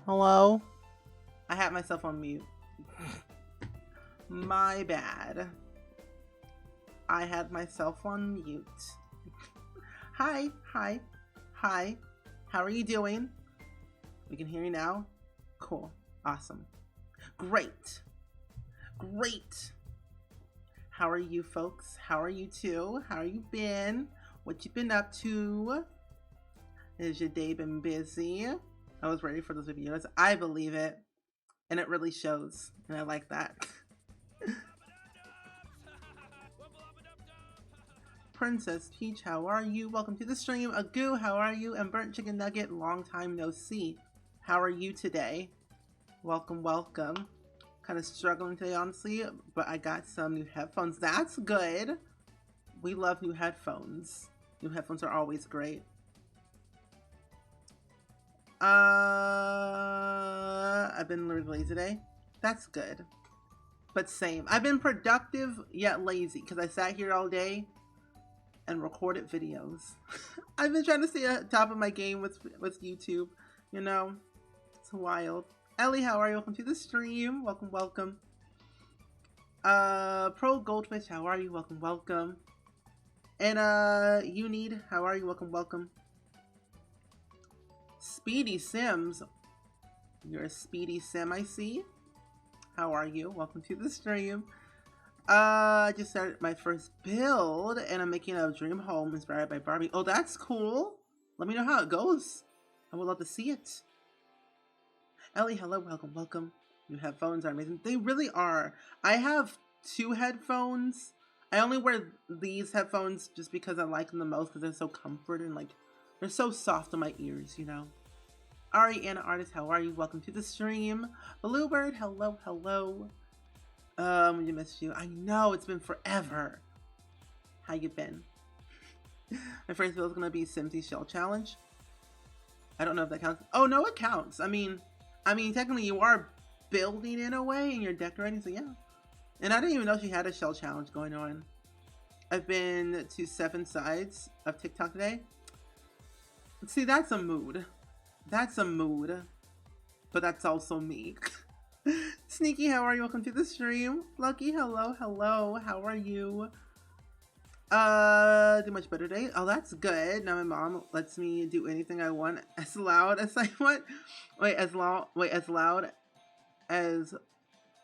Hello? I had myself on mute. My bad. I had myself on mute. Hi, hi, hi. How are you doing? We can hear you now? Cool. Awesome. Great. Great. How are you folks? How are you too? How you been? What you been up to? Has your day been busy? I was ready for those videos. I believe it. And it really shows. And I like that. Princess Peach, how are you? Welcome to the stream. Agoo, how are you? And Burnt Chicken Nugget, long time no see. How are you today? Welcome, welcome. Kind of struggling today, honestly, but I got some new headphones. That's good. We love new headphones. New headphones are always great. I've been really lazy today. That's good. But same. I've been productive yet lazy because I sat here all day and recorded videos. I've been trying to stay at the top of my game with YouTube. You know, it's wild. Ellie, how are you? Welcome to the stream. Welcome, welcome. Pro Goldfish, how are you? Welcome, welcome. And you need, how are you? Welcome, welcome. Speedy Sims, you're a Speedy Sim, I see. How are you? Welcome to the stream. I just started my first build and I'm making a dream home inspired by Barbie. Oh, that's cool. Let me know how it goes. I would love to see it. Ellie, hello, welcome, welcome. New headphones are amazing. They really are. I have two headphones. I only wear these headphones just because I like them the most because they're so comforting and like they're so soft on my ears, you know. Ariana Artist, how are you? Welcome to the stream. Bluebird, hello, hello. We missed you. I know, it's been forever. How you been? My first build is gonna be Simsy Shell Challenge. I don't know if that counts. Oh no, it counts. I mean, technically you are building in a way and you're decorating, so yeah. And I didn't even know she had a shell challenge going on. I've been to 7 sides of TikTok today. See, that's a mood. That's a mood. But that's also me. Sneaky, how are you? Welcome to the stream. Lucky, hello, hello. How are you? Do much better today. Oh, that's good. Now my mom lets me do anything I want as loud as I want. As loud as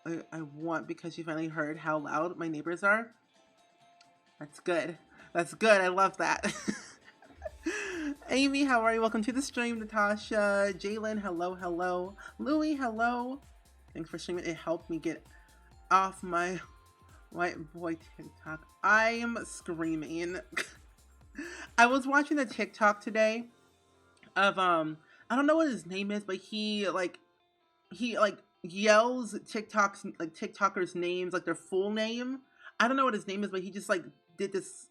I want because she finally heard how loud my neighbors are. That's good. That's good. I love that. Amy, how are you? Welcome to the stream. Natasha, Jalen, hello, hello. Louie, hello. Thanks for streaming. It helped me get off my white boy TikTok. I'm screaming. I was watching a TikTok today of I don't know what his name is, but he yells TikTokers names, like their full name. I don't know what his name is, but he just like did this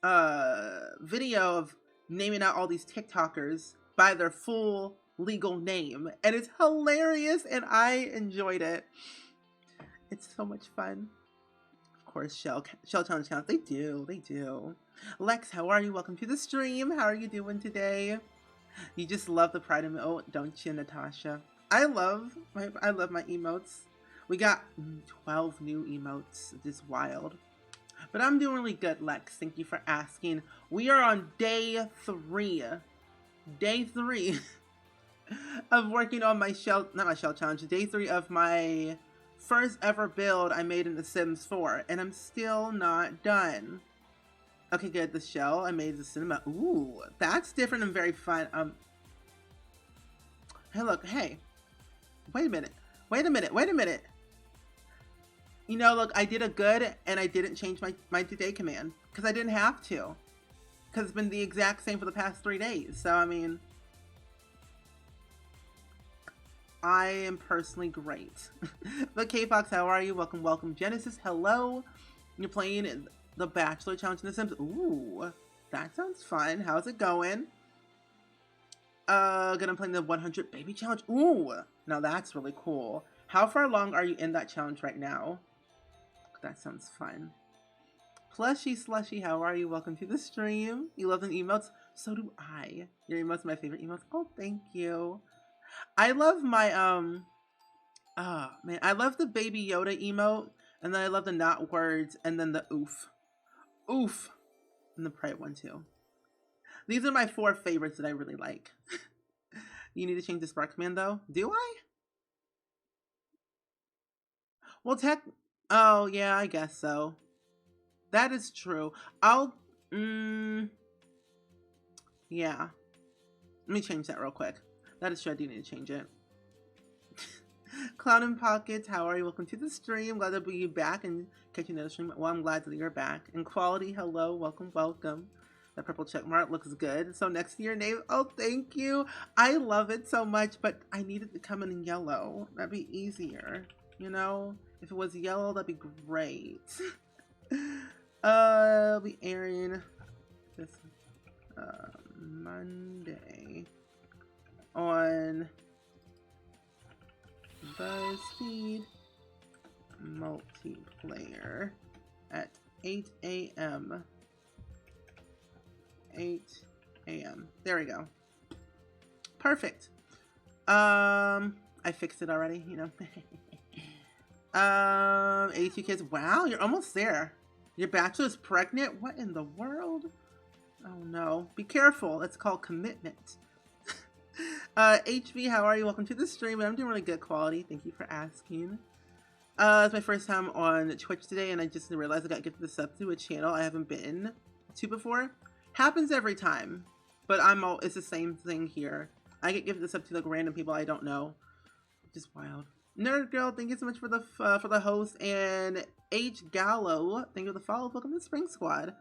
video of naming out all these TikTokers by their full legal name, and it's hilarious and I enjoyed it. It's so much fun. Of course, shell challenge counts. They do. Lex, how are you? Welcome to the stream. How are you doing today? You just love the pride emote, don't you, Natasha? I love my emotes. We got 12 new emotes. It's wild. But I'm doing really good, Lex. Thank you for asking. We are on day 3. Day 3 of working on my not my shell challenge. Day 3 of my first ever build I made in The Sims 4. And I'm still not done. Okay, good. The shell I made the cinema. Ooh, that's different and very fun. Hey, look. Hey. Wait a minute. You know, look, I did a good and I didn't change my today command because I didn't have to. Because it's been the exact same for the past 3 days. So, I mean, I am personally great. But K-Fox, how are you? Welcome, welcome. Genesis, hello. You're playing the Bachelor Challenge in The Sims. Ooh, that sounds fun. How's it going? Gonna play the 100 Baby Challenge. Ooh, now that's really cool. How far along are you in that challenge right now? That sounds fun. Plushy Slushy, how are you? Welcome to the stream. You love the emotes? So do I. Your emotes are my favorite emotes. Oh, thank you. I love my man, I love the Baby Yoda emote, and then I love the not words, and then the oof. Oof. And the pride one too. These are my 4 favorites that I really like. You need to change the Spark command though? Do I? Well, oh yeah, I guess so. That is true. I'll yeah. Let me change that real quick. That is true, I do need to change it. Clown in Pockets, how are you? Welcome to the stream. Glad to be back and catching another stream. Well, I'm glad that you're back. And Quality, hello, welcome, welcome. That purple check mark looks good. So next to your name, oh, thank you. I love it so much, but I need it to come in yellow. That'd be easier, you know? If it was yellow, that'd be great. I'll be airing this Monday on BuzzFeed Multiplayer at 8 a.m. 8 a.m. There we go. Perfect. I fixed it already, you know. 82 kids. Wow, you're almost there. Your bachelor's pregnant? What in the world? Oh no. Be careful. It's called commitment. HV, how are you? Welcome to the stream. I'm doing really good quality. Thank you for asking. It's my first time on Twitch today, and I just realized I got to get this up to a channel I haven't been to before. Happens every time, but it's the same thing here. I get gifted this up to like random people I don't know. Just wild. Nerd Girl, thank you so much for the host, and H Gallo, thank you for the follow. Welcome to the Spring Squad.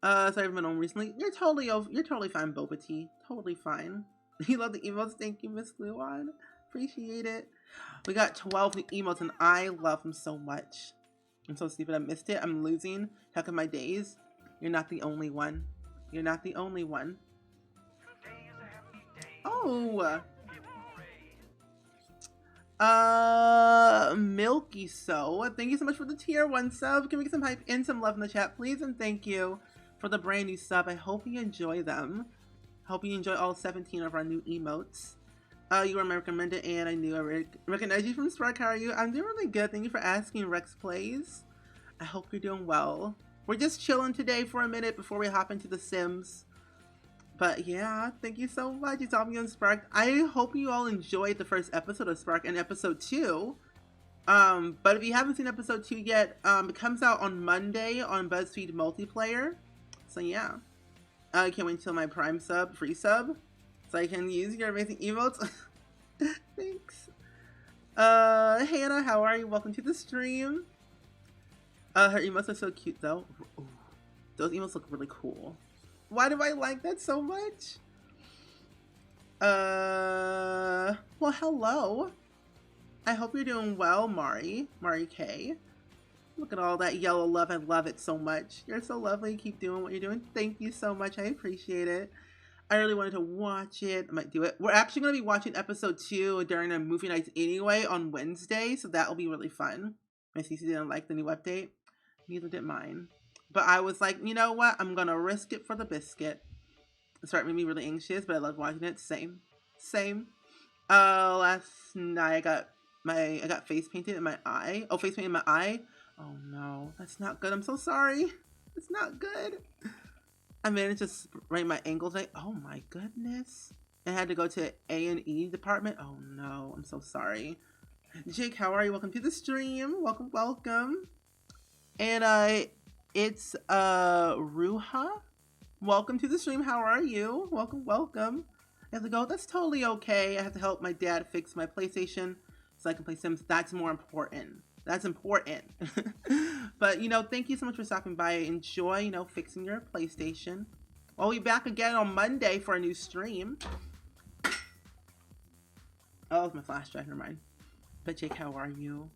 Sorry I've been on recently. You're totally fine, Boba Tea. Totally fine. You love the emotes. Thank you, Miss Luan. Appreciate it. We got 12 new emotes, and I love them so much. I'm so stupid. I missed it. I'm losing track of my days. You're not the only one. You're not the only one. Oh. Milky So. Thank you so much for the tier 1 sub. Can we get some hype and some love in the chat, please? And thank you for the brand new sub. I hope you enjoy them. Hope you enjoy all 17 of our new emotes. You were my recommended, and I knew I recognized you from Spark. How are you? I'm doing really good. Thank you for asking, Rex Plays. I hope you're doing well. We're just chilling today for a minute before we hop into The Sims. But yeah, thank you so much. It's all me on Spark. I hope you all enjoyed the first episode of Spark and episode 2. But if you haven't seen episode 2 yet, it comes out on Monday on BuzzFeed Multiplayer. So yeah. I can't wait until my Prime sub, free sub, so I can use your amazing emotes. Thanks. Hannah, how are you? Welcome to the stream. Her emotes are so cute though. Ooh, those emotes look really cool. Why do I like that so much? Well, hello. I hope you're doing well, Mari K. Look at all that yellow love. I love it so much. You're so lovely. Keep doing what you're doing. Thank you so much. I appreciate it. I really wanted to watch it. I might do it. We're actually going to be watching episode 2 during our movie nights anyway on Wednesday, so that will be really fun. My CC didn't like the new update. Neither did mine. But I was like, you know what? I'm going to risk it for the biscuit. It started making me really anxious, but I loved watching it. Same. Last night I got face painted in my eye. Oh, face paint in my eye? Oh no, that's not good. I'm so sorry. It's not good. I managed to sprain my ankle today. Oh my goodness. I had to go to A&E department. Oh no, I'm so sorry. Jake, how are you? Welcome to the stream. Welcome. And it's Ruha. Welcome to the stream. How are you? Welcome. I have to go. That's totally okay. I have to help my dad fix my PlayStation so I can play Sims. That's more important. That's important. But, you know, thank you so much for stopping by. Enjoy, you know, fixing your PlayStation. I'll be back again on Monday for a new stream. Oh, it's my flash drive. Never mind. But Jake, how are you?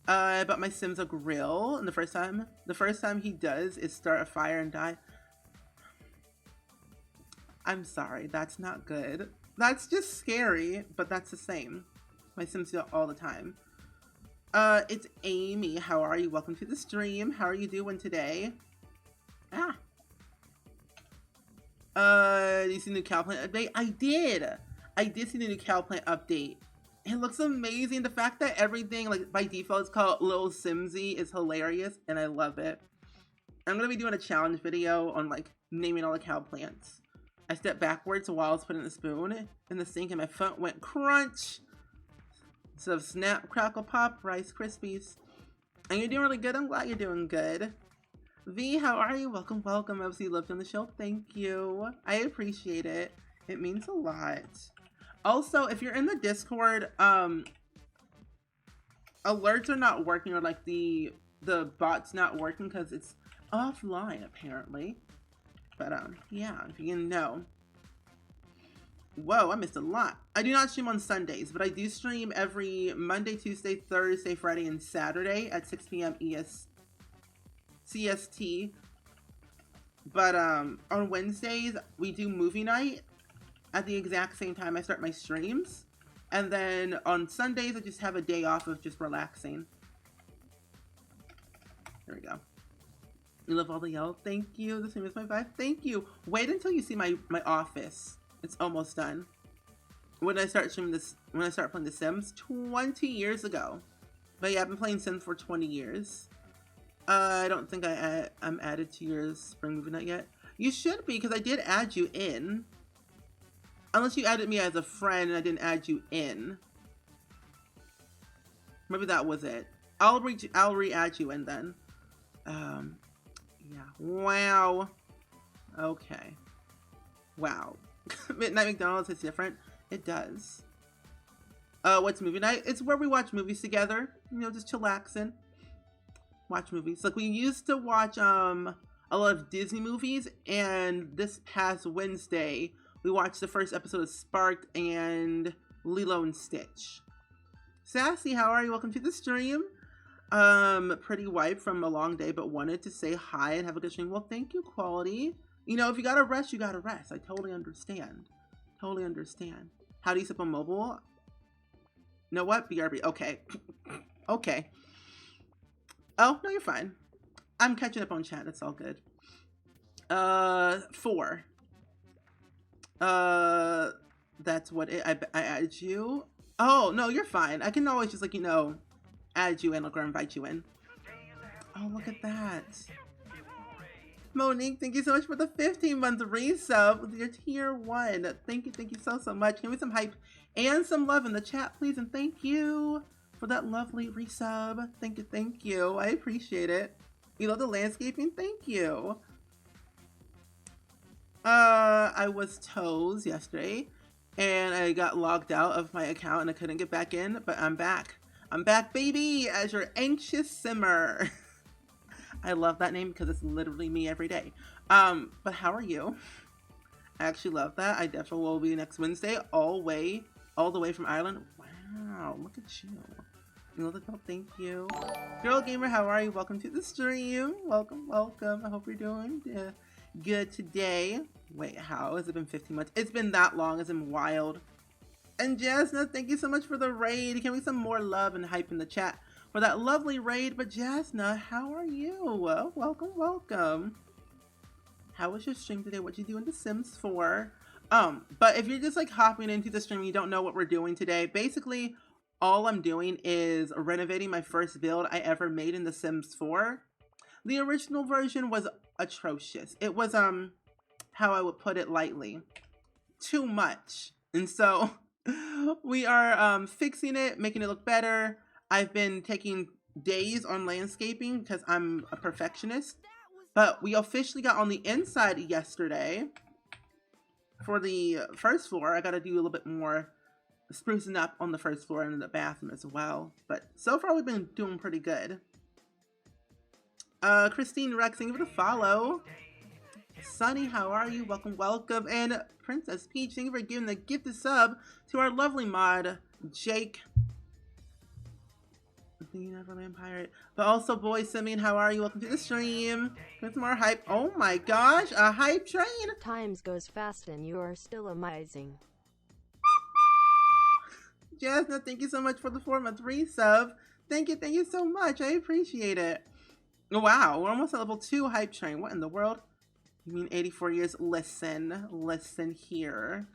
I bought my Sims a grill, and the first time he does is start a fire and die. I'm sorry, that's not good. That's just scary, but that's the same. My Sims do it all the time. It's Amy. How are you? Welcome to the stream. How are you doing today? You see the new cow plant update? I did. I did see the new cow plant update. It looks amazing. The fact that everything, like, by default is called Little Simsy is hilarious, and I love it. I'm gonna be doing a challenge video on, like, naming all the cow plants. I stepped backwards while I was putting the spoon in the sink, and my foot went crunch. Instead of snap, crackle, pop, Rice Krispies. And you're doing really good. I'm glad you're doing good. V, how are you? Welcome, welcome. Obviously, you lived on the show. Thank you. I appreciate it. It means a lot. Also, if you're in the Discord, alerts are not working, or like the bot's not working because it's offline apparently. But yeah, if you didn't know. Whoa, I missed a lot. I do not stream on Sundays, but I do stream every Monday, Tuesday, Thursday, Friday, and Saturday at 6 p.m. CST. But on Wednesdays, we do movie night at the exact same time I start my streams. And then on Sundays, I just have a day off of just relaxing. There we go. You love all the yellow. Thank you. The same as my vibe. Thank you. Wait until you see my office. It's almost done. When I start streaming this, when I start playing The Sims 20 years ago. But yeah, I've been playing Sims for 20 years. I don't think I'm added to your spring movie night yet. You should be, because I did add you in. Unless you added me as a friend and I didn't add you in. Maybe that was it. I'll re-add you in then. Yeah. Wow. Okay. Wow. Midnight McDonald's is different. It does. What's movie night? It's where we watch movies together. You know, just chillaxing. Watch movies. Like, we used to watch a lot of Disney movies, and this past Wednesday we watched the first episode of Sparked and Lilo and Stitch. Sassy, how are you? Welcome to the stream. Pretty wipe from a long day, but wanted to say hi and have a good stream. Well, thank you, Quality. You know, if you gotta rest, you gotta rest. I totally understand. Totally understand. How do you sip on mobile? You know what? BRB. Okay. Okay. Oh, no, you're fine. I'm catching up on chat. It's all good. 4. That's what I added you. Oh, no, you're fine. I can always just, like, you know, add you in or invite you in. Oh, look at that. Monique, thank you so much for the 15-month resub with your tier 1. Thank you so much. Give me some hype and some love in the chat, please, and thank you for that lovely resub. Thank you. I appreciate it. You love the landscaping? Thank you. I was toes yesterday, and I got logged out of my account, and I couldn't get back in, but I'm back. I'm back, baby, as your anxious simmer. I love that name because it's literally me every day. But how are you? I actually love that. I definitely will be next Wednesday, all the way from Ireland. Wow, look at you. You know the girl, thank you. Girl Gamer, how are you? Welcome to the stream. Welcome. I hope you're doing good today. Wait, how has it been 15 months? It's been that long. It's been wild. And Jasna, thank you so much for the raid. Can we get some more love and hype in the chat for that lovely raid? But Jasna, how are you? Welcome. How was your stream today? What'd you do in The Sims 4? But if you're just like hopping into the stream, you don't know what we're doing today. Basically, all I'm doing is renovating my first build I ever made in The Sims 4. The original version was atrocious. It was, how I would put it lightly, too much. And so we are fixing it, making it look better. I've been taking days on landscaping because I'm a perfectionist. But we officially got on the inside yesterday. For the first floor, I got to do a little bit more sprucing up on the first floor and in the bathroom as well. But so far, we've been doing pretty good. Christine Rex, thank you for the follow. Sunny, how are you? Welcome. And Princess Peach, thank you for giving the gifted sub to our lovely mod, Jake. The Neverland Pirate. But also, Boy Simeon, how are you? Welcome to the stream. With more hype. Oh my gosh, a hype train. Times goes fast and you are still amazing. Jasna, thank you so much for the 4-month resub. Thank you so much. I appreciate it. Wow, we're almost at level 2 hype train. What in the world? You mean 84 years? Listen here.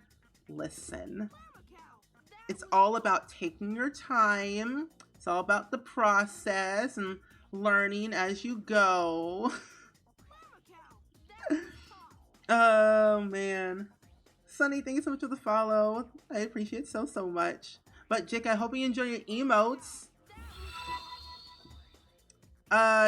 Listen. It's all about taking your time. It's all about the process and learning as you go. Oh man. Sunny, thank you so much for the follow. I appreciate so much. But Jick, I hope you enjoy your emotes.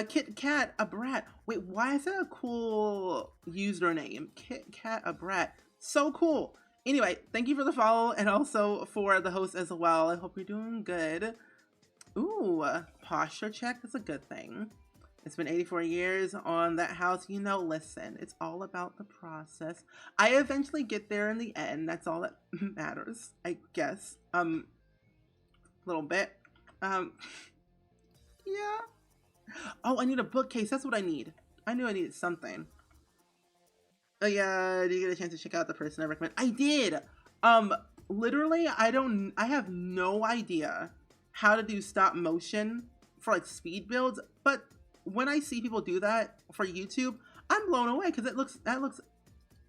Kit Kat a Brat. Wait, why is that a cool username? Kit Kat a Brat. So cool. Anyway, thank you for the follow and also for the host as well. I hope you're doing good. Ooh, posture check. That's a good thing. It's been 84 years on that house. You know, listen, it's all about the process. I eventually get there in the end. That's all that matters, I guess. Little bit. Yeah. Oh, I need a bookcase. That's what I need. I knew I needed something. Oh yeah, did you get a chance to check out the person I recommend? I did. Literally, I have no idea how to do stop motion for like speed builds, but when I see people do that for YouTube, I'm blown away because that looks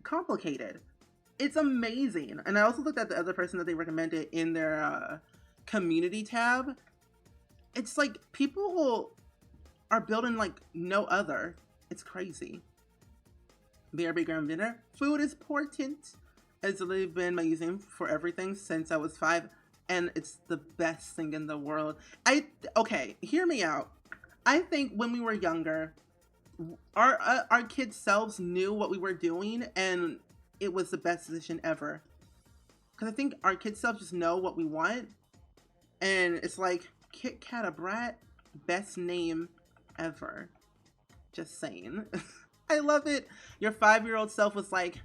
complicated. It's amazing. And I also looked at the other person that they recommended in their community tab. It's like people are building like no other. It's crazy. BRB Grand Dinner. Food is important. It's literally been my username for everything since I was 5, and it's the best thing in the world. Okay, hear me out. I think when we were younger, our kid selves knew what we were doing, and it was the best decision ever. Because I think our kid selves just know what we want, and it's like Kit Kat a Brat, best name ever. Just saying. I love it. Your 5-year-old self was like,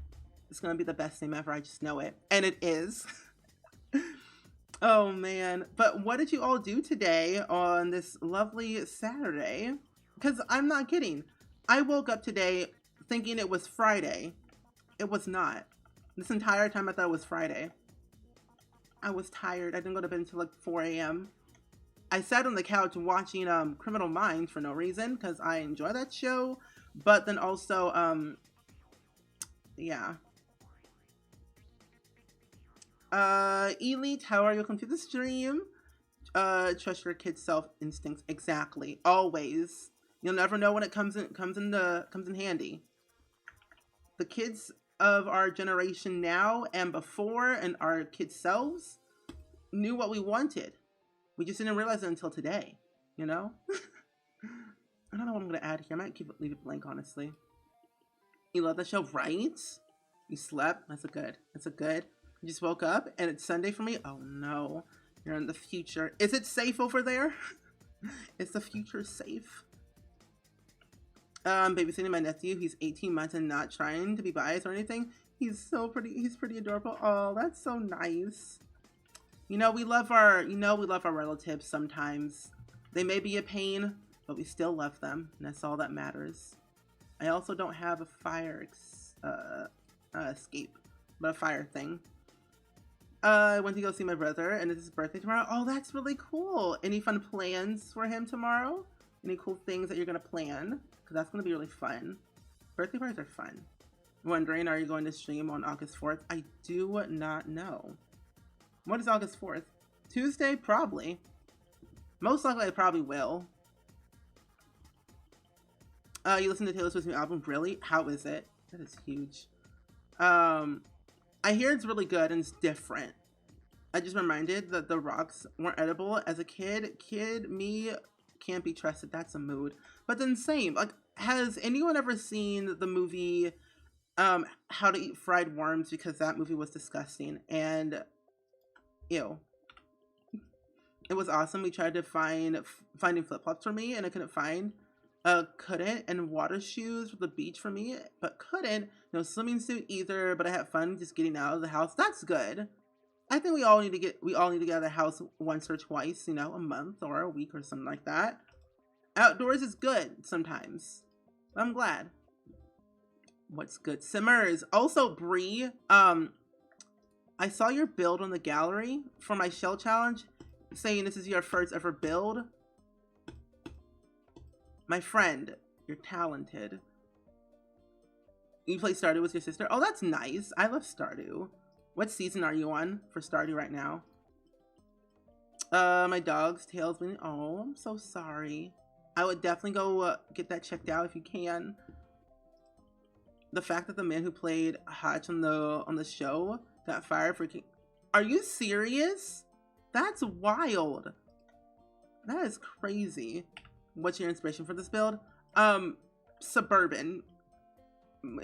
it's gonna be the best name ever. I just know it, and it is. Oh man, but what did you all do today on this lovely Saturday? Because I'm not kidding. I woke up today thinking it was Friday. It was not. This entire time I thought it was Friday. I was tired. I didn't go to bed until like 4 a.m. I sat on the couch watching Criminal Minds for no reason because I enjoy that show. But then also, yeah. Elite, how are you? Welcome to the stream. Trust your kid's self instincts. Exactly. Always. You'll never know when it comes in handy. The kids of our generation now and before and our kids' selves knew what we wanted. We just didn't realize it until today, you know? I don't know what I'm gonna add here. I might leave it blank, honestly. You love the show, right? You slept? That's a good. You just woke up and it's Sunday for me? Oh no. You're in the future. Is it safe over there? Is the future safe? Babysitting my nephew. He's 18 months and not trying to be biased or anything. He's pretty adorable. Oh, that's so nice. You know, we love our relatives sometimes. They may be a pain, but we still love them, and that's all that matters. I also don't have a fire escape, but a fire thing. I went to go see my brother, and it's his birthday tomorrow. Oh, that's really cool. Any fun plans for him tomorrow? Any cool things that you're gonna plan? Because that's gonna be really fun. Birthday parties are fun. Wondering, are you going to stream on August 4th? I do not know. What is August 4th? Tuesday? Probably. Most likely I probably will. You listen to Taylor Swift's new album? Really? How is it? That is huge. I hear it's really good and it's different. I just reminded that the rocks weren't edible as a kid. Me can't be trusted. That's a mood. But then same. Like, has anyone ever seen the movie How to Eat Fried Worms? Because that movie was disgusting and ew. It was awesome. We tried to finding flip-flops for me and I couldn't find. Couldn't, and water shoes for the beach for me, but couldn't. No swimming suit either, but I had fun just getting out of the house. That's good. I think we all need to get out of the house once or twice, you know, a month or a week or something like that. Outdoors is good sometimes. I'm glad. What's good? Simmers. Also, Bree, I saw your build on the gallery for my shell challenge, saying this is your first ever build. My friend, you're talented. You play Stardew with your sister? Oh, that's nice. I love Stardew. What season are you on for Stardew right now? My dog's tail's been. Oh, I'm so sorry. I would definitely go get that checked out if you can. The fact that the man who played Hutch on the show got fired for. Are you serious? That's wild. That is crazy. What's your inspiration for this build? Suburban.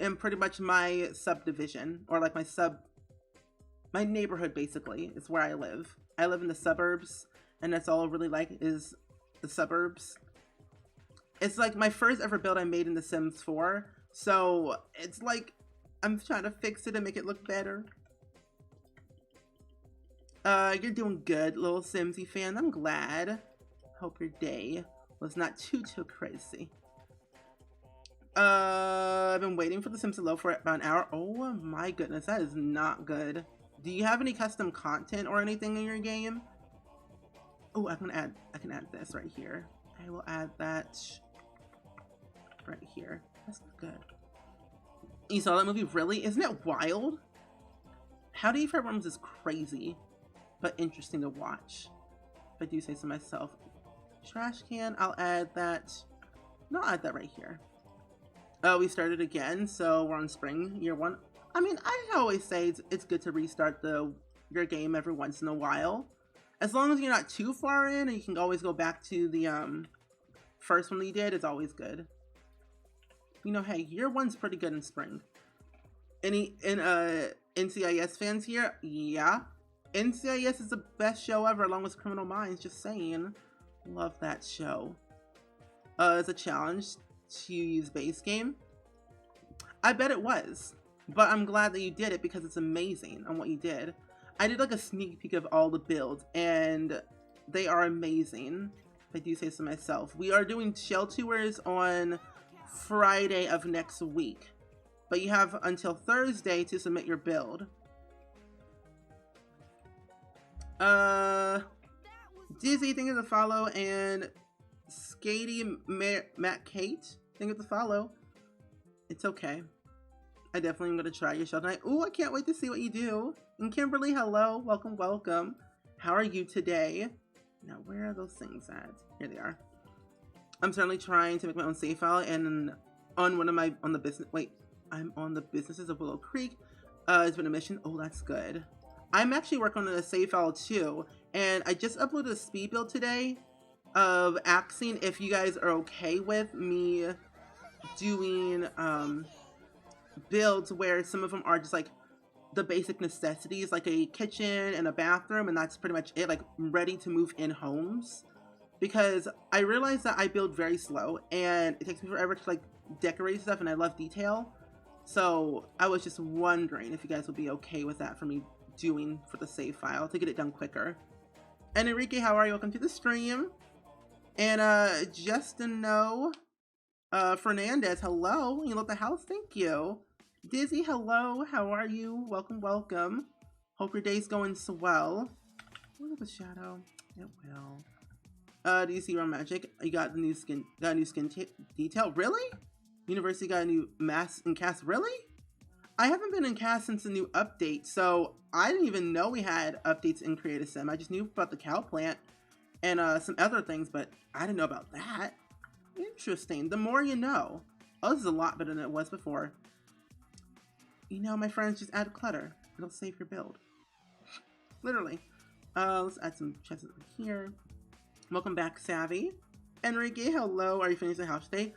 And pretty much my subdivision, or like my neighborhood basically is where I live. I live in the suburbs, and that's all I really like is the suburbs. It's like my first ever build I made in The Sims 4, so it's like I'm trying to fix it and make it look better. You're doing good, little Simsy fan. I'm glad. Hope your day was not too crazy. I've been waiting for The Sims to load for about an hour. Oh my goodness, that is not good. Do you have any custom content or anything in your game? Oh, I can add this right here. I will add that right here. That's not good. You saw that movie? Really? Isn't it wild? How Do You Fight Worms is crazy, but interesting to watch. If I do say so myself. Trash can, I'll add that. No, I'll add that right here. We started again, so we're on spring, year 1. I mean, I always say it's good to restart your game every once in a while. As long as you're not too far in and you can always go back to the first one that you did, it's always good. You know, hey, year 1's pretty good in spring. Any NCIS fans here? Yeah. NCIS is the best show ever along with Criminal Minds, just saying. Love that show. It's a challenge to use base game. I bet it was. But I'm glad that you did it because it's amazing on what you did. I did like a sneak peek of all the builds and they are amazing. If I do say so myself. We are doing shell tours on Friday of next week. But you have until Thursday to submit your build. Dizzy, thank you for the follow, and Skatey Matt Kate, thank you for the follow. It's okay. I definitely am going to try your show tonight. Ooh, I can't wait to see what you do. And Kimberly, hello. Welcome, welcome. How are you today? Now, where are those things at? Here they are. I'm certainly trying to make my own save file, and on one of my, on the business, wait, I'm on the businesses of Willow Creek. It's been a mission. Oh, that's good. I'm actually working on a save file too, and I just uploaded a speed build today of asking if you guys are okay with me doing builds where some of them are just like the basic necessities, like a kitchen and a bathroom, and that's pretty much it, like ready to move in homes. Because I realized that I build very slow and it takes me forever to like decorate stuff, and I love detail. So I was just wondering if you guys would be okay with that for me doing for the save file to get it done quicker. And Enrique, how are you? Welcome to the stream. And Justin No, Fernandez, hello. You love the house, thank you. Dizzy, hello. How are you? Welcome, welcome. Hope your day's going swell. Look at the shadow. It will. Do you see Realm Magic? You got the new skin. Got a new skin detail. Really? University got a new mask and cast. Really? I haven't been in cast since the new update, so I didn't even know we had updates in Creative Sim. I just knew about the cow plant and some other things, but I didn't know about that. Interesting. The more you know. Oh, this is a lot better than it was before. You know, my friends, just add clutter. It'll save your build. Literally. Let's add some chests here. Welcome back, Savvy. Enrique, hello. Are you finishing the house today?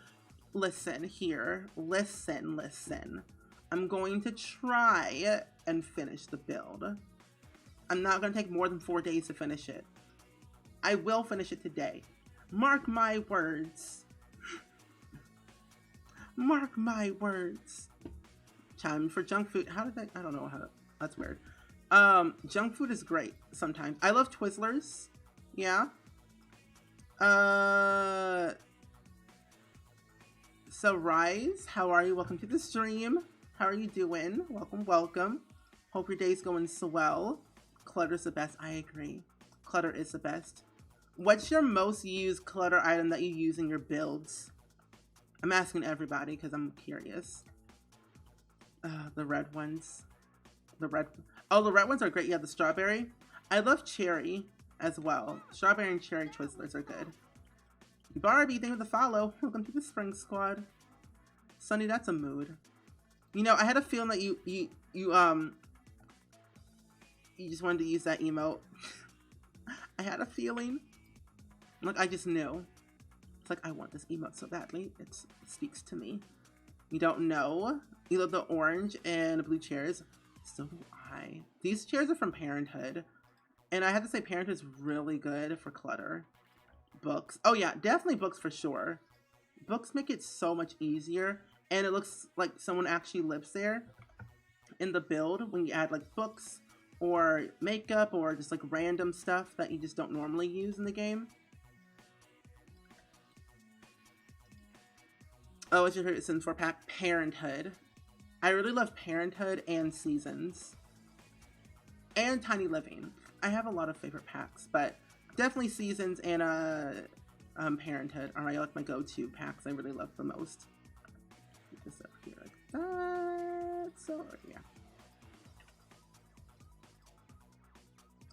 Listen here. Listen. I'm going to try and finish the build. I'm not going to take more than 4 days to finish it. I will finish it today. Mark my words. Mark my words. Time for junk food. How did that? I don't know how to. That's weird. Junk food is great sometimes. I love Twizzlers. Yeah. So Rise, how are you? Welcome to the stream. How are you doing? Welcome, welcome. Hope your day's going swell. Clutter's the best. I agree. Clutter is the best. What's your most used clutter item that you use in your builds? I'm asking everybody because I'm curious. The red ones. The red ones are great. Yeah, the strawberry. I love cherry. as well. Strawberry and cherry Twizzlers are good. Barbie, thank you for the follow. Welcome to the Spring Squad. Sunny, that's a mood. You know, I had a feeling that you just wanted to use that emote. I had a feeling. Like, I just knew. It's like, I want this emote so badly. It speaks to me. You don't know. You love the orange and blue chairs. So do I. These chairs are from Parenthood. And I have to say, Parenthood is really good for clutter. Books. Oh yeah, definitely books for sure. Books make it so much easier. And it looks like someone actually lives there in the build when you add like books or makeup or just like random stuff that you just don't normally use in the game. Oh, what's your favorite Sims 4 pack? Parenthood. I really love Parenthood and Seasons. And Tiny Living. I have a lot of favorite packs, but definitely Seasons and Parenthood are like my go-to packs I really love the most. Put this up here like that. So, yeah.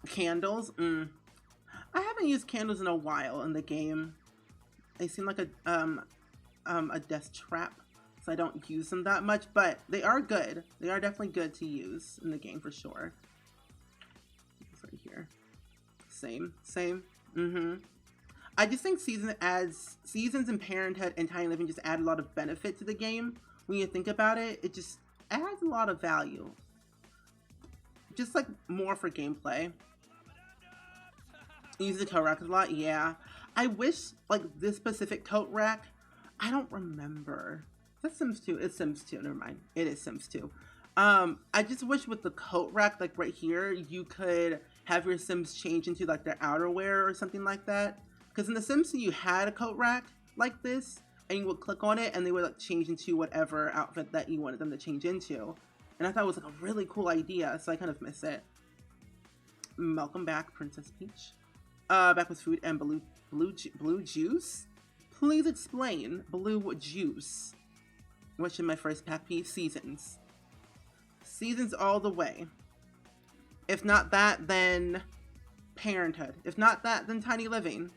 Candles. I haven't used candles in a while in the game. They seem like a death trap, so I don't use them that much, but they are good. They are definitely good to use in the game for sure. It's right here. Same. I just think Seasons and Parenthood and Tiny Living just add a lot of benefit to the game. When you think about it, it just adds a lot of value. Just like more for gameplay. Use the coat rack a lot, yeah. I wish like this specific coat rack, I don't remember. That's Sims 2. It's Sims 2. Never mind. It is Sims 2. I just wish with the coat rack, like right here, you could have your Sims change into like their outerwear or something like that. Because in the Sims 2, you had a coat rack like this, and you would click on it, and they would like change into whatever outfit that you wanted them to change into. And I thought it was like a really cool idea, so I kind of miss it. Welcome back, Princess Peach. Back with food and blue juice. Please explain blue juice. What should my first pack be? Seasons. Seasons all the way. If not that, then Parenthood. If not that, then Tiny Living.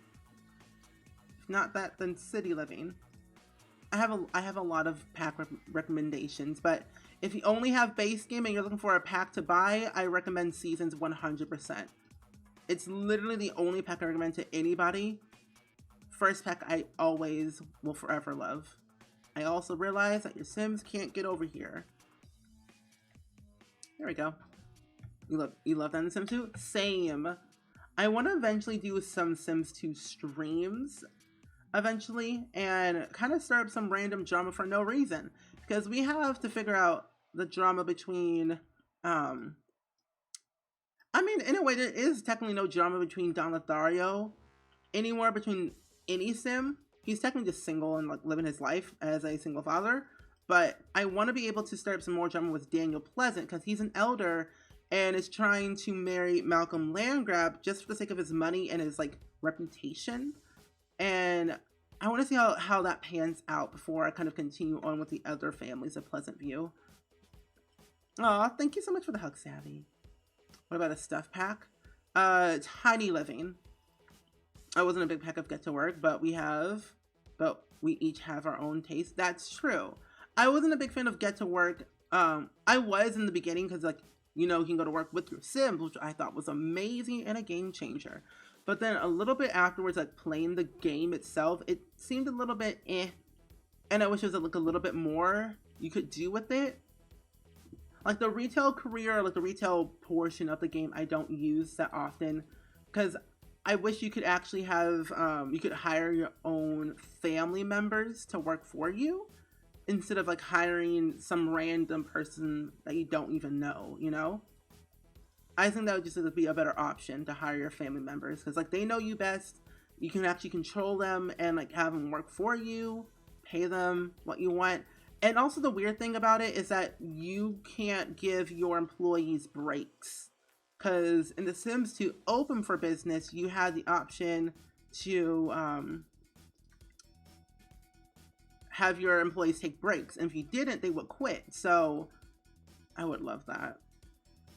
If not that, then City Living. I have a lot of pack recommendations, but if you only have base game and you're looking for a pack to buy, I recommend Seasons 100%. It's literally the only pack I recommend to anybody. First pack I always will forever love. I also realize that your Sims can't get over here. There we go. You love that in Sims 2? Same. I want to eventually do some Sims 2 streams eventually and kind of start up some random drama for no reason, because we have to figure out the drama between I mean, in a way, there is technically no drama between Don Lothario anywhere between any Sim. He's technically just single and like living his life as a single father. But I want to be able to start up some more drama with Daniel Pleasant, because he's an elder and is trying to marry Malcolm Landgrab just for the sake of his money and his like reputation. And I want to see how that pans out before I kind of continue on with the other families of Pleasant View. Aw, thank you so much for the hug, Savvy. What about a stuff pack? Tiny Living. I wasn't a big pack of Get to Work, but we each have our own taste. That's true. I wasn't a big fan of Get to Work. I was in the beginning because, like, you know, you can go to work with your Sims, which I thought was amazing and a game changer. But then a little bit afterwards, like playing the game itself, it seemed a little bit eh. And I wish there was like a little bit more you could do with it. Like the retail career, like the retail portion of the game, I don't use that often, because I wish you could actually have, you could hire your own family members to work for you, instead of like hiring some random person that you don't even know, you know? I think that would just be a better option, to hire your family members, because like they know you best. You can actually control them and like have them work for you, pay them what you want. And also the weird thing about it is that you can't give your employees breaks, because in The Sims 2 Open for Business, you had the option to have your employees take breaks, and if you didn't, they would quit. So I would love that.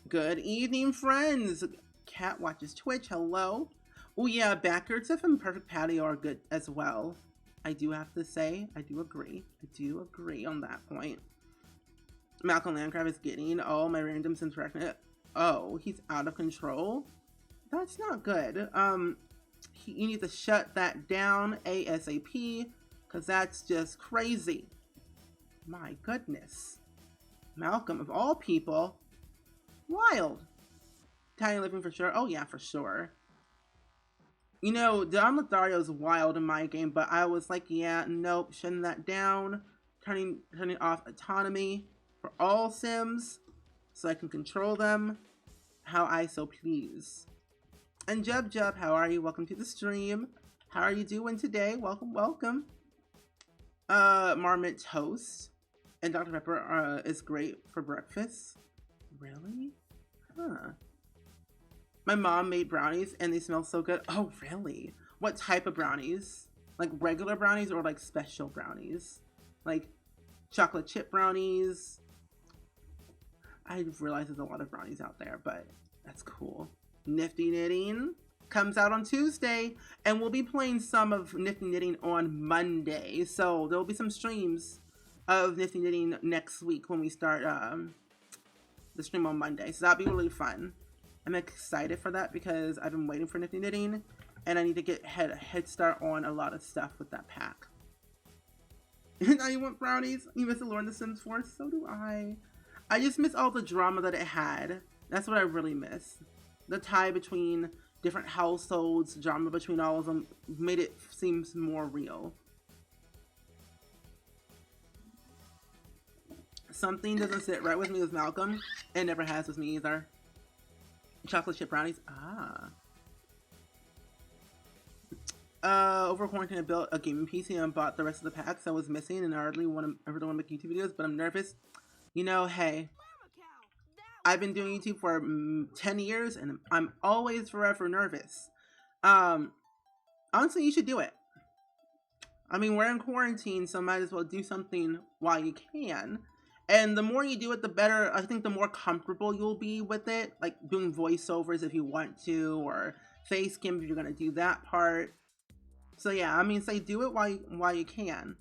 Good evening, friends. Cat watches Twitch. Hello. Oh yeah, backyard stuff and perfect patio are good as well. I do have to say, I do agree. I do agree on that point. Malcolm Landgraf is getting all my randoms interacting. Oh, he's out of control? That's not good. You need to shut that down ASAP, because that's just crazy. My goodness. Malcolm, of all people, wild. Tiny living for sure. Oh yeah, for sure. You know, Don Lothario is wild in my game, but I was like, yeah, nope, shutting that down, turning off autonomy for all Sims, so I can control them how I so please. And Jub, how are you? Welcome to the stream. How are you doing today? Welcome, welcome. Marmot toast and Dr. Pepper is great for breakfast. Really? Huh. My mom made brownies and they smell so good. Oh, really? What type of brownies? Like regular brownies or like special brownies? Like chocolate chip brownies? I realize there's a lot of brownies out there, but that's cool. Nifty Knitting comes out on Tuesday, and we'll be playing some of Nifty Knitting on Monday. So there'll be some streams of Nifty Knitting next week when we start the stream on Monday. So that'll be really fun. I'm excited for that because I've been waiting for Nifty Knitting, and I need to get a head start on a lot of stuff with that pack. Now you want brownies? You miss the Lord of the Sims 4? So do I. I just miss all the drama that it had. That's what I really miss. The tie between different households, drama between all of them, made it seem more real. Something doesn't sit right with me with Malcolm. It never has with me either. Chocolate chip brownies. Over quarantine I built a gaming PC and bought the rest of the packs I was missing, and I really want to make YouTube videos, but I'm nervous. You know, hey, I've been doing YouTube for 10 years and I'm always forever nervous. Honestly, you should do it. I mean, we're in quarantine, so might as well do something while you can. And the more you do it, the better. I think the more comfortable you'll be with it. Like doing voiceovers if you want to, or face cam if you're going to do that part. So yeah, I mean, say do it while you can.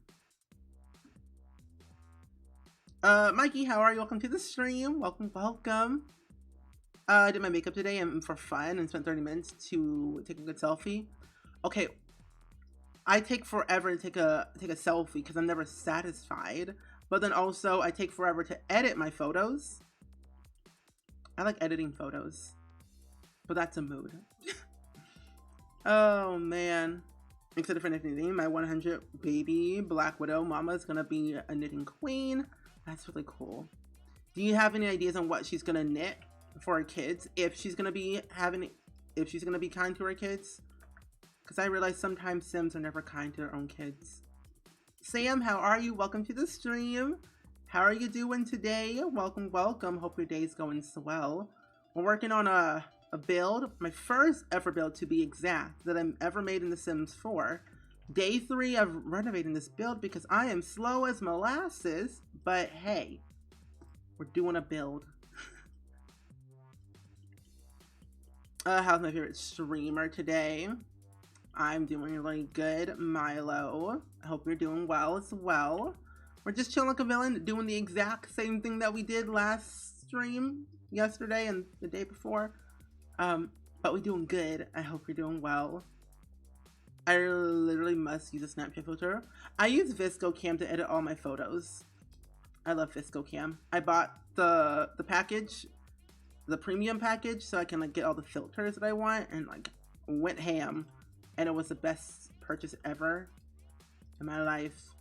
Mikey, how are you? Welcome to the stream. Welcome, welcome. I did my makeup today and for fun and spent 30 minutes to take a good selfie. Okay, I take forever to take a selfie because I'm never satisfied. But then also I take forever to edit my photos. I like editing photos, but that's a mood. Oh man. Except for knitting, my 100 baby Black Widow mama is gonna be a knitting queen. That's really cool. Do you have any ideas on what she's gonna knit for her kids? If she's gonna be kind to her kids? Because I realize sometimes Sims are never kind to their own kids. Sam, how are you? Welcome to the stream. How are you doing today? Welcome, welcome. Hope your day's going swell. We're working on a build, my first ever build to be exact, that I've ever made in The Sims 4. Day 3 of renovating this build because I am slow as molasses, but hey, we're doing a build. How's my favorite streamer today? I'm doing really good, Milo. I hope you're doing well as well. We're just chilling like a villain, doing the exact same thing that we did last stream, yesterday and the day before. But we're doing good. I hope you're doing well. I literally must use a Snapchat filter. I use VSCO Cam to edit all my photos. I love VSCO Cam. I bought the package, the premium package, so I can like get all the filters that I want, and like went ham. And it was the best purchase ever in my life.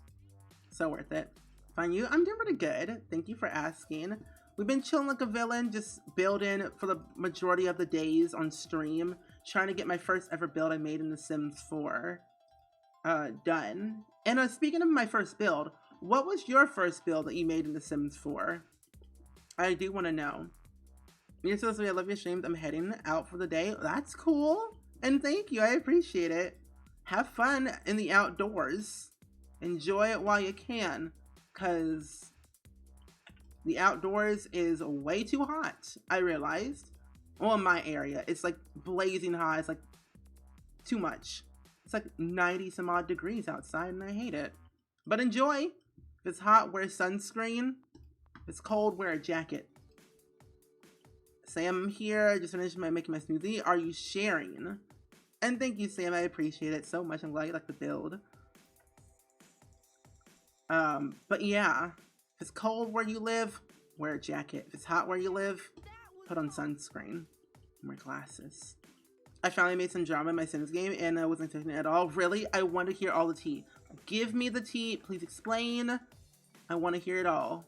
So worth it. Find you? I'm doing pretty good. Thank you for asking. We've been chilling like a villain, just building for the majority of the days on stream. Trying to get my first ever build I made in The Sims 4 done. And speaking of my first build, what was your first build that you made in The Sims 4? I do want to know. You're so sweet. I love your streams. I'm heading out for the day. That's cool. And thank you, I appreciate it. Have fun in the outdoors. Enjoy it while you can, because the outdoors is way too hot, I realized. Well, in my area, it's like blazing hot. It's like too much. It's like 90 some odd degrees outside and I hate it. But enjoy. If it's hot, wear sunscreen. If it's cold, wear a jacket. Sam here, just finished making my smoothie. Are you sharing? And thank you, Sam. I appreciate it so much. I'm glad you like the build. But yeah, if it's cold where you live, wear a jacket. If it's hot where you live, put on sunscreen. Wear glasses. I finally made some drama in my Sims game and I wasn't expecting it at all. Really? I want to hear all the tea. Give me the tea. Please explain. I want to hear it all.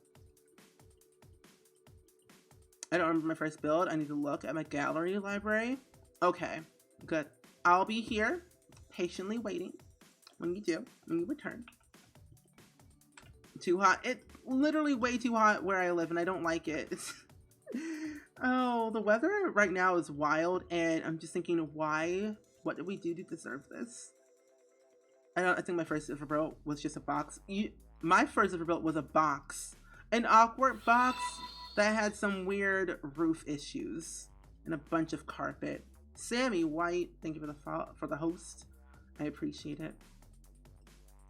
I don't remember my first build. I need to look at my gallery library. Okay, good. I'll be here patiently waiting when you return. Too hot. It's literally way too hot where I live and I don't like it. Oh, the weather right now is wild and I'm just thinking, why? What did we do to deserve this? I think my first Silverbolt was just a box. My first Silverbolt was a box. An awkward box that had some weird roof issues and a bunch of carpet. Sammy White, thank you for the host. I appreciate it.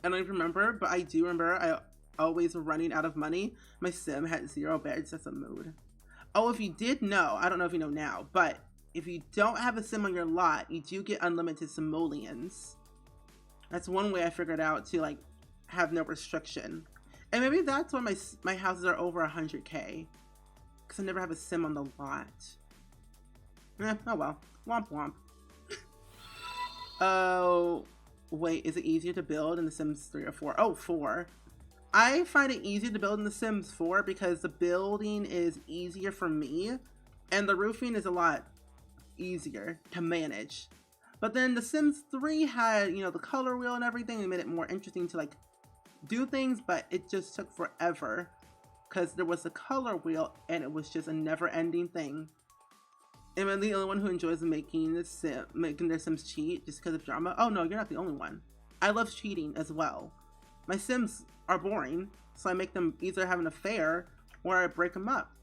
I don't even remember, but I do remember I always running out of money. My sim had 0 beds. That's a mood. Oh, if you did know, I don't know if you know now, but if you don't have a sim on your lot, you do get unlimited simoleons. That's one way I figured out to like have no restriction. And maybe that's why my houses are over 100K. Because I never have a sim on the lot. Oh well. Womp womp. Oh, wait, is it easier to build in The Sims 3 or 4? Oh, 4. I find it easier to build in The Sims 4 because the building is easier for me and the roofing is a lot easier to manage. But then The Sims 3 had, you know, the color wheel and everything and made it more interesting to like do things, but it just took forever because there was a color wheel and it was just a never-ending thing. Am I the only one who enjoys making their Sims cheat just because of drama? Oh no, you're not the only one. I love cheating as well. My Sims are boring, so I make them either have an affair or I break them up.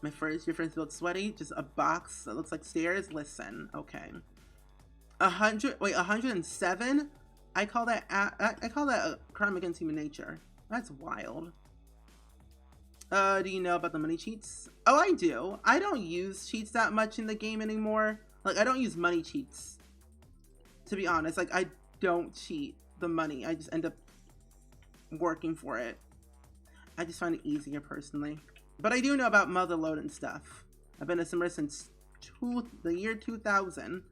Your friends built sweaty, just a box that looks like stairs. Listen, okay. 107? I call that a crime against human nature. That's wild. Do you know about the money cheats? Oh, I do. I don't use cheats that much in the game anymore. Like, I don't use money cheats. To be honest, like, I don't cheat the money. I just end up working for it. I just find it easier personally. But I do know about Motherload and stuff. I've been a Simmer since the year 2000.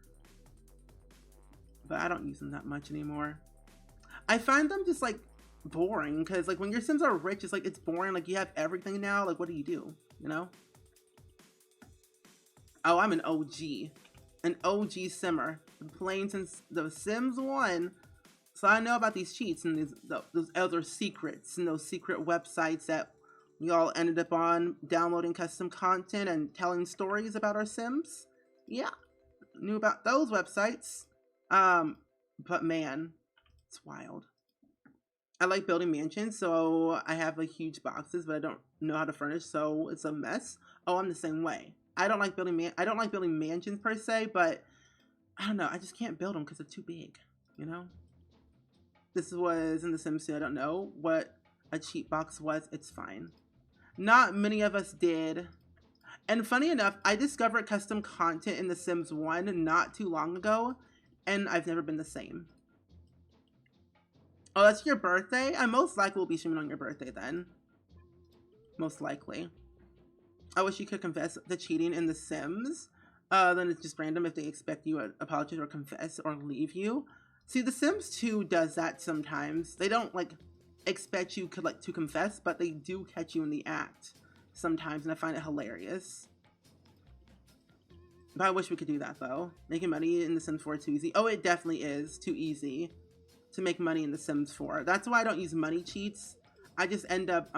But I don't use them that much anymore. I find them just like boring because like when your Sims are rich, it's like it's boring. Like you have everything now. Like what do? You know? Oh, I'm an OG. An OG Simmer. Been playing since The Sims 1. So I know about these cheats and those other secrets and those secret websites that we all ended up on, downloading custom content and telling stories about our Sims. Yeah, knew about those websites. But man, it's wild. I like building mansions, so I have like huge boxes, but I don't know how to furnish, so it's a mess. Oh, I'm the same way. I don't like building mansions per se, but I don't know. I just can't build them because they're too big, you know? This was in The Sims 2. I don't know what a cheat box was. It's fine. Not many of us did. And funny enough, I discovered custom content in The Sims 1 not too long ago, and I've never been the same. Oh, that's your birthday? I most likely will be streaming on your birthday then. Most likely. I wish you could confess the cheating in The Sims. Then it's just random if they expect you to apologize or confess or leave you. See, The Sims 2 does that sometimes. They don't like expect you to confess, but they do catch you in the act sometimes, and I find it hilarious. But I wish we could do that though. Making money in The Sims 4 too easy. Oh, it definitely is too easy to make money in The Sims 4. That's why I don't use money cheats. I just end up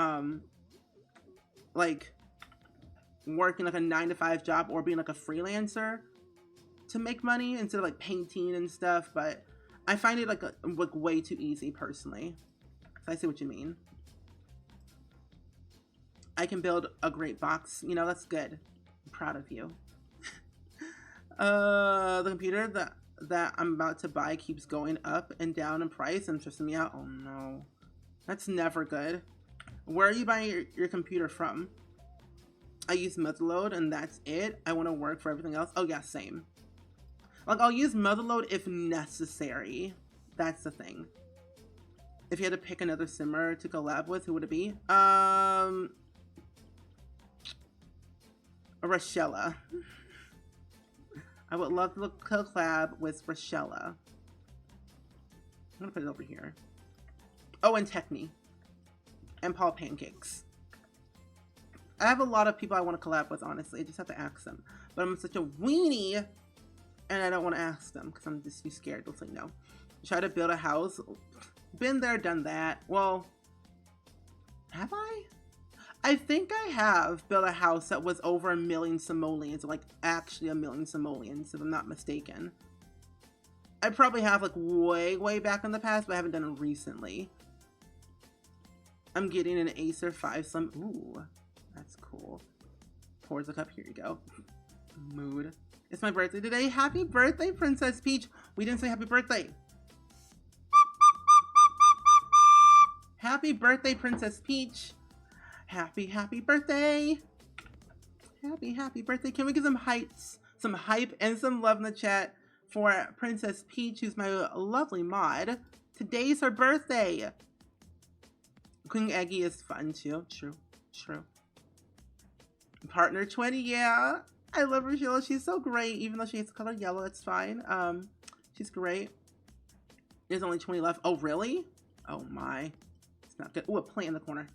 like working like a 9-to-5 job or being like a freelancer to make money instead of like painting and stuff. But I find it like way too easy personally. So I see what you mean. I can build a great box. You know, that's good. I'm proud of you. The computer that I'm about to buy keeps going up and down in price and stressing me out. Oh no. That's never good. Where are you buying your computer from? I use Motherload and that's it. I want to work for everything else. Oh yeah, same. Like, I'll use Motherload if necessary. That's the thing. If you had to pick another simmer to collab with, who would it be? Rochella. I would love to collab with Rochella. I'm gonna put it over here. Oh, and Techni. And Paul Pancakes. I have a lot of people I want to collab with, honestly. I just have to ask them. But I'm such a weenie, and I don't want to ask them because I'm just too scared. They'll say no. Try to build a house. Been there, done that. Well, have I? I think I have built a house that was over 1 million simoleons, like actually 1 million simoleons, if I'm not mistaken. I probably have like way back in the past, but I haven't done it recently. I'm getting an Acer 5 Slim. Ooh, that's cool. Pours a cup. Here you go. Mood. It's my birthday today. Happy birthday, Princess Peach. We didn't say happy birthday. Happy birthday, Princess Peach. Happy birthday. Happy birthday. Can we get some hype and some love in the chat for Princess Peach, who's my lovely mod. Today's her birthday. Queen Eggy is fun too. True. Partner 20, yeah. I love Rochelle. She's so great, even though she has the color yellow. It's fine. She's great. There's only 20 left. Oh, really? Oh my. It's not good. Ooh, a plant in the corner.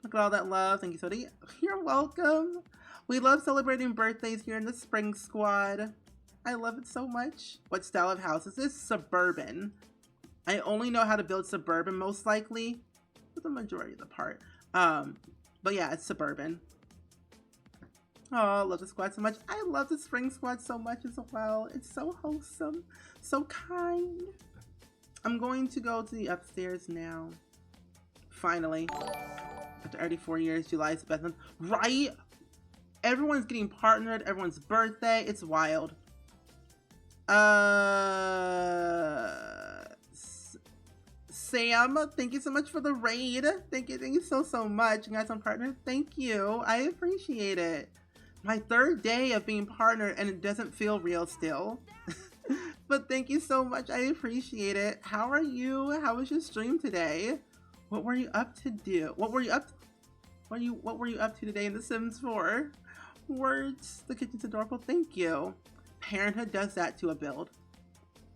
Look at all that love. Thank you, Sodi. You're welcome. We love celebrating birthdays here in the Spring Squad. I love it so much. What style of house is this? Suburban. I only know how to build suburban, most likely, for the majority of the part. But yeah, it's suburban. Oh, I love the squad so much. I love the Spring Squad so much as well. It's so wholesome, so kind. I'm going to go to the upstairs now. Finally. After 34 years, July's the best month. Right? Everyone's getting partnered. Everyone's birthday. It's wild. Sam, thank you so much for the raid. Thank you so much. You guys on partner. Thank you. I appreciate it. My 3rd day of being partnered and it doesn't feel real still. But thank you so much. I appreciate it. How are you? How was your stream today? What were you up to do? What were you up to today in The Sims 4? Words. The kitchen's adorable. Thank you. Parenthood does that to a build.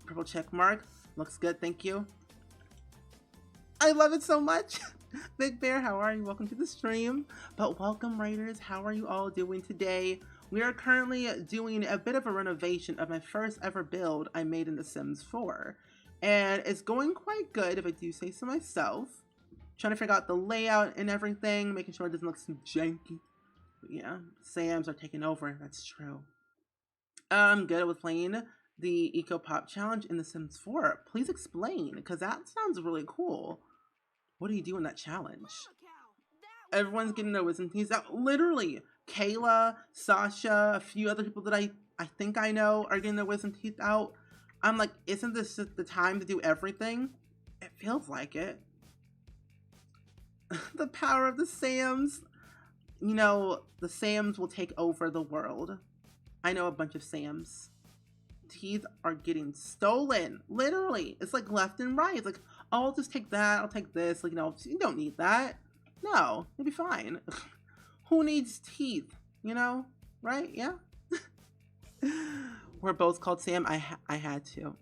Purple check mark. Looks good. Thank you. I love it so much. Big Bear, how are you? Welcome to the stream. But welcome, Raiders. How are you all doing today? We are currently doing a bit of a renovation of my first ever build I made in The Sims 4. And it's going quite good, if I do say so myself. Trying to figure out the layout and everything, making sure it doesn't look so janky. But yeah, Sams are taking over. That's true. I'm good with playing the Eco Pop Challenge in The Sims 4. Please explain, because that sounds really cool. What do you do in that challenge? Everyone's getting their wisdom teeth out. Literally, Kayla, Sasha, a few other people that I think I know are getting their wisdom teeth out. I'm like, isn't this just the time to do everything? It feels like it. The power of the Sams. You know, the Sams will take over the world. I know a bunch of Sams. Teeth are getting stolen. Literally. It's like left and right. It's like, oh, I'll just take that. I'll take this. Like, you know, you don't need that. No, you'll be fine. Who needs teeth? You know? Right? Yeah? We're both called Sam. I had to.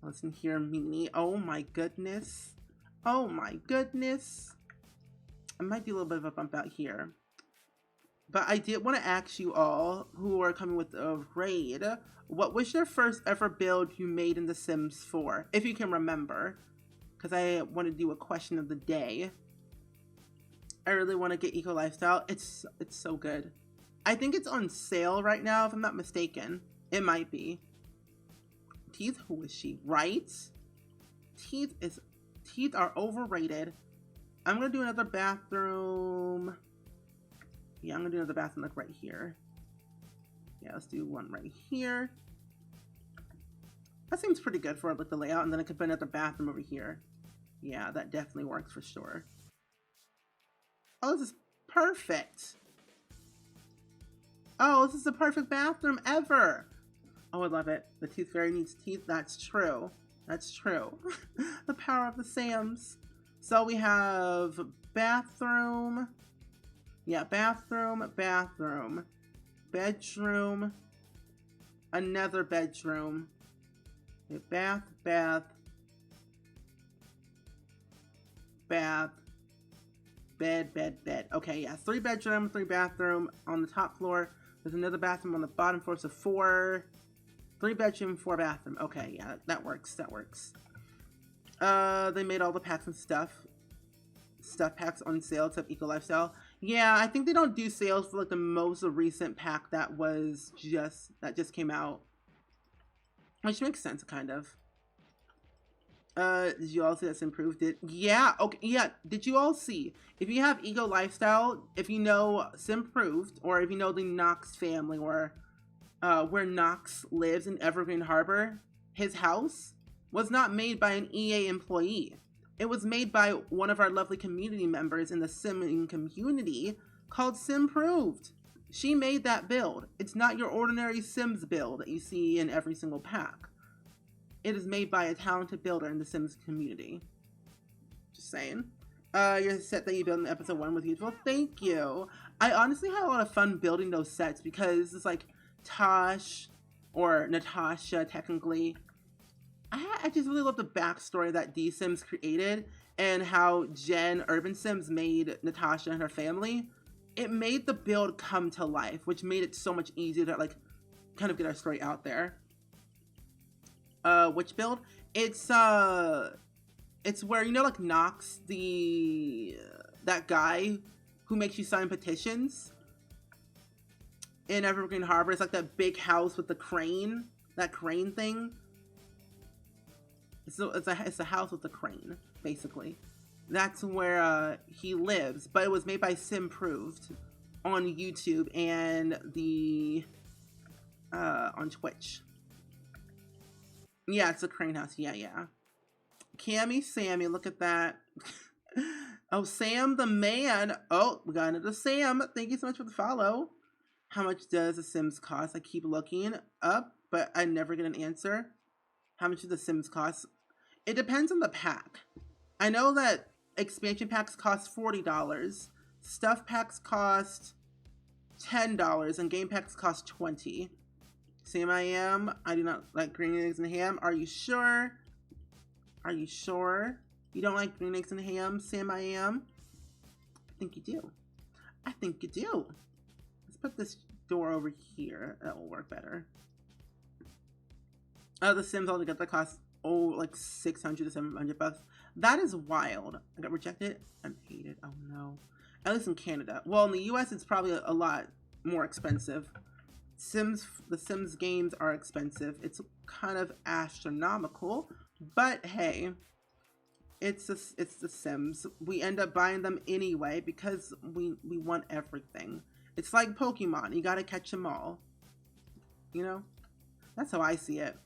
Listen here, Meanie. Oh my goodness. Oh my goodness. I might be a little bit of a bump out here. But I did want to ask you all who are coming with a raid, what was your first ever build you made in The Sims 4? If you can remember. Because I want to do a question of the day. I really want to get Eco Lifestyle. It's so good. I think it's on sale right now, if I'm not mistaken. It might be. Teeth, who is she? Right? Teeth are overrated. I'm going to do another bathroom. Yeah, I'm going to do another bathroom like right here. Yeah, let's do one right here. That seems pretty good for like the layout, and then I could put another bathroom over here. Yeah, that definitely works for sure. Oh, this is perfect. Oh, this is the perfect bathroom ever. Oh, I love it. The Tooth Fairy needs teeth. That's true. That's true. The power of the Sams. So we have bathroom. Yeah, bathroom, bathroom. Bedroom. Another bedroom. Okay, bath, bath. Bath. Bed, bed, bed. Okay, yeah. 3 bedroom, 3 bathroom on the top floor. There's another bathroom on the bottom floor. So 4. 3 bedroom, 4 bathroom. Okay, yeah, that works. That works. They made all the packs and stuff. Stuff packs on sale to Eco Lifestyle. Yeah, I think they don't do sales for like the most recent pack that just came out. Which makes sense, kind of. Did you all see that's improved it? Yeah, okay, yeah. Did you all see? If you have Eco Lifestyle, if you know Simproved, or if you know the Knox family, or where Knox lives in Evergreen Harbor, his house was not made by an EA employee. It was made by one of our lovely community members in the simming community called Simproved. She made that build. It's not your ordinary Sims build that you see in every single pack. It is made by a talented builder in the Sims community. Just saying. Your set that you built in episode 1 was useful. Thank you. I honestly had a lot of fun building those sets because it's like Tosh, or Natasha technically. I just really love the backstory that D-Sims created and how Jen Urban Sims made Natasha and her family. It made the build come to life, which made it so much easier to like kind of get our story out there. Which build? It's where, you know, like Knox, that guy who makes you sign petitions in Evergreen Harbor. It's like that big house with the crane, that crane thing. It's a house with a crane, basically. That's where he lives, but it was made by Simproved on YouTube and on Twitch. Yeah, it's a crane house. Yeah. Cammy Sammy, look at that. Oh, Sam the man. Oh, we got another Sam. Thank you so much for the follow. How much does The Sims cost? I keep looking up, but I never get an answer. How much do The Sims cost? It depends on the pack. I know that expansion packs cost $40. Stuff packs cost $10, and game packs cost $20. Sam I am. I do not like green eggs and ham. Are you sure? Are you sure? You don't like green eggs and ham, Sam I am? I think you do. I think you do. Let's put this door over here. That will work better. The Sims altogether cost like $600 to $700. That is wild. I got rejected. Unhated. Oh no. At least in Canada. Well, in the US, it's probably a lot more expensive. The Sims games are expensive. It's kind of astronomical, but hey, it's the Sims. We end up buying them anyway because we want everything. It's like Pokemon. You gotta catch them all. You know? That's how I see it.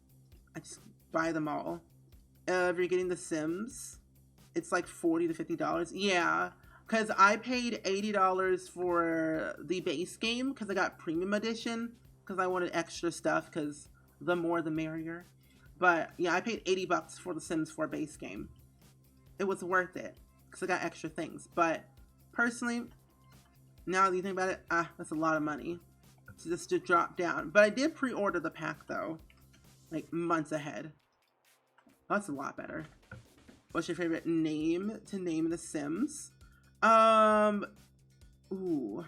I just buy them all. If you're getting the Sims, it's like $40 to $50. Yeah, because I paid $80 for the base game because I got premium edition because I wanted extra stuff because the more the merrier. But yeah, I paid $80 for the Sims 4 base game. It was worth it because I got extra things. But personally, now that you think about it, that's a lot of money just to drop down. But I did pre-order the pack though, like months ahead. That's a lot better. What's your favorite name to name the Sims? Ooh.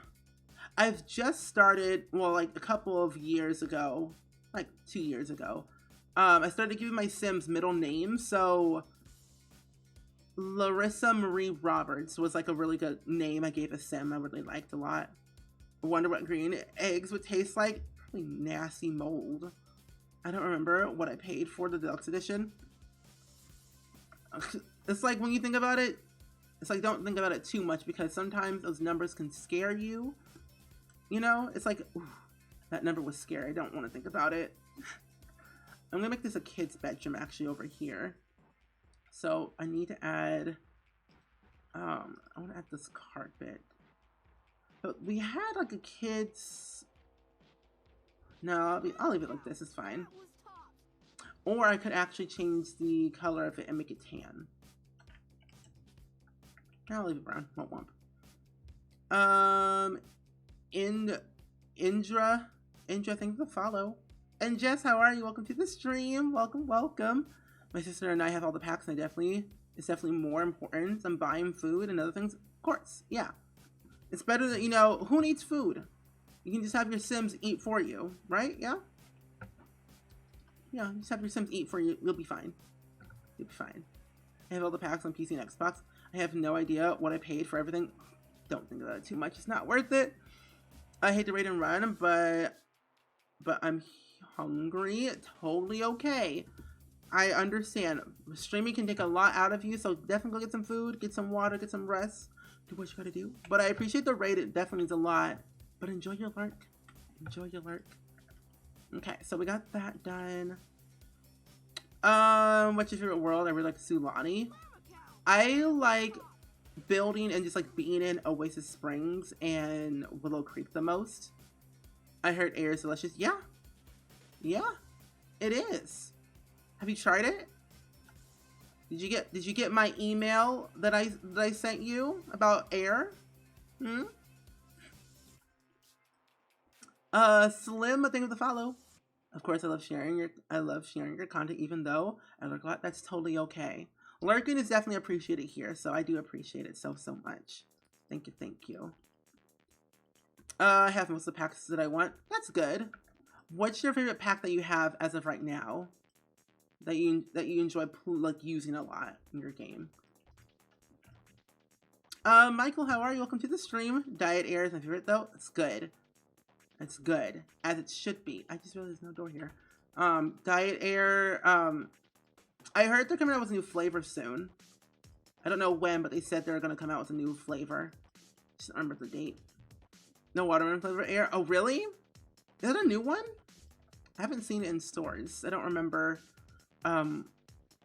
I've just started, well, like a couple of years ago, like 2 years ago, I started giving my Sims middle names. So Larissa Marie Roberts was like a really good name I gave a Sim I really liked a lot. I wonder what green eggs would taste like. Probably nasty mold. I don't remember what I paid for the deluxe edition. It's like when you think about it, it's like don't think about it too much because sometimes those numbers can scare you. You know, it's like, ooh, That number was scary. I don't want to think about it. I'm gonna make this a kid's bedroom actually over here. So I need to add, I want to add this carpet. But we had like a kid's, no, I'll leave it like this, it's fine. Or I could actually change the color of it and make it tan. I'll leave it brown, won't womp. Indra, thanks for the follow. And Jess, how are you? Welcome to the stream. Welcome, welcome. My sister and I have all the packs, and it's definitely more important than buying food and other things. Of course, yeah. It's better that, you know, who needs food? You can just have your Sims eat for you, right? Yeah? Yeah, just have your Sims eat for you. You'll be fine. You'll be fine. I have all the packs on PC and Xbox. I have no idea what I paid for everything. Don't think about it too much. It's not worth it. I hate to raid and run, but I'm hungry. Totally okay. I understand. Streaming can take a lot out of you, so definitely go get some food, get some water, get some rest. Do what you gotta do. But I appreciate the raid. It definitely means a lot. But enjoy your lurk. Enjoy your lurk. Okay, so we got that done. What's your favorite world? I really like Sulani. I like building and just like being in Oasis Springs and Willow Creek the most. I heard air is delicious. Yeah. Yeah, it is. Have you tried it? Did you get my email that I sent you about air? Slim, a thing of the follow. Of course, I love sharing your content, even though I lurk a lot. That's totally okay. Lurking is definitely appreciated here, so I do appreciate it so much. Thank you. I have most of the packs that I want. That's good. What's your favorite pack that you have as of right now? That you enjoy like using a lot in your game? Michael, how are you? Welcome to the stream. Diet Air is my favorite though. It's good. It's good. As it should be. I just realized there's no door here. Diet Air, I heard they're coming out with a new flavor soon. I don't know when, but they said they're gonna come out with a new flavor. Just don't remember the date. No watermelon flavor air. Oh really? Is that a new one? I haven't seen it in stores. I don't remember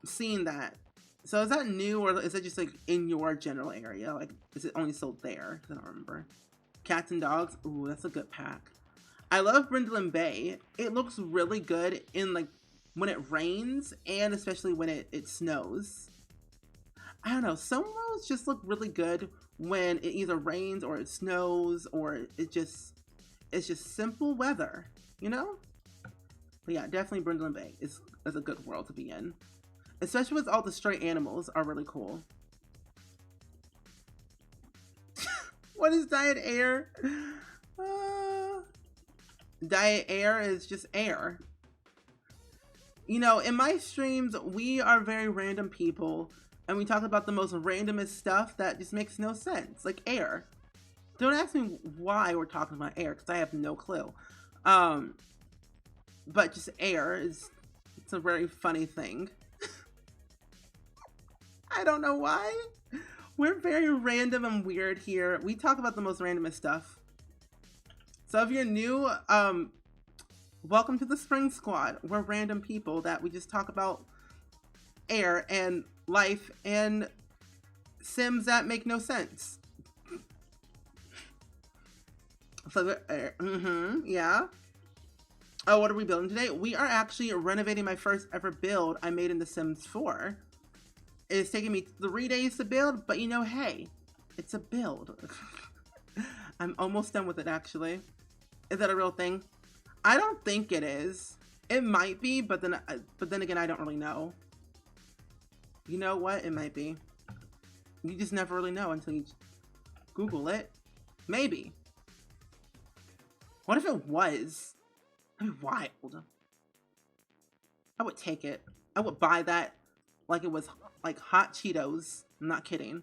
seeing that. So is that new, or is it just like in your general area? Like, is it only sold there? I don't remember. Cats and dogs. Ooh, that's a good pack. I love Brindlin Bay. It looks really good in like when it rains and especially when it snows. I don't know. Some worlds just look really good when it either rains or it snows or it's just simple weather, you know? But yeah, definitely Brindlin Bay is a good world to be in. Especially with all the stray animals are really cool. What is Diet Air? Diet Air is just air. You know, in my streams, we are very random people. And we talk about the most randomest stuff that just makes no sense. Like air. Don't ask me why we're talking about air, because I have no clue. But just air it's a very funny thing. I don't know why. We're very random and weird here. We talk about the most randomest stuff. So if you're new, welcome to the Spring Squad. We're random people that we just talk about air and life and Sims that make no sense. So, yeah. Oh, what are we building today? We are actually renovating my first ever build I made in The Sims 4. It's taking me 3 days to build, but you know, hey, it's a build. I'm almost done with it, actually. Is that a real thing? I don't think it is. It might be, but then again, I don't really know. You know what? It might be. You just never really know until you Google it. Maybe. What if it was? That'd be wild. I would take it. I would buy that like it was like hot Cheetos. I'm not kidding.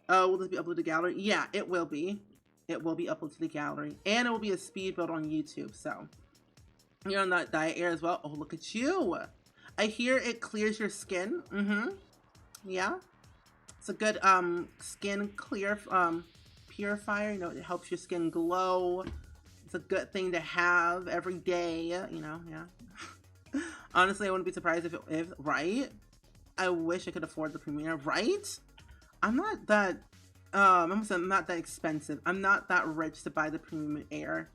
Will this be uploaded to gallery? Yeah, it will be. It will be uploaded to the gallery. And it will be a speed build on YouTube, so. You're on that Diet Air as well. Oh, look at you. I hear it clears your skin. Yeah. It's a good skin clear purifier. You know, it helps your skin glow. It's a good thing to have every day, you know, yeah. Honestly, I wouldn't be surprised if right? I wish I could afford the premiere, right? I'm not that, I'm not that expensive. I'm not that rich to buy the premium air.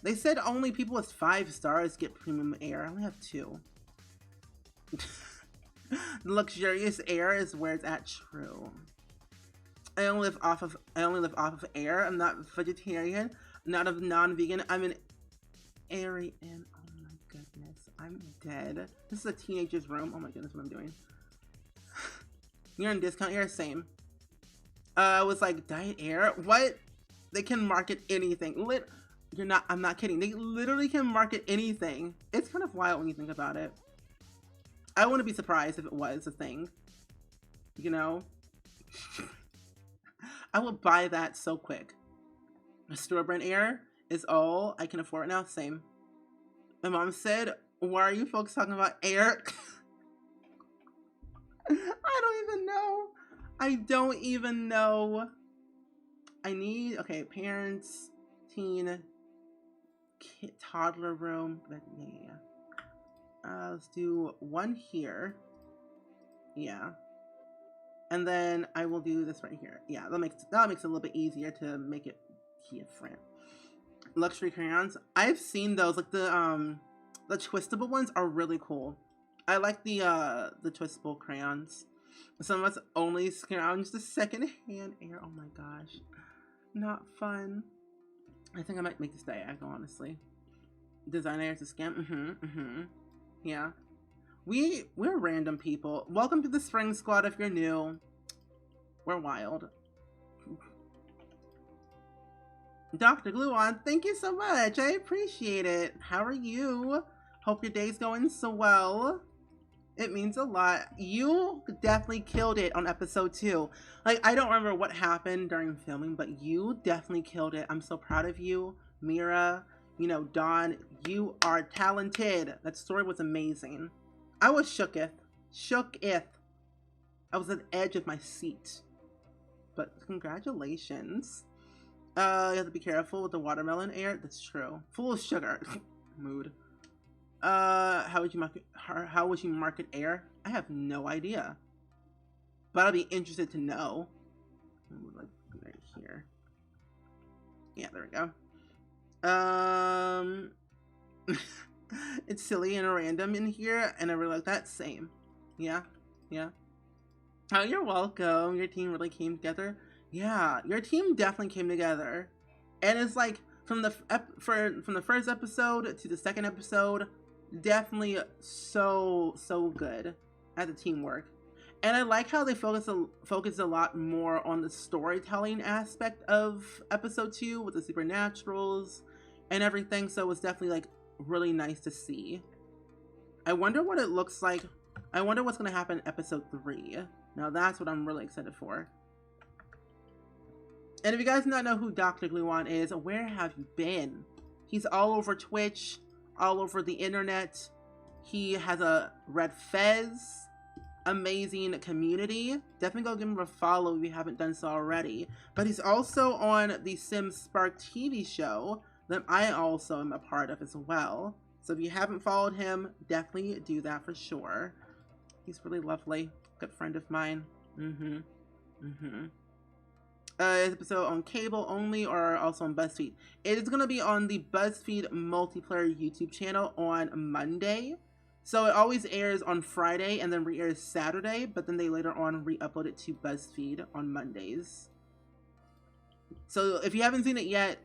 They said only people with 5 stars get premium air. I only have 2. The luxurious air is where it's at. True. I only live off of air. I'm not vegetarian, not of non-vegan. I'm an Aryan. Oh my goodness, I'm dead. This is a teenager's room. Oh my goodness, what I'm doing. You're in discount air, same. I was like, diet air? What? They can market anything. I'm not kidding. They literally can market anything. It's kind of wild when you think about it. I wouldn't be surprised if it was a thing. You know? I would buy that so quick. Store brand air is all I can afford now. Same. My mom said, why are you folks talking about air? I don't even know. I don't even know. I need, okay, parents, teen, kid, toddler room. Yeah. Let's do one here. Yeah. And then I will do this right here. Yeah, that makes it a little bit easier to make it different. Luxury crayons. I've seen those, like the twistable ones are really cool. I like the twistable crayons. Some of us only scrounge the second-hand air. Oh my gosh. Not fun. I think I might make this diagonal, honestly. Design air to scam. Yeah. We're random people. Welcome to the Spring Squad if you're new. We're wild. Dr. Gluon, thank you so much. I appreciate it. How are you? Hope your day's going so well. It means a lot. You definitely killed it on episode 2. Like, I don't remember what happened during filming, but you definitely killed it. I'm so proud of you. Mira, you know, Dawn, you are talented. That story was amazing. I was shooketh. I was at the edge of my seat. But congratulations. You have to be careful with the watermelon air. That's true. Full of sugar. Mood. How would you market air? I have no idea. But I'd be interested to know. Like right here. Yeah, there we go. It's silly and random in here, and I really like that. Same. Yeah. Oh, you're welcome. Your team really came together. Yeah, your team definitely came together, and it's like from the first episode to the second episode, definitely so good at the teamwork. And I like how they focus a lot more on the storytelling aspect of episode 2 with the supernaturals and everything. So it was definitely like really nice to see. I wonder what it looks like. I wonder what's going to happen in episode 3. Now that's what I'm really excited for. And if you guys do not know who Dr. Gluon is, where have you been? He's all over Twitch, all over the internet. He has a Red Fez, amazing community. Definitely go give him a follow if you haven't done so already. But he's also on the Sims Spark TV show that I also am a part of as well. So if you haven't followed him, definitely do that for sure. He's really lovely. Good friend of mine. Episode on cable only or also on BuzzFeed? It is going to be on the BuzzFeed multiplayer YouTube channel on Monday. So it always airs on Friday and then re-airs Saturday, but then they later on re-upload it to BuzzFeed on Mondays. So if you haven't seen it yet,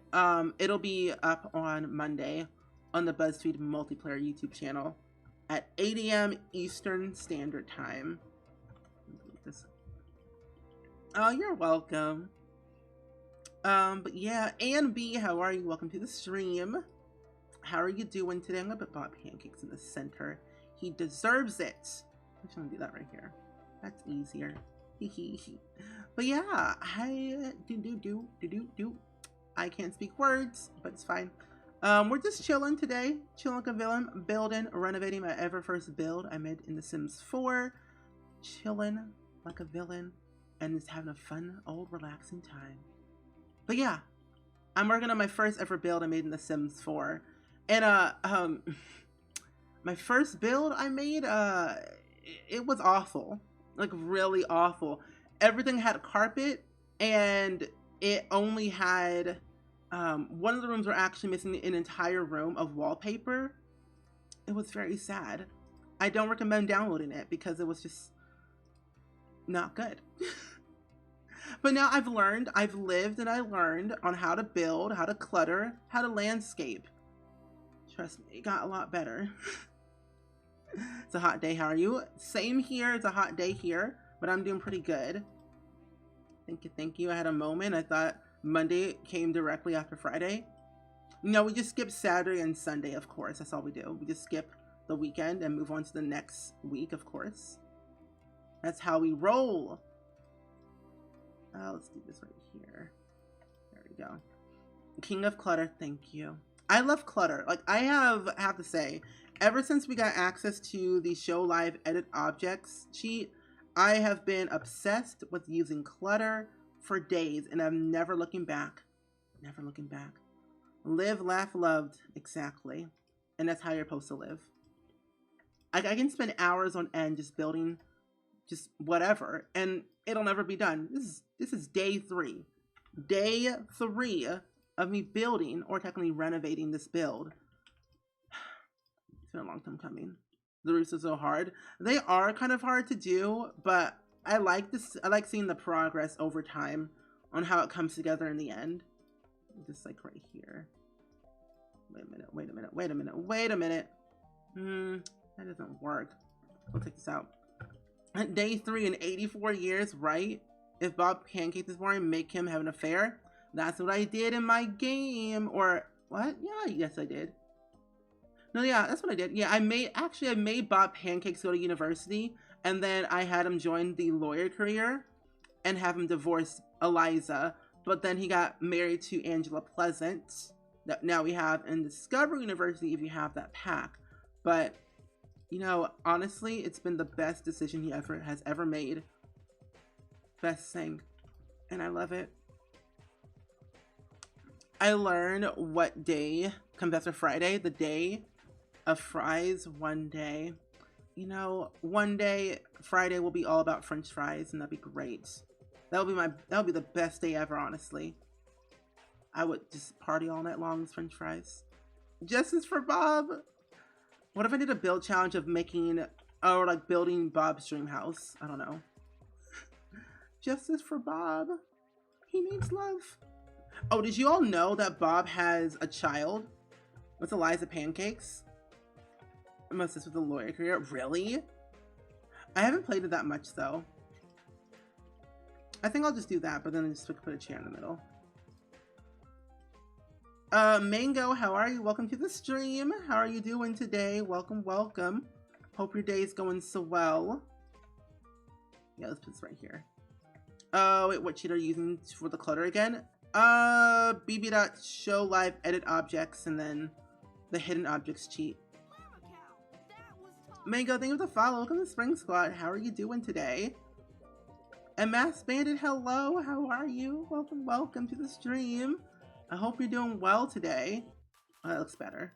it'll be up on Monday on the BuzzFeed multiplayer YouTube channel at 8 AM Eastern Standard Time. Oh, you're welcome. But yeah, and B, how are you? Welcome to the stream. How are you doing today? I'm gonna put Bob Pancakes in the center. He deserves it. I'm just gonna do that right here. That's easier. But yeah, I I can't speak words, but it's fine. We're just chilling today. Chilling like a villain, building, renovating my ever first build I made in The Sims 4. Chilling like a villain and just having a fun, old, relaxing time. But yeah, I'm working on my first ever build I made in The Sims 4. And my first build I made, it was awful. Like really awful. Everything had carpet, and it only had one of the rooms were actually missing an entire room of wallpaper. It was very sad. I don't recommend downloading it because it was just not good. But now I've lived and I learned on how to build, how to clutter, how to landscape. Trust me, it got a lot better. It's a hot day, how are you? Same here, it's a hot day here, but I'm doing pretty good. Thank you. I had a moment. I thought Monday came directly after Friday. No, we just skip Saturday and Sunday, of course. That's all we do. We just skip the weekend and move on to the next week, of course. That's how we roll. Let's do this right here. There we go. King of Clutter, thank you. I love clutter. Like, I have to say, ever since we got access to the Show Live Edit Objects cheat, I have been obsessed with using clutter for days, and I'm never looking back. Never looking back. Live, laugh, loved. Exactly. And that's how you're supposed to live. I can spend hours on end just building just whatever, and it'll never be done. This is day 3. Day 3 of me building, or technically renovating this build. It's been a long time coming. The roofs are so hard. They are kind of hard to do, but I like this. I like seeing the progress over time on how it comes together in the end. Just like right here. Wait a minute. That doesn't work. We'll take this out. Day 3 in 84 years, right? If Bob Pancake is boring, make him have an affair. That's what I did in my game. Or what? Yeah, yes I did. No, yeah, that's what I did. Yeah, I made Bob Pancakes go to university, and then I had him join the lawyer career and have him divorce Eliza. But then he got married to Angela Pleasant, that now we have in Discovery University if you have that pack. But, you know, honestly, it's been the best decision he has ever made. Best thing. And I love it. I learned what day comes after Friday, the day of fries. One day. You know, one day, Friday will be all about French fries, and that'd be great. That'll be the best day ever, honestly. I would just party all night long with French fries. Justice for Bob. What if I did a build challenge of making, or like building Bob's dream house? I don't know. Justice for Bob. He needs love. Oh, did you all know that Bob has a child with Eliza Pancakes? I'm obsessed with the lawyer career. Really? I haven't played it that much though. I think I'll just do that, but then just put a chair in the middle. Mango, how are you? Welcome to the stream. How are you doing today? Welcome, welcome. Hope your day is going so well. Yeah, let's put this right here. Wait, what cheat are you using for the clutter again? bb.show live edit objects and then the hidden objects cheat. Mango, thank you for the follow. Welcome to Spring Squad. How are you doing today? And Mass Bandit, hello. How are you? Welcome, welcome to the stream. I hope you're doing well today. Oh, that looks better.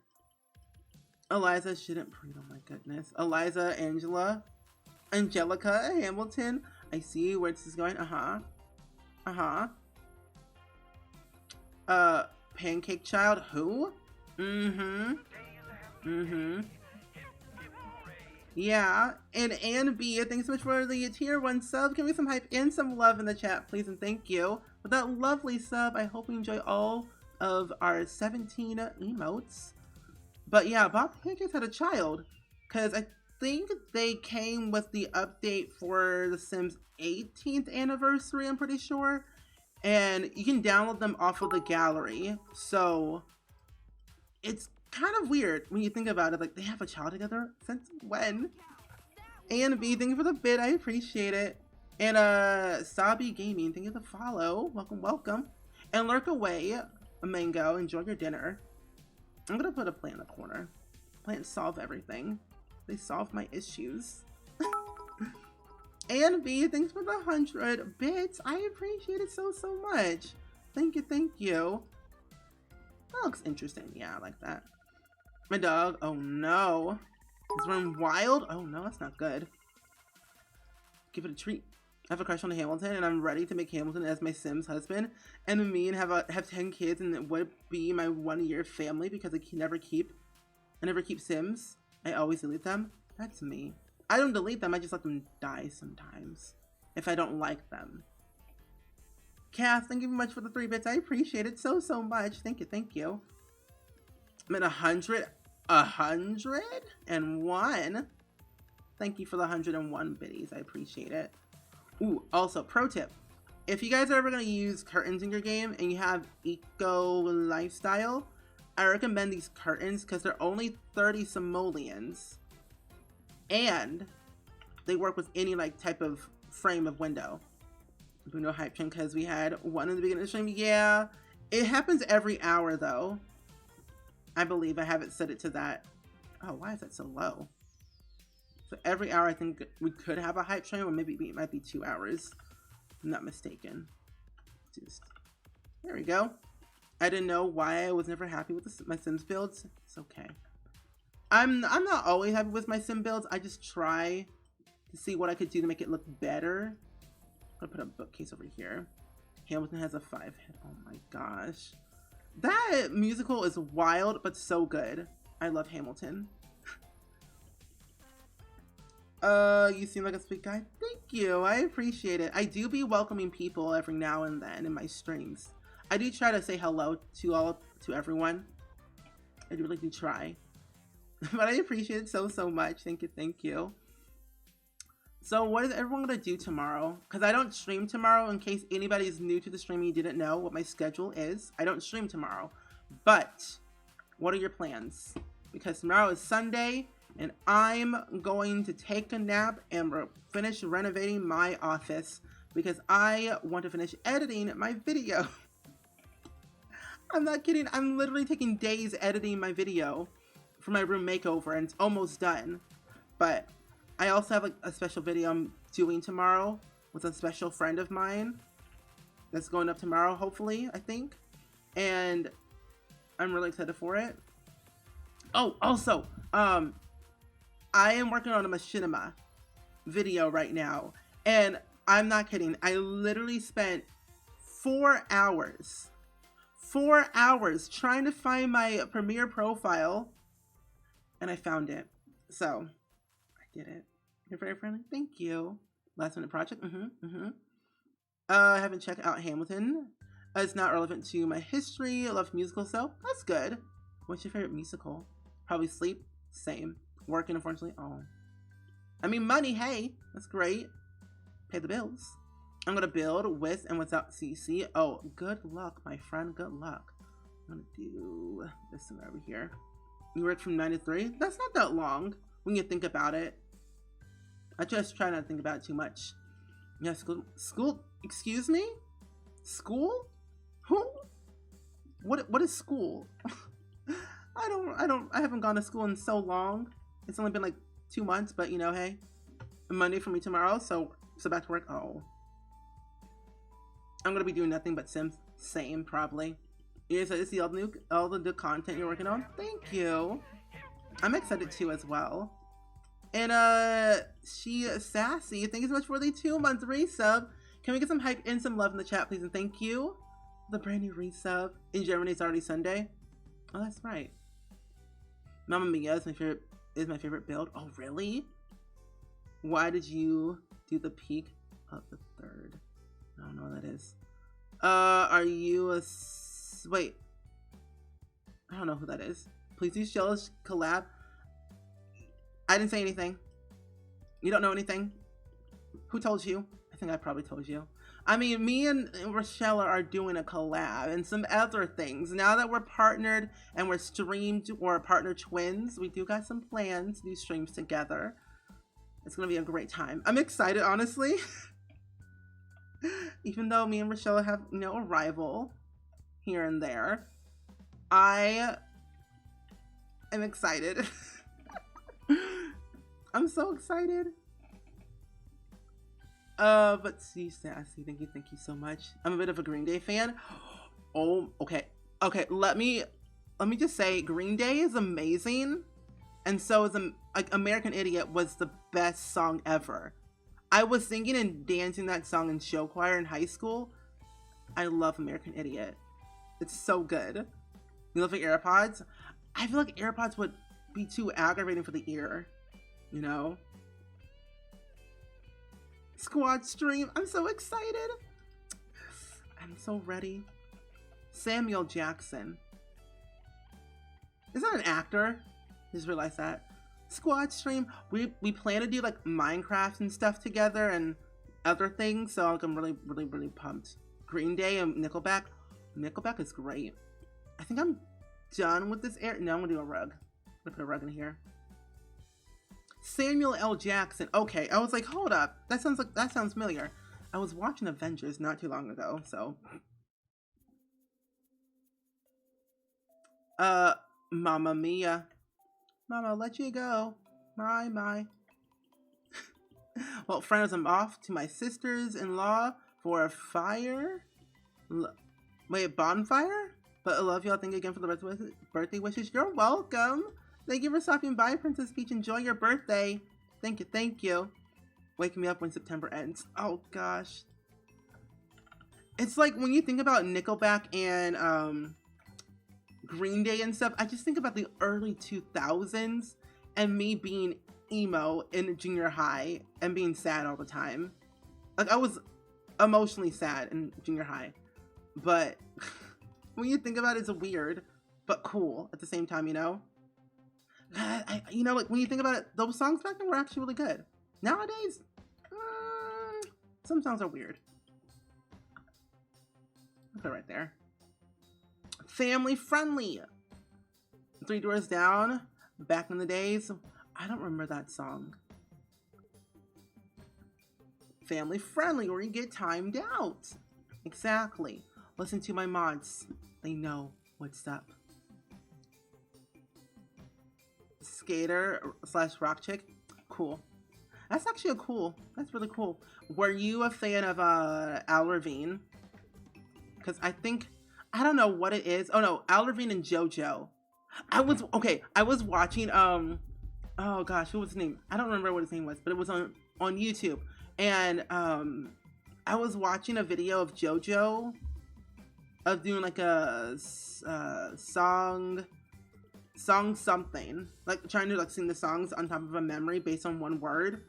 Eliza shouldn't breathe. Oh my goodness. Eliza, Angelica Hamilton. I see where this is going. Pancake Child. Who? Yeah, and Ann B, thanks so much for the tier 1 sub. Give me some hype and some love in the chat, please, and thank you. With that lovely sub, I hope you enjoy all of our 17 emotes. But yeah, Bob Pancakes had a child, because I think they came with the update for The Sims 18th anniversary, I'm pretty sure. And you can download them off of the gallery, so it's kind of weird when you think about it. Like, they have a child together? Since when? A and B, thank you for the bid. I appreciate it. And Sabi Gaming, thank you for the follow. Welcome, welcome. And Lurk Away, Mango, enjoy your dinner. I'm gonna put a plant in the corner. Plants solve everything. They solve my issues. And B, thanks for the 100 bits. I appreciate it so much. Thank you, thank you. That looks interesting. Yeah, I like that. My dog. Oh no. Is run wild? Oh no, that's not good. Give it a treat. I have a crush on Hamilton, and I'm ready to make Hamilton as my Sims husband. And me and have 10 kids, and it would be my 1-year family because I never keep Sims. I always delete them. That's me. I don't delete them. I just let them die sometimes if I don't like them. Cass, thank you very much for the 3 bits. I appreciate it so much. Thank you, thank you. I'm at 101. Thank you for the 101 biddies. I appreciate it. Ooh, also, pro tip. If you guys are ever going to use curtains in your game and you have eco lifestyle, I recommend these curtains because they're only 30 simoleons. And they work with any like type of frame of window. We know hype train because we had one in the beginning of the stream. Yeah, it happens every hour though. I believe I haven't set it to that. Oh, why is that so low? So every hour I think we could have a hype train, or maybe it might be 2 hours. If I'm not mistaken. There we go. I didn't know why I was never happy with my Sims builds. It's okay. I'm not always happy with my Sim builds. I just try to see what I could do to make it look better. I'm gonna put a bookcase over here. Hamilton has a 5 head. Oh my gosh. That musical is wild, but so good. I love Hamilton. You seem like a sweet guy. Thank you. I appreciate it. I do be welcoming people every now and then in my streams. I do try to say hello to everyone. I really do try. But I appreciate it so much. Thank you, thank you. So what is everyone gonna do tomorrow? Because I don't stream tomorrow, in case anybody's new to the stream and you didn't know what my schedule is. I don't stream tomorrow. But what are your plans? Because tomorrow is Sunday and I'm going to take a nap and finish renovating my office because I want to finish editing my video. I'm not kidding. I'm literally taking days editing my video for my room makeover and it's almost done. But I also have a special video I'm doing tomorrow with a special friend of mine that's going up tomorrow, hopefully, I think. And I'm really excited for it. Oh, also, I am working on a machinima video right now. And I'm not kidding. I literally spent 4 hours trying to find my Premiere profile. And I found it. So I did it. You're very friendly. Thank you. Last minute project. I haven't checked out Hamilton. It's not relevant to my history. I love musicals, so that's good. What's your favorite musical? Probably Sleep. Same. Working, unfortunately. Oh. I mean, money. Hey, that's great. Pay the bills. I'm gonna build with and without CC. Oh, good luck, my friend. Good luck. I'm gonna do this one over here. You work from 9 to 3? That's not that long when you think about it. I just try not to think about it too much. Yeah, school, excuse me? School? Who? What is school? I haven't gone to school in so long. It's only been like 2 months, but you know, hey. Monday for me tomorrow, so back to work. Oh. I'm gonna be doing nothing but Sims. Same, probably. You're excited to see all the new content you're working on? Thank you. I'm excited too as well. And she Sassy, thank you so much for the 2-month resub. Can we get some hype and some love in the chat, please? And thank you. The brand new resub. In Germany, it's already Sunday. Oh, that's right. Mamma Mia is my favorite build. Oh, really? Why did you do the peak of the 3rd? I don't know what that is. Are you a... Wait. I don't know who that is. Please do show us collab. I didn't say anything. You don't know anything? Who told you? I think I probably told you. I mean, me and Rochelle are doing a collab and some other things. Now that we're partnered and we're streamed or partner twins, we do got some plans to do streams together. It's gonna be a great time. I'm excited, honestly. Even though me and Rochelle have, you know, a rival here and there, I am excited. I'm so excited. But see, Sassy, thank you so much. I'm a bit of a Green Day fan. Oh, okay, let me let me just say, Green Day is amazing, and so is like American Idiot was the best song ever. I was singing and dancing that song in show choir in high school. I love American Idiot. It's so good. You love like AirPods? I feel like AirPods would be too aggravating for the ear, you know? Squad stream. I'm so excited. I'm so ready. Samuel Jackson. Is that an actor? Just realized that. Squad stream. We plan to do like Minecraft and stuff together and other things, so like, I'm really pumped. Green Day and Nickelback. Nickelback is great. I think I'm done with this air. No, I'm gonna do a rug. I'm gonna put a rug in here. Samuel L. Jackson. Okay, I was like, hold up. That sounds familiar. I was watching Avengers not too long ago, so. Mamma Mia. Mama, let you go. My. Well, friends, I'm off to my sisters-in-law for a fire. Wait, bonfire? But I love y'all. Thank you again for the birthday wishes. You're welcome. Thank you for stopping by, Princess Peach. Enjoy your birthday. Thank you. Wake me up when September ends. Oh, gosh. It's like when you think about Nickelback and Green Day and stuff, I just think about the early 2000s and me being emo in junior high and being sad all the time. Like, I was emotionally sad in junior high. But when you think about it, it's weird, but cool at the same time, you know? You know, like when you think about it, those songs back then were actually really good. Nowadays, some songs are weird. I'll put it right there. Family friendly. Three Doors Down. Back in the days, I don't remember that song. Family friendly, where you get timed out. Exactly. Listen to my mods. They know what's up. Skater / rock chick. Cool. That's actually that's really cool. Were you a fan of Al Ravine? Because I don't know what it is. Oh no, Al Ravine and JoJo. I was watching oh gosh, what was his name? I don't remember what his name was, but it was on YouTube. And I was watching a video of JoJo of doing like a song something, like trying to like sing the songs on top of a memory based on one word.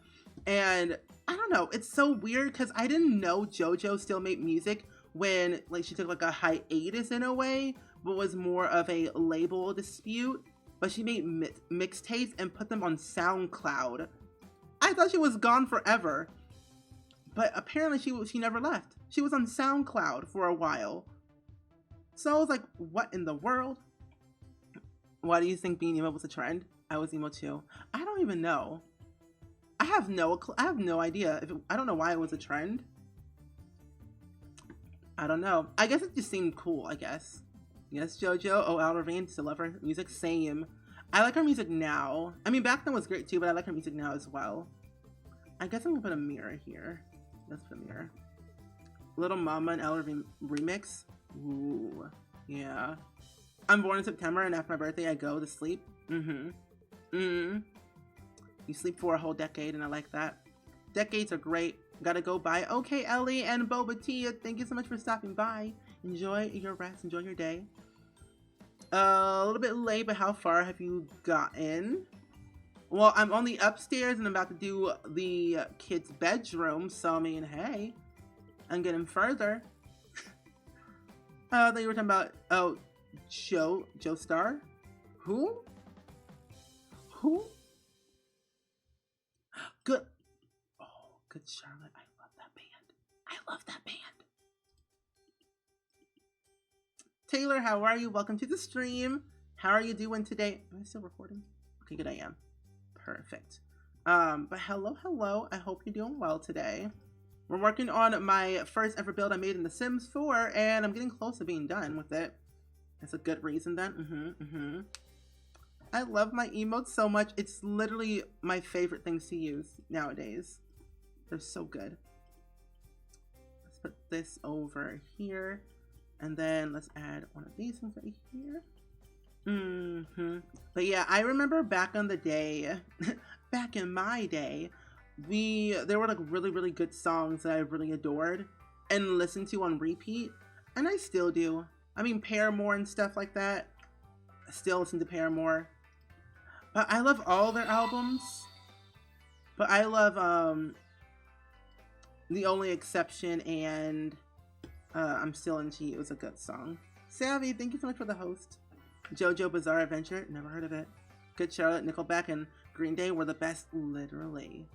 And I don't know, it's so weird because I didn't know JoJo still made music when like she took like a hiatus in a way, but was more of a label dispute. But she made mixtapes and put them on SoundCloud. I thought she was gone forever, but apparently she never left. She was on SoundCloud for a while. So I was like, what in the world? Why do you think being emo was a trend? I was emo too. I don't even know. I have no idea. I don't know why it was a trend. I don't know. I guess it just seemed cool, I guess. Yes, JoJo. Oh, Al Ravine. Still love her music. Same. I like her music now. I mean, back then was great too, but I like her music now as well. I guess I'm gonna put a mirror here. Let's put a mirror. Little Mama and Al Ravine remix. Ooh. Yeah. I'm born in September, and after my birthday, I go to sleep. You sleep for a whole decade, and I like that. Decades are great. Gotta go by. Okay, Ellie and Boba Tia, thank you so much for stopping by. Enjoy your rest. Enjoy your day. A little bit late, but how far have you gotten? Well, I'm on the upstairs, and I'm about to do the kids' bedroom, so I mean, hey, I'm getting further. They were talking about, oh, Joestar? Who? Good. Oh, Good Charlotte. I love that band. Taylor, how are you? Welcome to the stream. How are you doing today? Am I still recording? Okay, good, I am. Perfect. But hello. I hope you're doing well today. We're working on my first ever build I made in The Sims 4, and I'm getting close to being done with it. That's a good reason then. I love my emotes so much. It's literally my favorite things to use nowadays. They're so good. Let's put this over here. And then let's add one of these ones right here. Mm-hmm. But yeah, I remember back on the day, back in my day, there were like really, really good songs that I really adored and listened to on repeat. And I still do. I mean, Paramore and stuff like that. I still listen to Paramore. But I love all their albums. But I love The Only Exception and I'm Still Into You is a good song. Savvy, thank you so much for the host. JoJo Bizarre Adventure, never heard of it. Good Charlotte, Nickelback, and Green Day were the best, literally.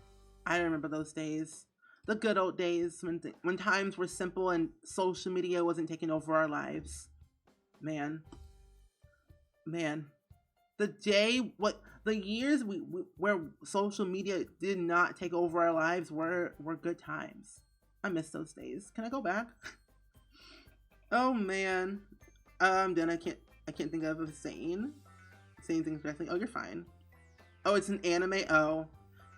I remember those days. The good old days when times were simple and social media wasn't taking over our lives. Man. The years where social media did not take over our lives were good times. I miss those days. Can I go back? Oh man. Then I can't think of a saying things correctly. Oh, you're fine. Oh, it's an anime. Oh,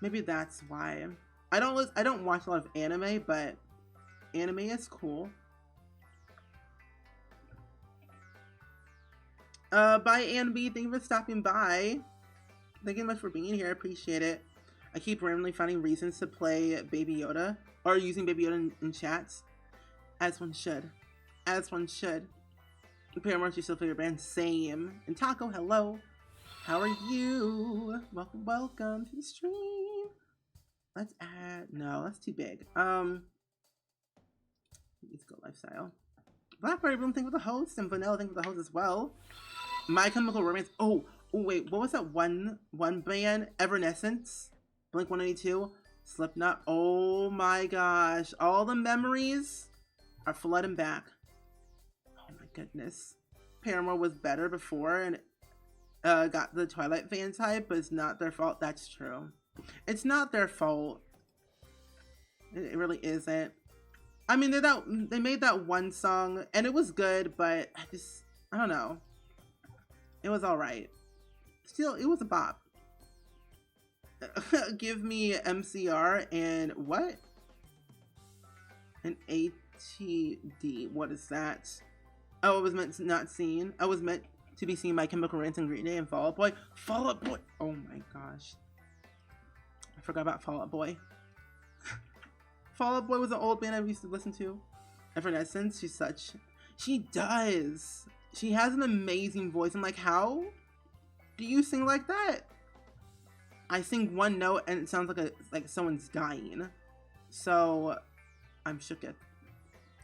maybe that's why. I don't watch a lot of anime, but anime is cool. Bye, Ann B. Thank you for stopping by. Thank you much for being here. I appreciate it. I keep randomly finding reasons to play Baby Yoda or using Baby Yoda in chats, as one should. As one should. Paramore's your still favorite band. Same. And Taco, hello. How are you? Welcome to the stream. Let's add. No, that's too big. Let's go lifestyle. Blackberry Bloom, thank you for the host, and Vanilla, thank you for the host as well. My Chemical Romance. Oh wait, what was that one band? Evanescence, Blink 182, Slipknot. Oh my gosh, all the memories are flooding back. Oh my goodness. Paramore was better before and got the Twilight fan type, but it's not their fault. That's true. It's not their fault. It really isn't. I mean, they made that one song and it was good, but I don't know. It was alright. Still, it was a bop. Give me MCR and what? An ATD. What is that? Oh, it was meant to not seen. I was meant to be seen by Chemical Romance and Green Day and Fall Out Boy. Fall Out Boy. Oh my gosh. I forgot about Fall Out Boy. Fall Out Boy was an old band I used to listen to. Evanescence, she does. She has an amazing voice. I'm like, how do you sing like that? I sing one note and it sounds like someone's dying. So I'm shooketh.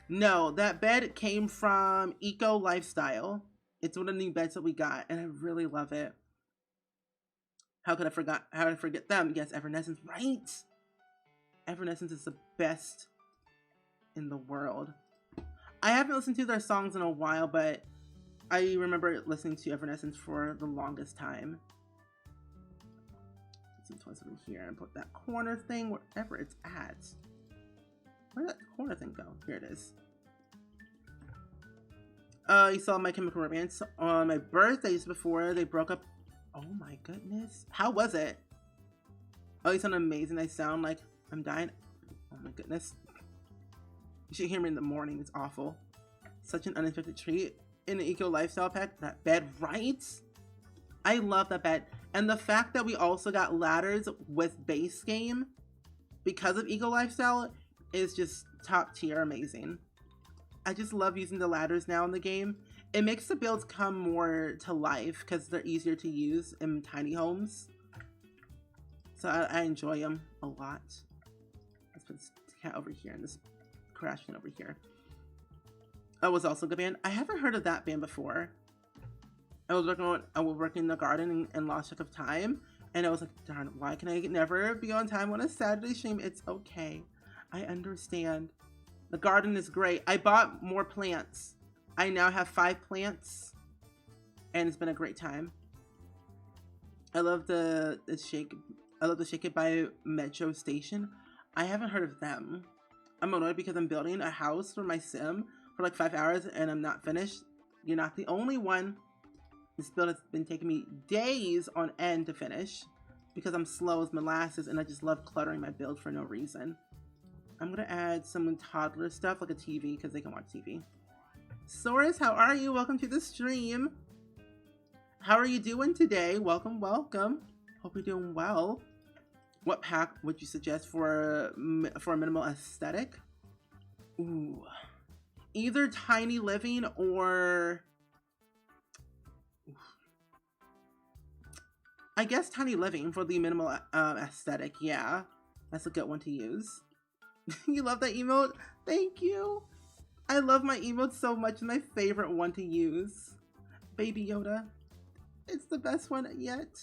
No, that bed came from Eco Lifestyle. It's one of the new beds that we got, and I really love it. How could I forget them? Yes, Evanescence, right? Evanescence is the best in the world. I haven't listened to their songs in a while, but I remember listening to Evanescence for the longest time. Let's over here and put that corner thing wherever it's at. Where did that corner thing go? Here it is. You saw My Chemical Romance on my birthday just before they broke up. Oh my goodness. How was it? Oh, you sound amazing. I sound like I'm dying. Oh my goodness. You should hear me in the morning. It's awful. Such an unexpected treat. In the Eco Lifestyle pack, that bed, right? I love that bed. And the fact that we also got ladders with base game because of Eco Lifestyle is just top tier amazing. I just love using the ladders now in the game. It makes the builds come more to life because they're easier to use in tiny homes. So I enjoy them a lot. Let's put this cat over here and this crash can over here. That was also a good band. I haven't heard of that band before. I was working in the garden and lost track of time. And I was like, darn, why can I never be on time on a Saturday stream? It's okay. I understand. The garden is great. I bought more plants. I now have 5 plants. And it's been a great time. I love the Shake It by Metro Station. I haven't heard of them. I'm annoyed because I'm building a house for my sim for like 5 hours and I'm not finished. You're not the only one. This build has been taking me days on end to finish because I'm slow as molasses and I just love cluttering my build for no reason. I'm gonna add some toddler stuff like a TV because they can watch TV. Soros, how are you? Welcome to the stream. How are you doing today? Welcome, welcome. Hope you're doing well. What pack would you suggest for a minimal aesthetic? Ooh, either Tiny Living or I guess Tiny Living for the minimal aesthetic. Yeah, that's a good one to use. You love that emote? Thank you. I love my emotes so much. It's my favorite one to use. Baby Yoda. It's the best one yet.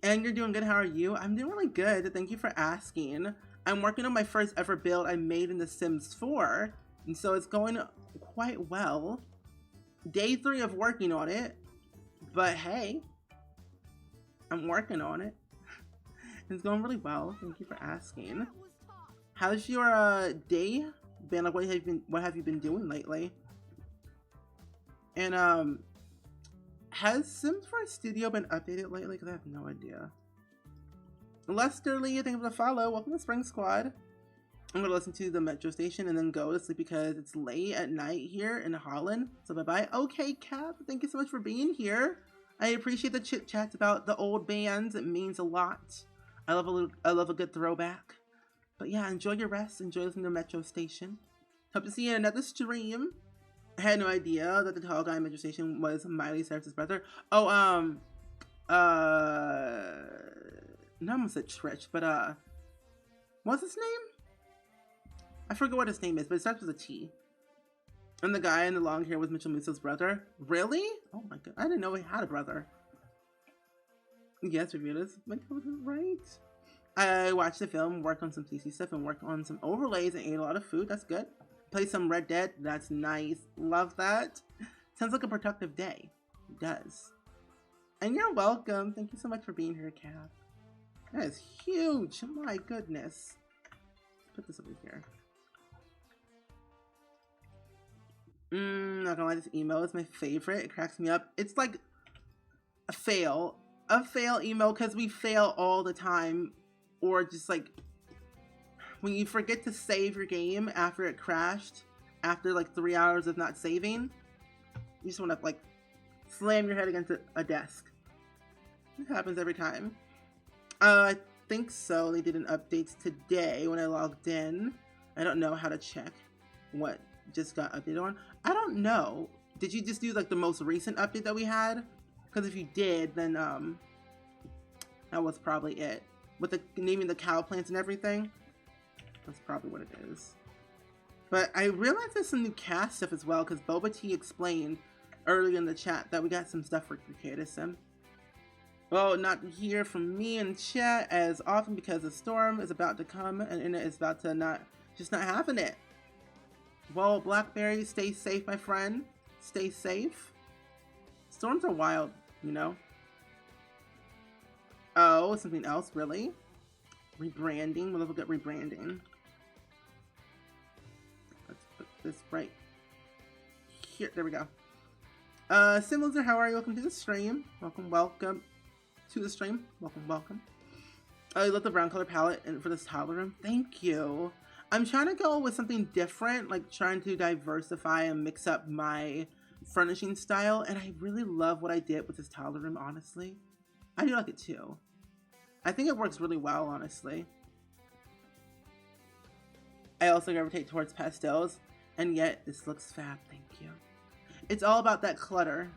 And you're doing good. How are you? I'm doing really good. Thank you for asking. I'm working on my first ever build I made in The Sims 4. And so it's going quite well. Day 3 of working on it. But hey, I'm working on it. It's going really well. Thank you for asking. How's your day been? Like, what have you been doing lately? And has Sims 4 Studio been updated lately? Because I have no idea. Lester Lee, thank you for the follow. Welcome to Spring Squad. I'm going to listen to the metro station and then go to sleep because it's late at night here in Holland. So bye-bye. Okay, Cap, thank you so much for being here. I appreciate the chit-chats about the old bands. It means a lot. I love a good throwback. But yeah, enjoy your rest. Enjoy listening to Metro Station. Hope to see you in another stream. I had no idea that the tall guy in Metro Station was Miley Cyrus's brother. Oh, no, I almost said Trish, but what's his name? I forget what his name is, but it starts with a T. And the guy in the long hair was Mitchell Musso's brother. Really? Oh my god, I didn't know he had a brother. Yes, review this. My god, right? I watched the film, worked on some CC stuff, and worked on some overlays and ate a lot of food. That's good. Played some Red Dead. That's nice. Love that. Sounds like a productive day. It does. And you're welcome. Thank you so much for being here, Cap. That is huge. My goodness. Put this over here. Not gonna lie, this email is my favorite. It cracks me up. It's like a fail email because we fail all the time. Or just like when you forget to save your game after it crashed, after like 3 hours of not saving, you just want to like slam your head against a desk. It happens every time. I think so. They did an update today when I logged in. I don't know how to check what just got updated on. I don't know. Did you just do like the most recent update that we had? Because if you did, then that was probably it. With the naming the cow plants and everything. That's probably what it is. But I realized there's some new cast stuff as well, because Boba T explained earlier in the chat that we got some stuff for Creative Sim. Well, not hear from me in chat as often because the storm is about to come and internet is about to not having it. Well, Blackberry, stay safe, my friend. Stay safe. Storms are wild, you know. Oh, something else, really? Rebranding. We'll look at rebranding. Let's put this right here. There we go. Simlizer, how are you? Welcome to the stream. Welcome to the stream. Welcome. I love the brown color palette and for this toddler room. Thank you. I'm trying to go with something different, like trying to diversify and mix up my furnishing style, and I really love what I did with this toddler room, honestly. I do like it too. I think it works really well, honestly. I also gravitate towards pastels, and yet this looks fab, thank you. It's all about that clutter.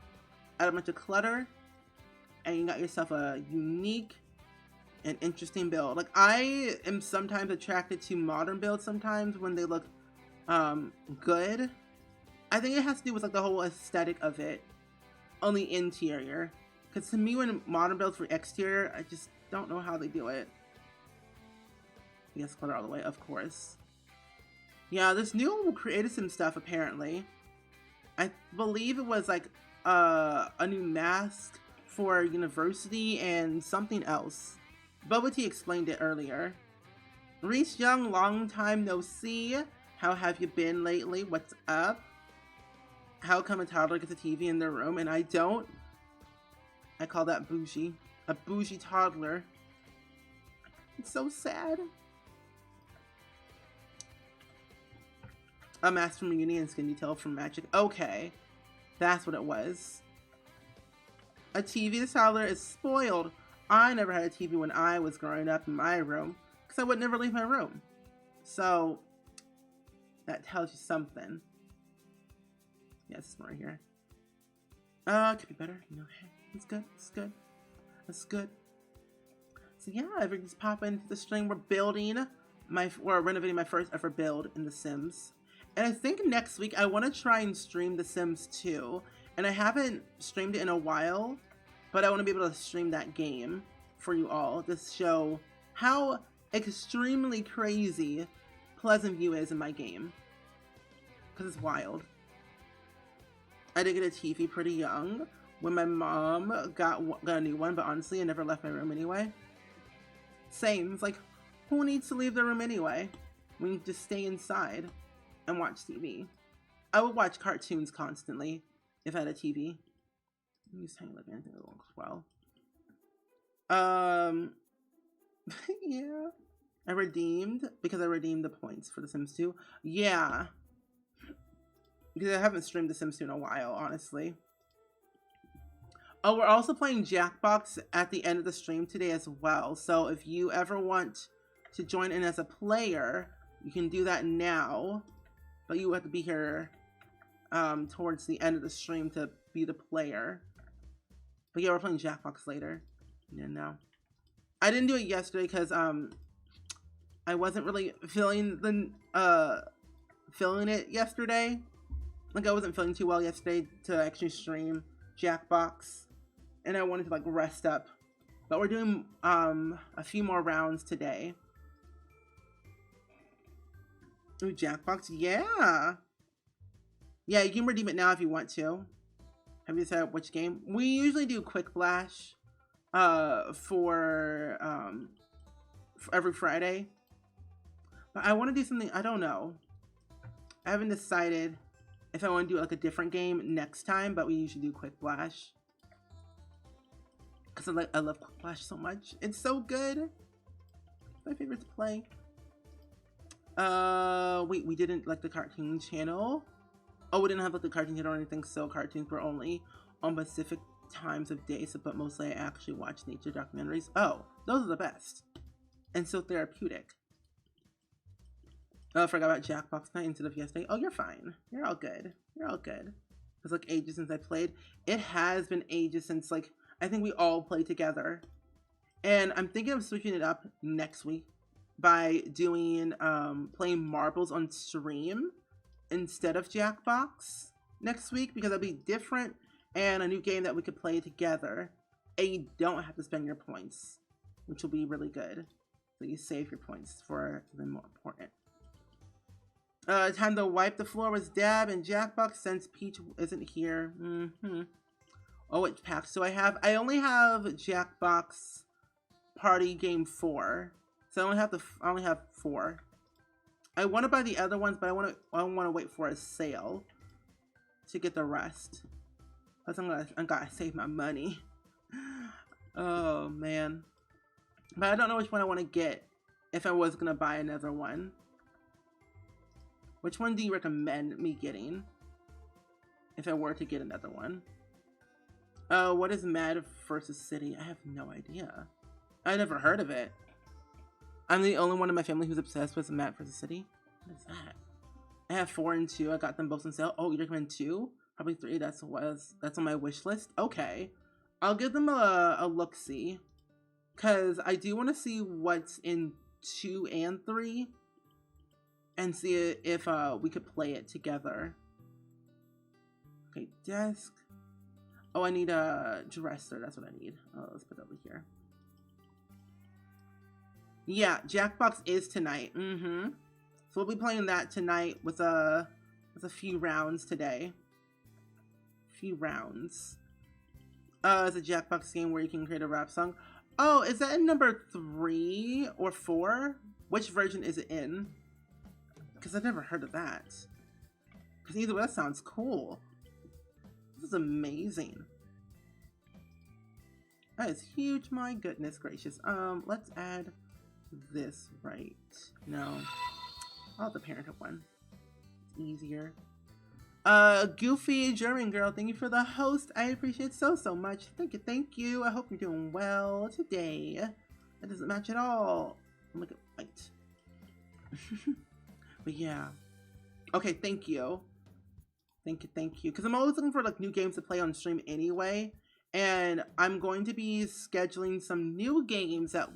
Add a bunch of clutter, and you got yourself a unique and interesting build. Like, I am sometimes attracted to modern builds sometimes when they look good. I think it has to do with like the whole aesthetic of it on the interior. Because to me, when modern builds for exterior, I just don't know how they do it. Yes, clutter all the way, of course. Yeah, there's new Creative Sim stuff apparently. I believe it was like a new mask for university and something else. Boba T explained it earlier. Reese Young, long time no see. How have you been lately? What's up? How come a toddler gets a TV in their room and I don't? I call that bougie. A bougie toddler. It's so sad. A mask from Reunion and skin detail from Magic. Okay. That's what it was. a TV. This toddler is spoiled. I never had a TV when I was growing up in my room because I would never leave my room. So that tells you something. Yeah, this one right here. Could be better. No, hey, it's good. It's good. That's good. So yeah, everything's popping into the stream. We're renovating my first ever build in The Sims. And I think next week I want to try and stream The Sims 2. And I haven't streamed it in a while, but I want to be able to stream that game for you all to show how extremely crazy Pleasant View is in my game. Because it's wild. I did get a TV pretty young when my mom got a new one, but honestly, I never left my room anyway. Same. It's like, who needs to leave their room anyway? We need to stay inside and watch TV. I would watch cartoons constantly if I had a TV. I'm just hanging like anything that looks well. Yeah. I redeemed the points for The Sims 2. Yeah. Because I haven't streamed The Sims 2 in a while, honestly. Oh, we're also playing Jackbox at the end of the stream today as well. So if you ever want to join in as a player, you can do that now. But you have to be here towards the end of the stream to be the player. But yeah, we're playing Jackbox later. Yeah, no. I didn't do it yesterday because I wasn't really feeling it yesterday. Like I wasn't feeling too well yesterday to actually stream Jackbox. And I wanted to like rest up. But we're doing a few more rounds today. Ooh, Jackbox, yeah. Yeah, you can redeem it now if you want to. Have you decided which game? We usually do Quick Flash for every Friday. But I want to do something, I don't know. I haven't decided if I want to do like a different game next time, but we usually do Quick Flash. Because I love Quick Flash so much. It's so good. It's my favorite to play. We didn't like the cartoon channel. Oh, we didn't have like the cartoon channel or anything, so cartoons were only on specific times of day, so but mostly I actually watch nature documentaries. Oh, those are the best. And so therapeutic. Oh, I forgot about Jackbox night instead of yesterday. Oh, you're fine. You're all good. You're all good. It's like ages since I played. It has been ages since like I think we all played together. And I'm thinking of switching it up next week by doing playing marbles on stream instead of Jackbox next week, because it'll be different and a new game that we could play together, and you don't have to spend your points, which will be really good. So you save your points for the more important. Time to wipe the floor with Dab and Jackbox since Peach isn't here. Oh, it's packed. So I only have Jackbox Party Game 4. So I only have 4. I want to buy the other ones, but I want to wait for a sale to get the rest. Cause I'm gonna save my money. Oh man. But I don't know which one I want to get if I was gonna buy another one. Which one do you recommend me getting if I were to get another one? What is Mad vs. City? I have no idea. I never heard of it. I'm the only one in my family who's obsessed with Mad vs. City. What is that? I have 4 and 2. I got them both on sale. Oh, you recommend 2? Probably 3. That's on my wish list. Okay. I'll give them a look-see. Because I do want to see what's in 2 and 3. And see if we could play it together. Okay, desk. Oh, I need a dresser. That's what I need. Oh, let's put it over here. Yeah, Jackbox is tonight. So we'll be playing that tonight with a few rounds today. Few rounds. It's a Jackbox game where you can create a rap song. Oh, is that in number 3 or 4? Which version is it in? Because I've never heard of that. Because either way, that sounds cool. This is amazing. That is huge. My goodness gracious. Let's add this right. No. I'll have the parent one. It's easier. Goofy German girl, thank you for the host. I appreciate so much. Thank you. I hope you're doing well today. That doesn't match at all. Look at white. But yeah. Okay, thank you. Thank you. Because I'm always looking for like new games to play on stream anyway. And I'm going to be scheduling some new games that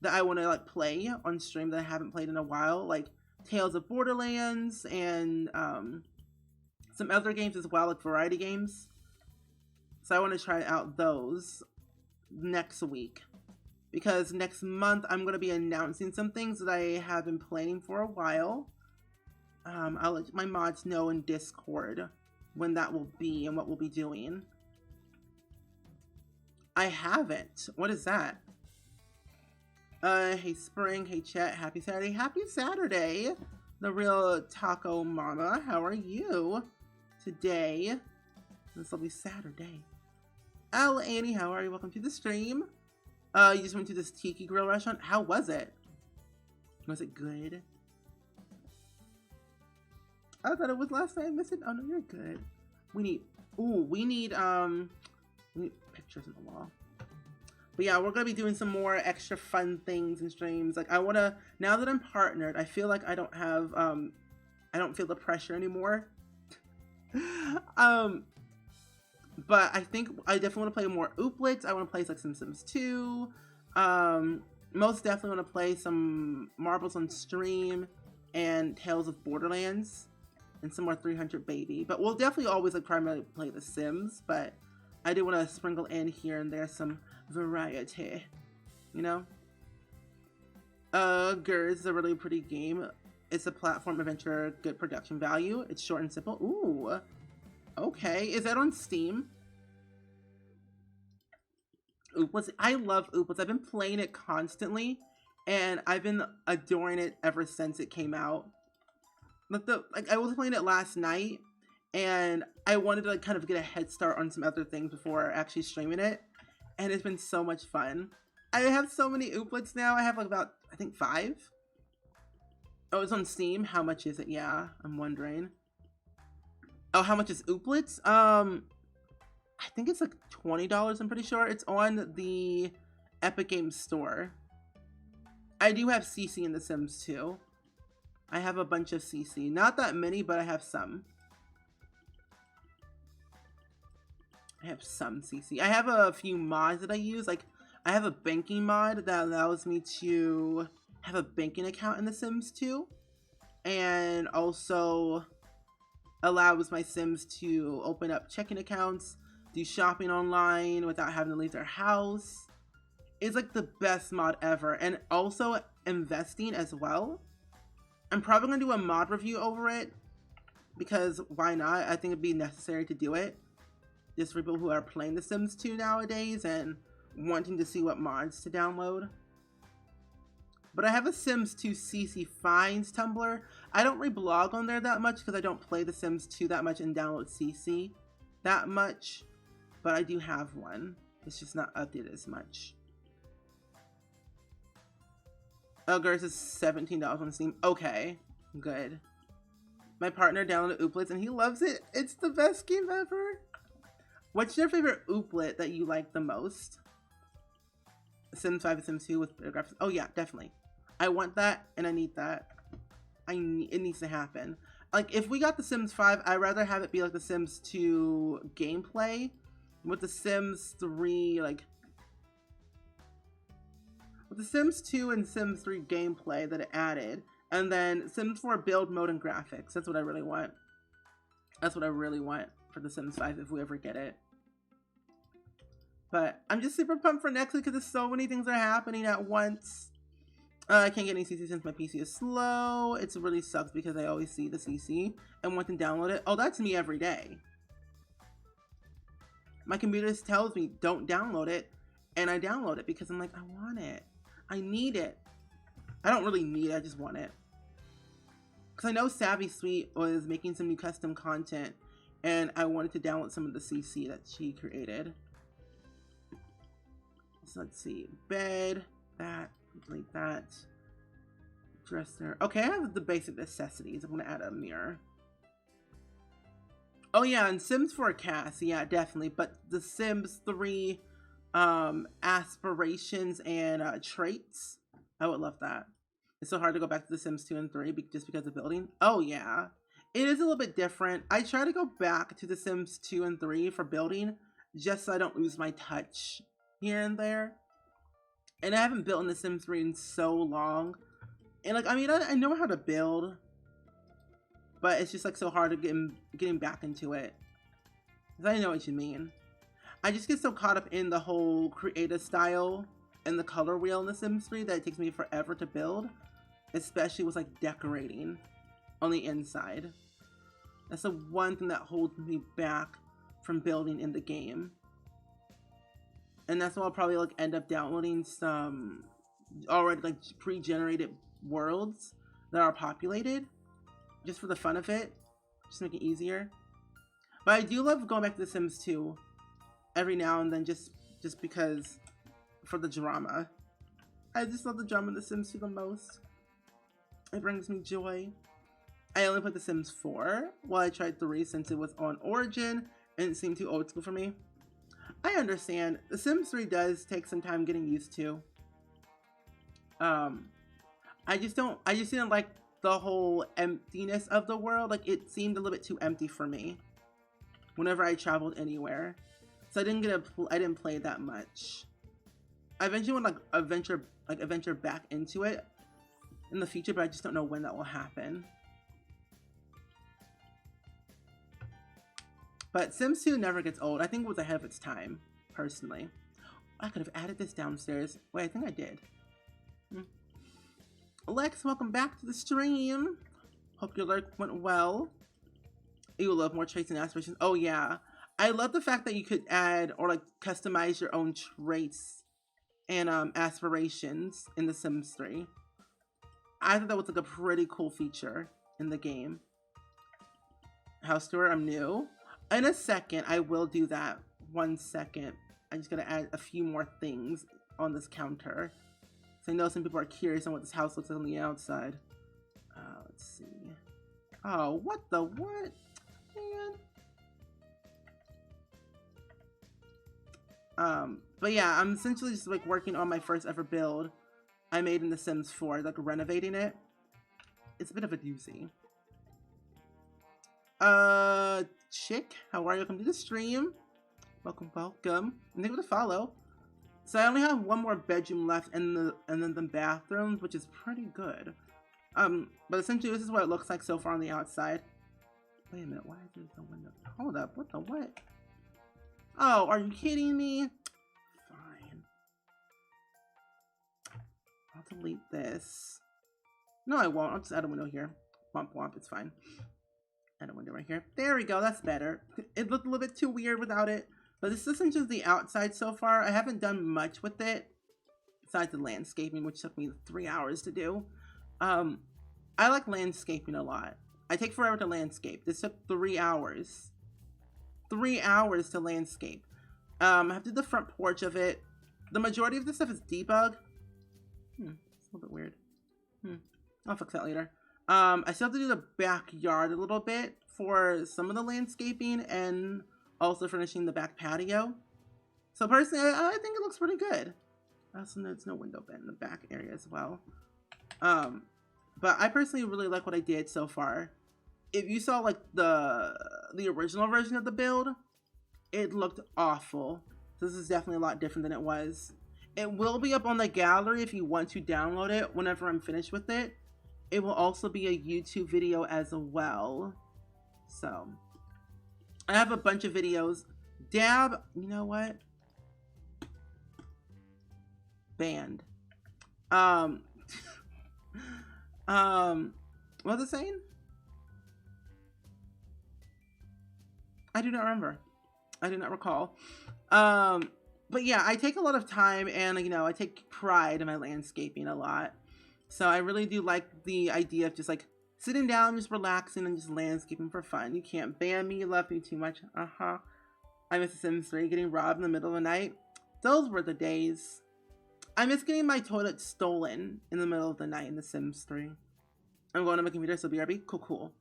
I want to like play on stream that I haven't played in a while, like Tales of Borderlands and some other games as well, like variety games. So I want to try out those next week, because next month I'm going to be announcing some things that I have been planning for a while. I'll let my mods know in Discord when that will be and what we'll be doing. I haven't. What is that? Hey Spring, hey chat, happy Saturday. Happy Saturday! The real Taco Mama, how are you today? This will be Saturday. Oh, Annie, how are you? Welcome to the stream. You just went to this Tiki Grill restaurant. How was it? Was it good? I thought it was last night. I missed it. Oh no, you're good. We need pictures on the wall. But yeah, we're gonna be doing some more extra fun things and streams. Like I wanna, now that I'm partnered, I feel like I don't have I don't feel the pressure anymore. But I think I definitely want to play more Ooplets. I want to play like some Sims 2. Most definitely want to play some Marbles on Stream and Tales of Borderlands and some more 300 Baby. But we'll definitely always like primarily play The Sims. But I do want to sprinkle in here and there some variety, you know. GERS is a really pretty game. It's a platform adventure, good production value. It's short and simple. Ooh. Okay, is that on Steam? Ooplets. I love Ooplets. I've been playing it constantly, and I've been adoring it ever since it came out. Like I was playing it last night, and I wanted to like kind of get a head start on some other things before actually streaming it, and it's been so much fun. I have so many Ooplets now. I have like about, I think 5. Oh, it's on Steam. How much is it? Yeah, I'm wondering. Oh, how much is Ooplets? I think it's like $20, I'm pretty sure. It's on the Epic Games Store. I do have CC in The Sims 2. I have a bunch of CC. Not that many, but I have some. I have some CC. I have a few mods that I use. Like, I have a banking mod that allows me to have a banking account in The Sims 2. And also allows my Sims to open up checking accounts, do shopping online without having to leave their house. It's like the best mod ever. And also investing as well. I'm probably gonna do a mod review over it, because why not? I think it'd be necessary to do it, just for people who are playing The Sims 2 nowadays and wanting to see what mods to download. But I have a Sims 2 CC Finds Tumblr. I don't reblog on there that much because I don't play The Sims 2 that much and download CC that much. But I do have one. It's just not updated as much. Oh, GERS is $17 on Steam. Okay, good. My partner downloaded Ooplets and he loves it. It's the best game ever. What's your favorite Ooplet that you like the most? Sims 5 and Sims 2 with better graphics. Oh yeah, definitely. I want that and I need that. It needs to happen. Like, if we got the Sims 5, I'd rather have it be like the Sims 2 gameplay with the Sims 3, like, with the Sims 2 and Sims 3 gameplay that it added, and then Sims 4 build mode and graphics. That's what I really want. That's what I really want for the Sims 5 if we ever get it. But I'm just super pumped for next week because there's so many things that are happening at once. I can't get any CC since my PC is slow. It really sucks because I always see the CC and want to download it. Oh, that's me every day. My computer just tells me don't download it, and I download it because I'm like, I want it. I need it. I don't really need it, I just want it. Because I know Savvy Sweet was making some new custom content, and I wanted to download some of the CC that she created. So let's see. Bed, that, like that. Dresser. Okay, I have the basic necessities. I'm going to add a mirror. Oh yeah, and Sims 4 cast, yeah, definitely. But the Sims 3 aspirations and traits, I would love that. It's so hard to go back to the Sims 2 and 3 just because of building. Oh yeah. It is a little bit different. I try to go back to the Sims 2 and 3 for building just so I don't lose my touch here and there. And I haven't built in the Sims 3 in so long. And like, I mean, I know how to build, but it's just like so hard to getting back into it. I know what you mean. I just get so caught up in the whole creative style and the color wheel in the Sims 3 that it takes me forever to build, especially with like decorating on the inside. That's the one thing that holds me back from building in the game. And that's why I'll probably like end up downloading some already like pre-generated worlds that are populated just for the fun of it, just to make it easier. But I do love going back to The Sims 2 every now and then just because for the drama. I just love the drama in The Sims 2 the most. It brings me joy. I only played The Sims 4 while I tried 3 since it was on Origin and it seemed too old school for me. I understand. The Sims 3 does take some time getting used to. I just didn't like the whole emptiness of the world. Like, it seemed a little bit too empty for me whenever I traveled anywhere. So I didn't play that much. I eventually want to venture back into it in the future, but I just don't know when that will happen. But Sims 2 never gets old. I think it was ahead of its time, personally. I could have added this downstairs. Wait, I think I did. Lex, welcome back to the stream. Hope your lurk went well. You love more traits and aspirations. Oh yeah. I love the fact that you could add or like customize your own traits and aspirations in The Sims 3. I thought that was like a pretty cool feature in the game. House tour, I'm new. In a second, I will do that. 1 second. I'm just gonna add a few more things on this counter. So I know some people are curious on what this house looks like on the outside. Let's see. Oh, what the what? Man. But yeah, I'm essentially just like working on my first ever build I made in The Sims 4, like renovating it. It's a bit of a doozy. Chick, how are you? Welcome to the stream. Welcome. And thank you for the follow. So I only have one more bedroom left and then the bathrooms, which is pretty good. But essentially this is what it looks like so far on the outside. Wait a minute, why is there no window? Hold up, what the what? Oh, are you kidding me? Fine. I'll delete this. No, I won't. I'll just add a window here. Womp womp, it's fine. Add a window right here. There we go, that's better. It looked a little bit too weird without it. But this is essentially the outside so far. I haven't done much with it. Besides the landscaping, which took me 3 hours to do. I like landscaping a lot. I take forever to landscape. This took 3 hours. 3 hours to landscape. I have to do the front porch of it. The majority of this stuff is debug. It's a little bit weird. I'll fix that later. I still have to do the backyard a little bit for some of the landscaping and also finishing the back patio. So personally, I think it looks pretty good. Also, there's no window bit in the back area as well. But I personally really like what I did so far. If you saw like the original version of the build, it looked awful. This is definitely a lot different than it was. It will be up on the gallery if you want to download it whenever I'm finished with it. It will also be a YouTube video as well. So, I have a bunch of videos. Dab, you know what? Banned. What was it saying? I do not remember. I do not recall. But yeah, I take a lot of time and, you know, I take pride in my landscaping a lot. So I really do like the idea of just like sitting down, just relaxing and just landscaping for fun. You can't ban me, you love me too much. I miss The Sims 3, getting robbed in the middle of the night. Those were the days. I miss getting my toilet stolen in the middle of the night in The Sims 3. I'm going to my computer, so BRB. Cool.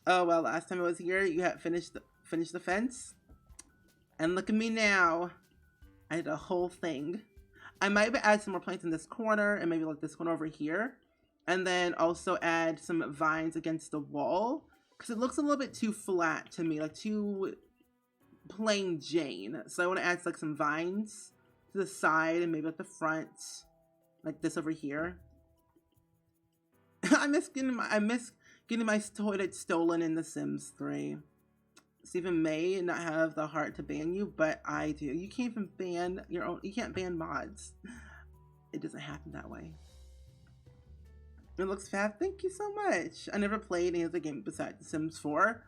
Oh well, last time I was here, you had finished the fence, and look at me now. I did a whole thing. I might add some more plants in this corner, and maybe like this one over here, and then also add some vines against the wall because it looks a little bit too flat to me, like too plain Jane. So I want to add like some vines to the side and maybe at the front, like this over here. I miss getting my toilet stolen in The Sims 3. Stephen may not have the heart to ban you, but I do. You can't even ban your own. You can't ban mods. It doesn't happen that way. It looks fab. Thank you so much. I never played any other game besides The Sims 4.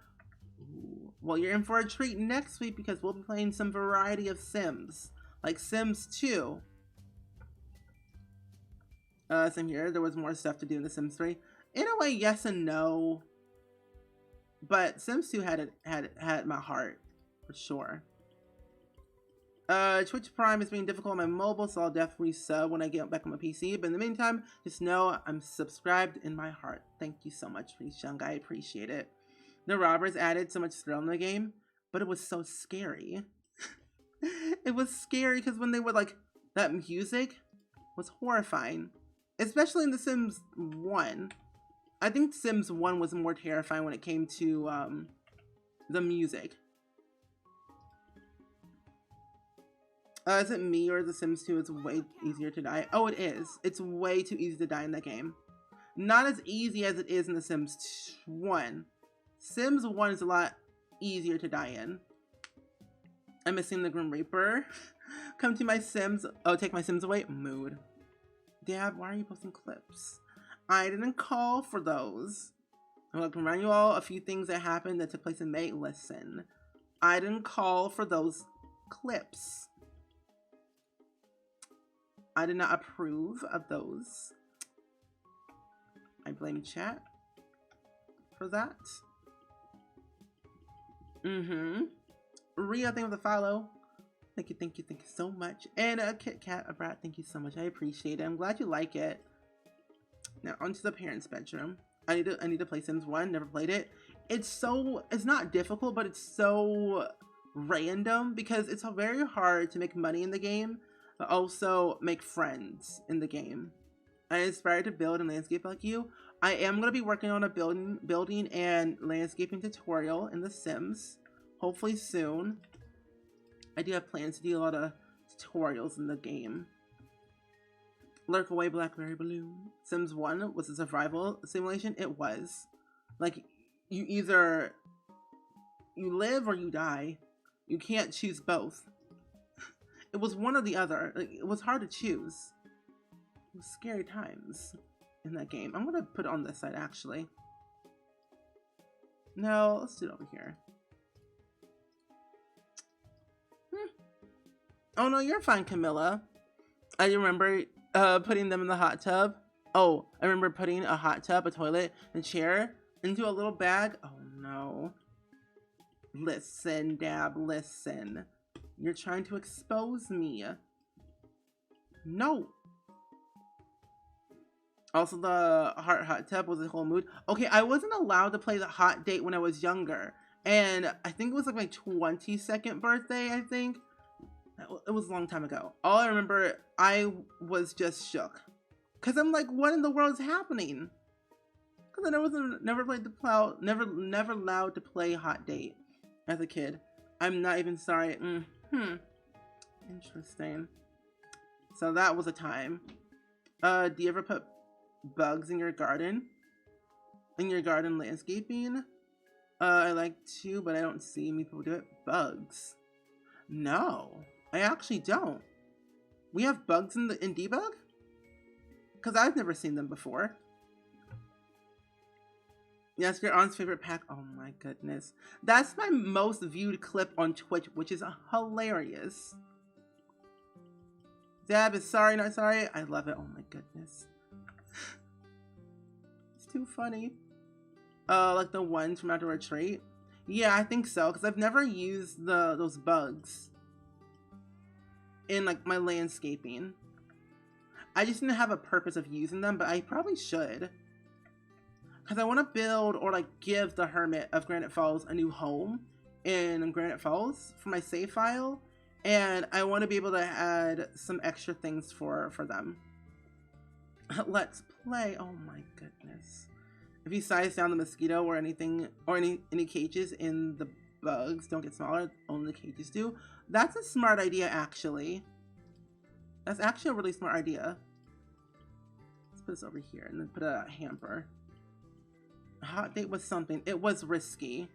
Ooh. Well, you're in for a treat next week because we'll be playing some variety of Sims, like Sims 2. Same here. There was more stuff to do in The Sims 3. In a way, yes and no. But Sims 2 had my heart, for sure. Twitch Prime is being difficult on my mobile, so I'll definitely sub when I get back on my PC. But in the meantime, just know I'm subscribed in my heart. Thank you so much, Priest Young. I appreciate it. The robbers added so much thrill in the game, but it was so scary. It was scary because when they were like, that music was horrifying. Especially in The Sims 1. I think Sims 1 was more terrifying when it came to the music. Is it me or The Sims 2 is way easier to die? Oh, it is. It's way too easy to die in that game. Not as easy as it is in The Sims 1. Sims 1 is a lot easier to die in. I'm missing the Grim Reaper. Come to my Sims. Oh, take my Sims away? Mood. Dad, why are you posting clips? I didn't call for those. I'm going to remind you all a few things that happened that took place in May. Listen, I didn't call for those clips. I did not approve of those. I blame chat for that. Rhea, thank you for the follow. Thank you so much. And Kit Kat, a brat, thank you so much. I appreciate it. I'm glad you like it. Now onto the parents' bedroom. I need to play Sims 1. Never played it. It's not difficult, but it's so random because it's very hard to make money in the game, but also make friends in the game. I'm inspired to build and landscape like you. I am gonna be working on a building and landscaping tutorial in The Sims, hopefully soon. I do have plans to do a lot of tutorials in the game. Lurk away, Blackberry Balloon. Sims 1 was a survival simulation. It was. Like, you either you live or you die. You can't choose both. It was one or the other. Like, it was hard to choose. It was scary times in that game. I'm gonna put it on this side, actually. No, let's do it over here. Oh no, you're fine, Camilla. I remember putting them in the hot tub. Oh, I remember putting a hot tub, a toilet, and a chair into a little bag. Oh no. Listen, Dab, listen. You're trying to expose me. No. Also, the hot tub was a whole mood. Okay, I wasn't allowed to play the hot date when I was younger. And I think it was like my 22nd birthday, I think. It was a long time ago. All I remember, I was just shook. Because I'm like, what in the world is happening? Because I never allowed to play hot date as a kid. I'm not even sorry. Interesting. So that was a time. Do you ever put bugs in your garden? In your garden landscaping? I like to, but I don't see many people do it. Bugs? No, I actually don't. We have bugs in Debug? Because I've never seen them before. Yes, your aunt's favorite pack. Oh my goodness. That's my most viewed clip on Twitch, which is hilarious. Dab is sorry, not sorry. I love it. Oh my goodness. It's too funny. Like the ones from Outdoor Retreat? Yeah, I think so, because I've never used those bugs in like my landscaping. I just didn't have a purpose of using them, but I probably should. because I want to build or like give the Hermit of Granite Falls a new home in Granite Falls for my save file, and I want to be able to add some extra things for them. Let's play. Oh my goodness. If you size down the mosquito or anything, or any cages in the bugs don't get smaller, only the cages do. That's a smart idea, actually. That's actually a really smart idea. Let's put this over here and then put a hamper. A hot date was something. It was risky.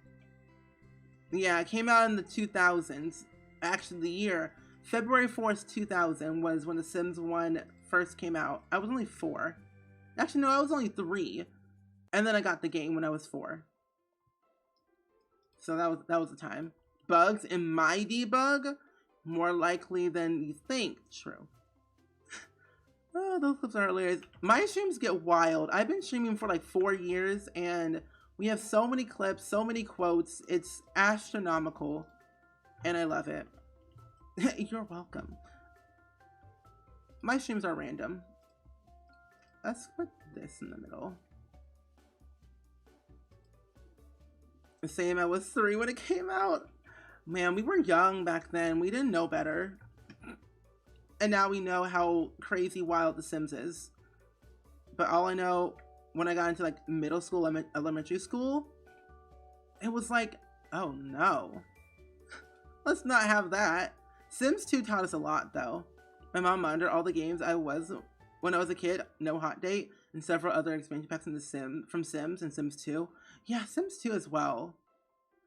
Yeah, it came out in the 2000s. Actually, the year February 4th, 2000 was when The Sims 1 first came out. I was only 4. Actually, no, I was only 3. And then I got the game when I was 4. So that was the time. Bugs in my debug? More likely than you think. True. Oh, those clips are hilarious. My streams get wild. I've been streaming for like 4 years and we have so many clips, so many quotes. It's astronomical. And I love it. You're welcome. My streams are random. Let's put this in the middle. The same, I was 3 when it came out. Man, we were young back then. We didn't know better. And now we know how crazy wild The Sims is. But all I know, when I got into like middle school, elementary school, it was like, oh no. Let's not have that. Sims 2 taught us a lot though. My mom monitored all the games I was when I was a kid. No Hot Date and several other expansion packs in from Sims and Sims 2. Yeah, Sims 2 as well.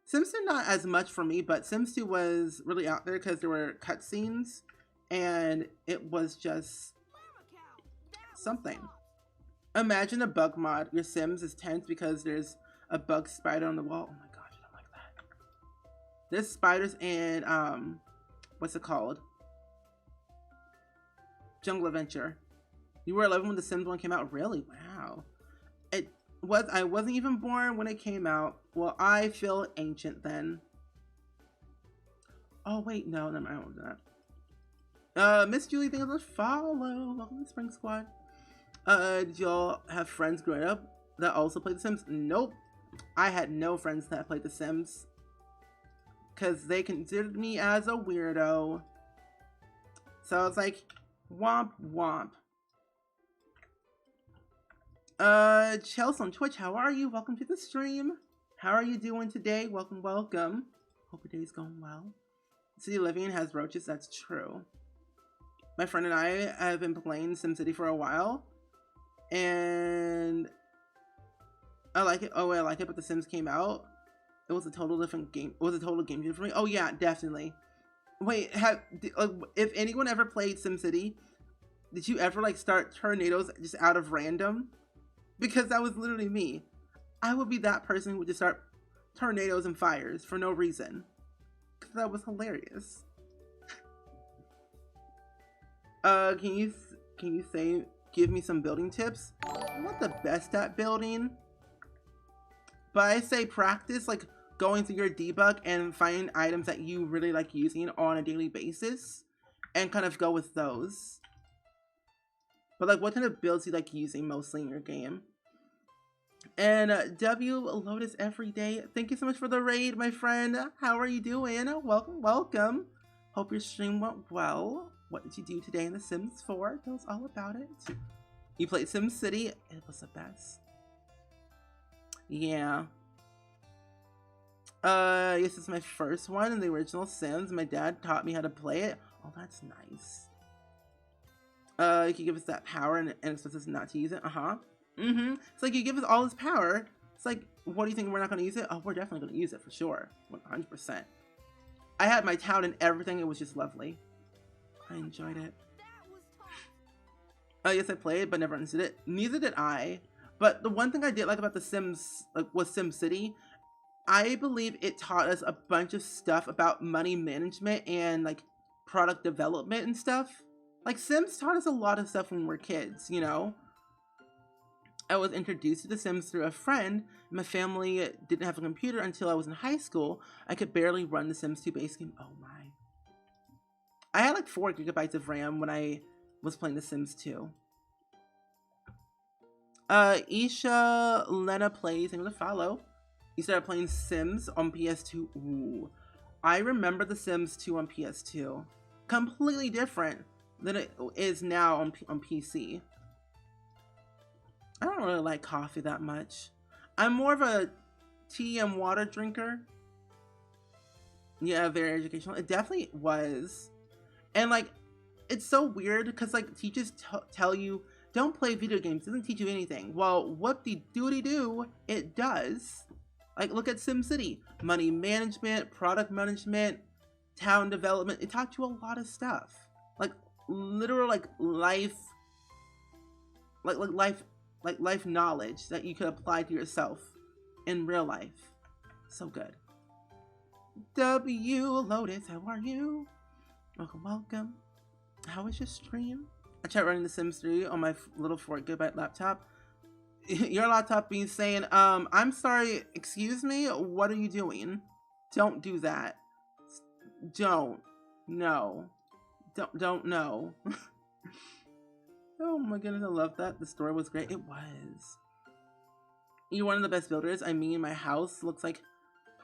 Sims 2 not as much for me, but Sims 2 was really out there because there were cutscenes and it was just something. Imagine a bug mod. Your Sims is tense because there's a bug spider on the wall. Oh my gosh, I don't like that. There's spiders in what's it called? Jungle Adventure. You were 11 when The Sims 1 came out? Really? Wow. I wasn't even born when it came out. Well, I feel ancient then. Oh wait, no, I won't do that. Miss Julie, thank you for the follow. Welcome to Spring Squad. Did y'all have friends growing up that also played The Sims? Nope. I had no friends that played The Sims. Because they considered me as a weirdo. So I was like, womp womp. Chelsea on Twitch, how are you? Welcome to the stream. How are you doing today? Welcome, welcome. Hope your day's going well. City Living has roaches, that's true. My friend and I have been playing SimCity for a while. And I like it. Oh, I like it, but The Sims came out. It was a total different game. It was a total game changer for me. Oh yeah, definitely. Wait, if anyone ever played SimCity, did you ever like start tornadoes just out of random? Because that was literally me. I would be that person who would just start tornadoes and fires for no reason. Because that was hilarious. Can you give me some building tips? I'm not the best at building. But I say practice, like going through your debug and finding items that you really like using on a daily basis. And kind of go with those. But like, what kind of builds do you like using mostly in your game? And W Lotus every day. Thank you so much for the raid, my friend. How are you doing? Welcome, welcome. Hope your stream went well. What did you do today in The Sims 4? Tell us all about it. You played SimCity. It was the best. Yeah. Yes, this is my first one in the original Sims. My dad taught me how to play it. Oh, that's nice. You can give us that power and expect us not to use it. It's like you give us all this power. It's like, what do you think we're not going to use it? Oh, we're definitely going to use it for sure. 100%. I had my town and everything. It was just lovely. I enjoyed it. Yes, I played, but never understood it. Neither did I. But the one thing I did like about The Sims was SimCity. I believe it taught us a bunch of stuff about money management and like product development and stuff. Like Sims taught us a lot of stuff when we were kids, you know? I was introduced to The Sims through a friend. My family didn't have a computer until I was in high school. I could barely run The Sims 2 base game. Oh my. I had like 4 gigabytes of RAM when I was playing The Sims 2. Isha Lena plays. I'm gonna follow. You started playing Sims on PS2. Ooh, I remember The Sims 2 on PS2. Completely different than it is now on PC. I don't really like coffee that much. I'm more of a tea and water drinker. Yeah, very educational. It definitely was. And like, it's so weird because like teachers tell you don't play video games. It doesn't teach you anything. Well, what the doody do? It does. Like, look at SimCity. Money management, product management, town development. It taught you a lot of stuff. Like literal like life, life knowledge that you could apply to yourself in real life. So good. W Lotus, how are you? Welcome. How is your stream? I tried running The Sims 3 on my little 4GB laptop. Your laptop being saying, I'm sorry, excuse me, what are you doing? Don't do that. Don't. No. Don't know. Oh my goodness, I love that. The story was great. It was. You're one of the best builders. I mean, my house looks like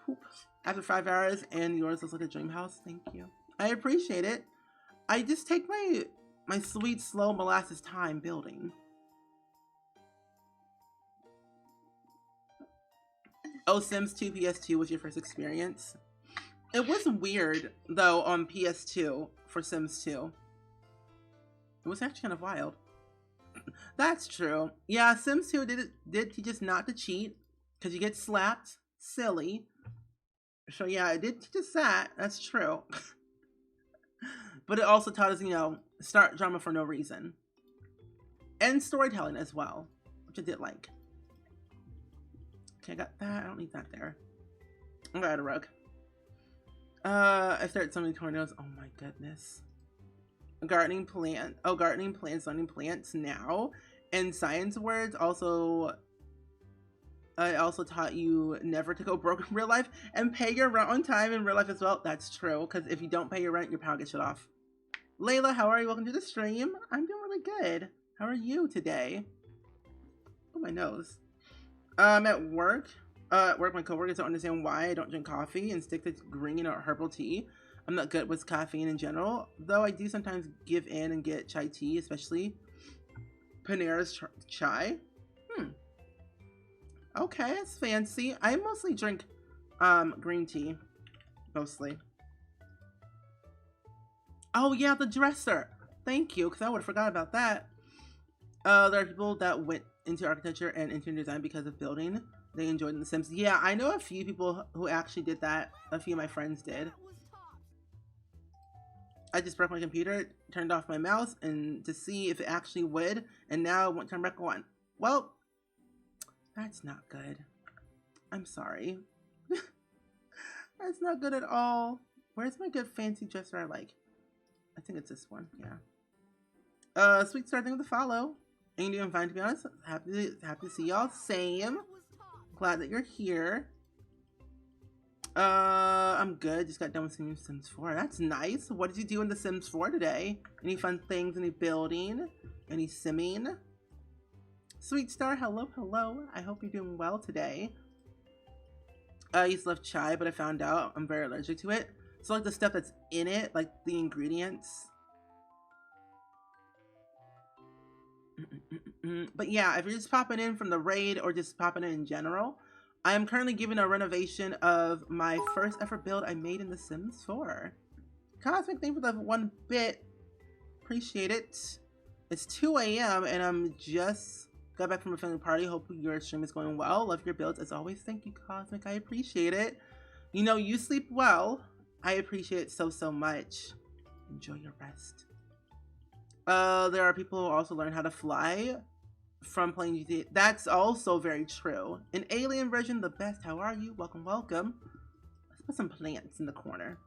poop after 5 hours, and yours looks like a dream house. Thank you. I appreciate it. I just take my sweet, slow molasses time building. Oh, Sims 2 PS2 was your first experience? It was weird, though, on PS2 for Sims 2. It was actually kind of wild. That's true. Yeah, Sims 2 did teach us not to cheat, because you get slapped. Silly. So yeah, it did teach us that. That's true. But it also taught us, you know, start drama for no reason. And storytelling as well, which I did like. Okay, I got that. I don't need that there. I got a rug. I started so many tornadoes. Oh my goodness. Gardening plant. Oh, gardening plants, learning plants now. And science words also. I also taught you never to go broke in real life and pay your rent on time in real life as well. That's true, because if you don't pay your rent, your power gets shut off. Layla, how are you? Welcome to the stream. I'm doing really good. How are you today? Oh, my nose. At work. At work, my coworkers don't understand why I don't drink coffee and stick to green or herbal tea. I'm not good with caffeine in general, though I do sometimes give in and get chai tea, especially Panera's chai. Okay, that's fancy. I mostly drink green tea, mostly. Oh yeah, the dresser. Thank you, because I would have forgot about that. There are people that went into architecture and interior design because of building. They enjoyed in The Sims. Yeah, I know a few people who actually did that. A few of my friends did. I just broke my computer, turned off my mouse, and to see if it actually would, and now it won't turn back on. Well, that's not good. I'm sorry. That's not good at all. Where's my good fancy dresser I like? I think it's this one, yeah. Sweet Star, thank you for the follow. And you're doing fine, to be honest. Happy to see y'all. Same. Glad that you're here. I'm good. Just got done with Sims 4. That's nice. What did you do in The Sims 4 today? Any fun things? Any building? Any simming? Sweet Star, hello. I hope you're doing well today. I used to love chai, but I found out I'm very allergic to it. So like the stuff that's in it, like the ingredients. But yeah, if you're just popping in from the raid or just popping in general, I am currently giving a renovation of my first ever build I made in The Sims 4. Cosmic, thank you for the 1 bit. Appreciate it. It's 2 a.m. and I'm just got back from a family party. Hope your stream is going well. Love your builds as always. Thank you, Cosmic. I appreciate it. You know, you sleep well. I appreciate it so much. Enjoy your rest. There are people who also learn how to fly from playing GTA. That's also very true. An alien version, the best. How are you? Welcome. Let's put some plants in the corner.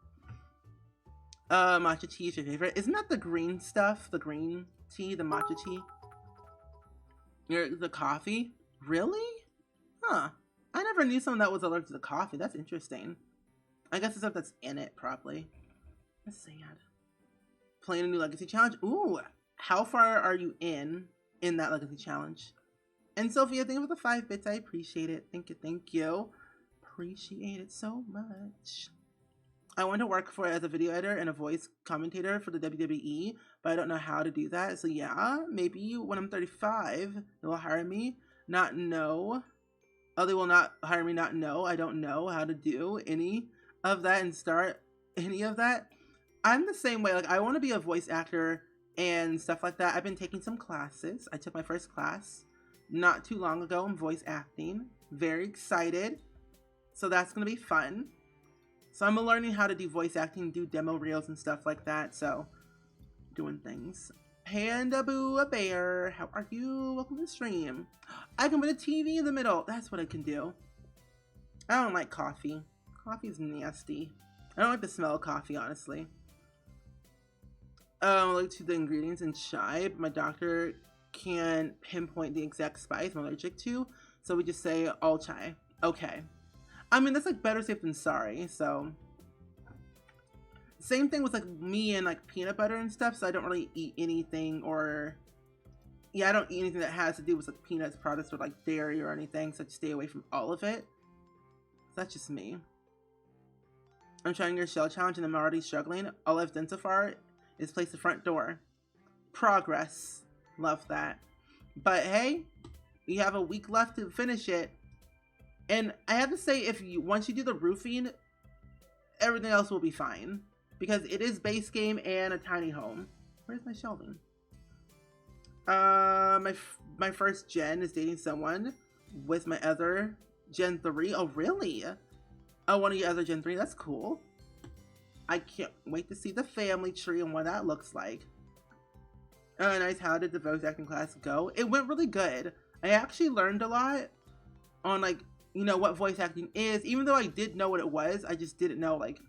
Matcha tea is your favorite. Isn't that the green stuff? The green tea, the matcha tea? The coffee? Really? Huh. I never knew someone that was allergic to the coffee. That's interesting. I guess the stuff that's in it, probably. That's sad. Playing a new Legacy challenge? Ooh, how far are you in that Legacy challenge? And Sophia, thank you for the 5 bits. I appreciate it. Thank you, thank you. Appreciate it so much. I want to work for as a video editor and a voice commentator for the WWE, but I don't know how to do that. So yeah, maybe when I'm 35, they will hire me. Not know. Oh, they will not hire me. Not know. I don't know how to do any of that and start any of that. I'm the same way. Like, I want to be a voice actor and stuff like that. I've been taking some classes. I took my first class not too long ago in voice acting. Very excited. So that's going to be fun. So I'm learning how to do voice acting, do demo reels and stuff like that. So, doing things. Panda Boo a Bear, how are you? Welcome to the stream. I can put a TV in the middle. That's what I can do. I don't like coffee. Coffee's nasty. I don't like the smell of coffee, honestly. Look to the ingredients in chai. My doctor can pinpoint the exact spice I'm allergic to. So we just say all chai. Okay. I mean, that's like better safe than sorry, so. Same thing with like me and like peanut butter and stuff, so I don't really eat anything or, yeah, I don't eat anything that has to do with like peanuts products or like dairy or anything, so I just stay away from all of it. That's just me. I'm trying your shell challenge and I'm already struggling. All I've done so far is place the front door. Progress. Love that. But hey, you have a week left to finish it. And I have to say, if you once you do the roofing, everything else will be fine. Because it is base game and a tiny home. Where's my shelving? My first gen is dating someone with my other Gen 3. Oh, really? Oh, one of your other Gen 3. That's cool. I can't wait to see the family tree and what that looks like. Nice. How did the voice acting class go? It went really good. I actually learned a lot on, like, you know, what voice acting is. Even though I did know what it was, I just didn't know, like,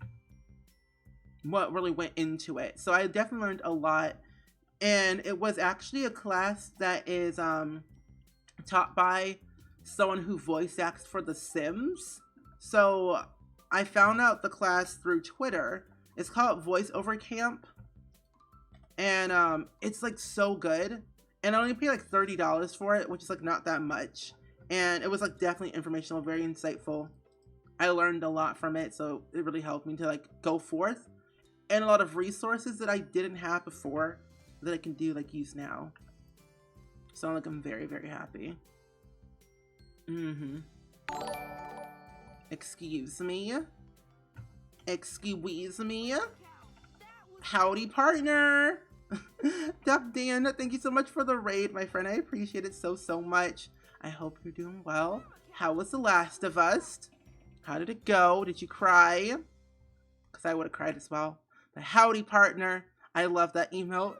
what really went into it. So I definitely learned a lot. And it was actually a class that is taught by someone who voice acts for The Sims. So I found out the class through Twitter. It's called Voiceover Camp. And it's like so good. And I only paid like $30 for it, which is like not that much. And it was like definitely informational, very insightful. I learned a lot from it, so it really helped me to like go forth. And a lot of resources that I didn't have before that I can do, like, use now. So like I'm very, very happy. Excuse me. Excuse me. Howdy, partner. Duck Dan, thank you so much for the raid, my friend. I appreciate it so, so much. I hope you're doing well. How was The Last of Us? How did it go? Did you cry? Because I would have cried as well. But howdy, partner. I love that emote.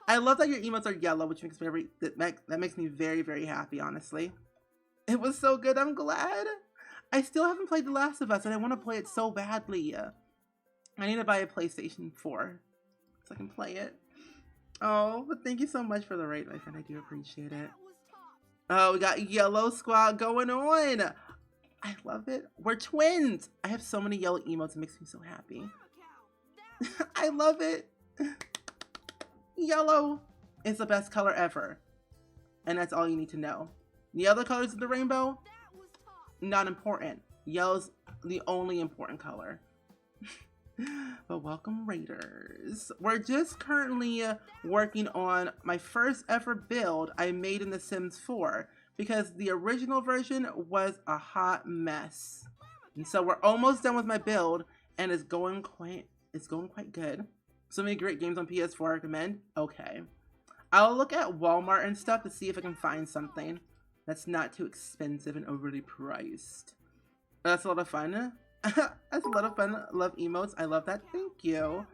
I love that your emotes are yellow, which makes me that makes me very, very happy, honestly. It was so good. I'm glad. I still haven't played The Last of Us, and I want to play it so badly. I need to buy a PlayStation 4 so I can play it. Oh, but thank you so much for the raid, my friend. I do appreciate it. Oh, we got Yellow Squad going on. I love it. We're twins. I have so many yellow emotes. It makes me so happy. I love it. Yellow is the best color ever. And that's all you need to know. The other colors of the rainbow, not important. Yellow's the only important color. But welcome, Raiders. We're just currently working on my first ever build I made in The Sims 4 because the original version was a hot mess. And so we're almost done with my build and it's going quite good. So many great games on PS4 I recommend. Okay. I'll look at Walmart and stuff to see if I can find something that's not too expensive and overly priced. But that's a lot of fun. That's a lot of fun. I love emotes. I love that. Thank you.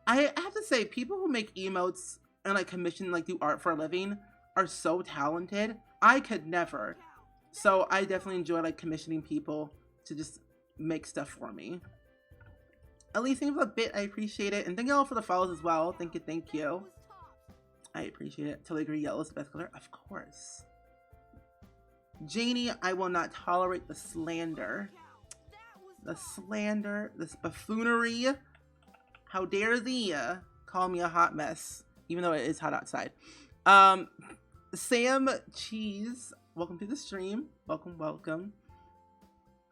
I have to say, people who make emotes and like commission, like do art for a living are so talented. I could never. So I definitely enjoy like commissioning people to just make stuff for me. At least thank you for the bit. I appreciate it. And thank you all for the follows as well. Thank you. Thank you. I appreciate it. Totally agree. Yellow is the best color. Of course. Janie, I will not tolerate the slander. The slander, this buffoonery. How dare thee call me a hot mess, even though it is hot outside. Sam Cheese, welcome to the stream. Welcome, welcome.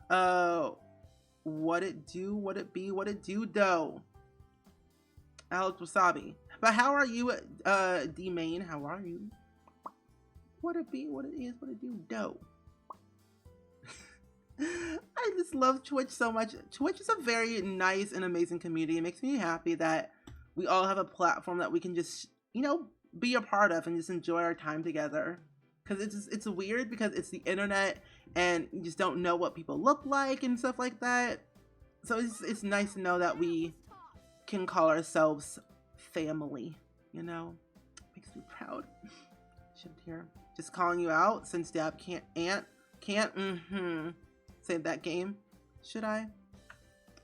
What it do, what it be, what it do, dough. Alex Wasabi. But how are you, D-Main? How are you? What it be, what it is, what it do, dough. I just love Twitch so much. Twitch is a very nice and amazing community. It makes me happy that we all have a platform that we can just, you know, be a part of and just enjoy our time together. Because it's weird because it's the internet and you just don't know what people look like and stuff like that. So it's nice to know that we can call ourselves family, you know? Makes me proud. Shift here. Just calling you out since Dab can't save that game. Should I?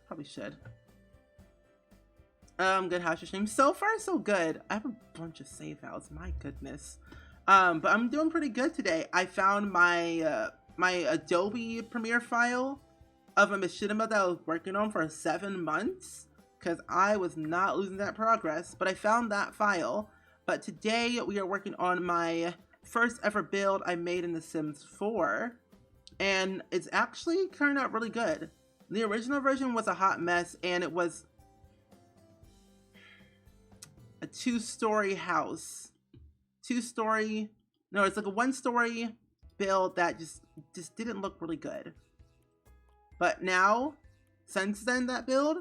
Probably should. Good, how's your stream? So far so good. I have a bunch of save outs, my goodness. But I'm doing pretty good today. I found my my Adobe Premiere file of a machinima that I was working on for 7 months because I was not losing that progress, but I found that file. But today we are working on my first ever build I made in The Sims 4, and it's actually turned out really good. The original version was a hot mess, and it was a 2-story house. No, it's like a 1-story build that just didn't look really good. But now, since then, that build,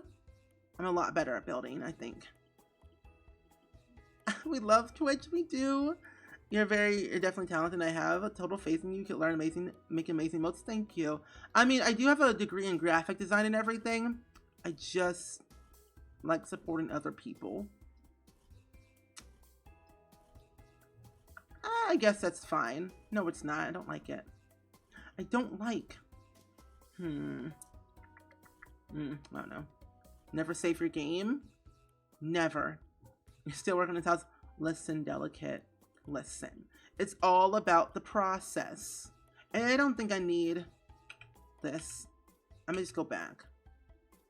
I'm a lot better at building, I think. We love Twitch, we do. You're definitely talented. I have a total faith in you. You can learn make amazing modes. Thank you. I mean, I do have a degree in graphic design and everything. I just like supporting other people. I guess that's fine. No, it's not. I don't like it. I don't like. I don't know. Never save your game? Never. You're still working on this house? Listen, delicate. Listen. It's all about the process. And I don't think I need this. I'm gonna just go back.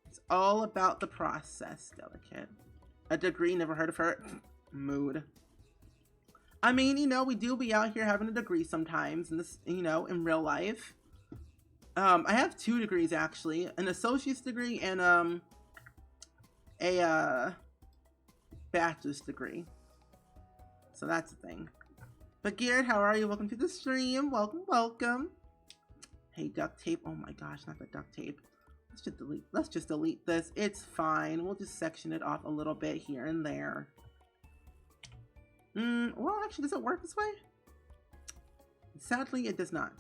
It's all about the process, delicate. A degree, never heard of her. Mood. I mean, you know, we do be out here having a degree sometimes in this, you know, in real life. I have 2 degrees actually, an associate's degree and a bachelor's degree. So that's the thing. But Garrett, how are you? Welcome to the stream. Welcome, welcome. Hey, duct tape. Oh my gosh, not the duct tape. Let's just delete this. It's fine. We'll just section it off a little bit here and there. Well, actually, does it work this way? Sadly, it does not.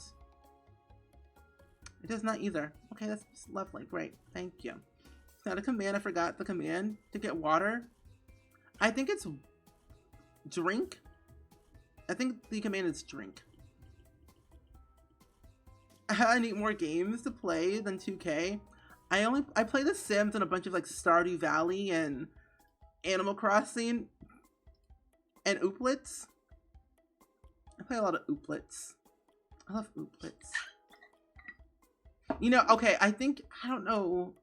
It does not either. Okay, that's lovely. Great. Thank you. It's not a command. I forgot the command to get water. I think it's drink. I think the command is drink. I need more games to play than 2K. I play The Sims and a bunch of like Stardew Valley and Animal Crossing and Ooplets. I play a lot of Ooplets. I love Ooplets. You know, okay, I don't know.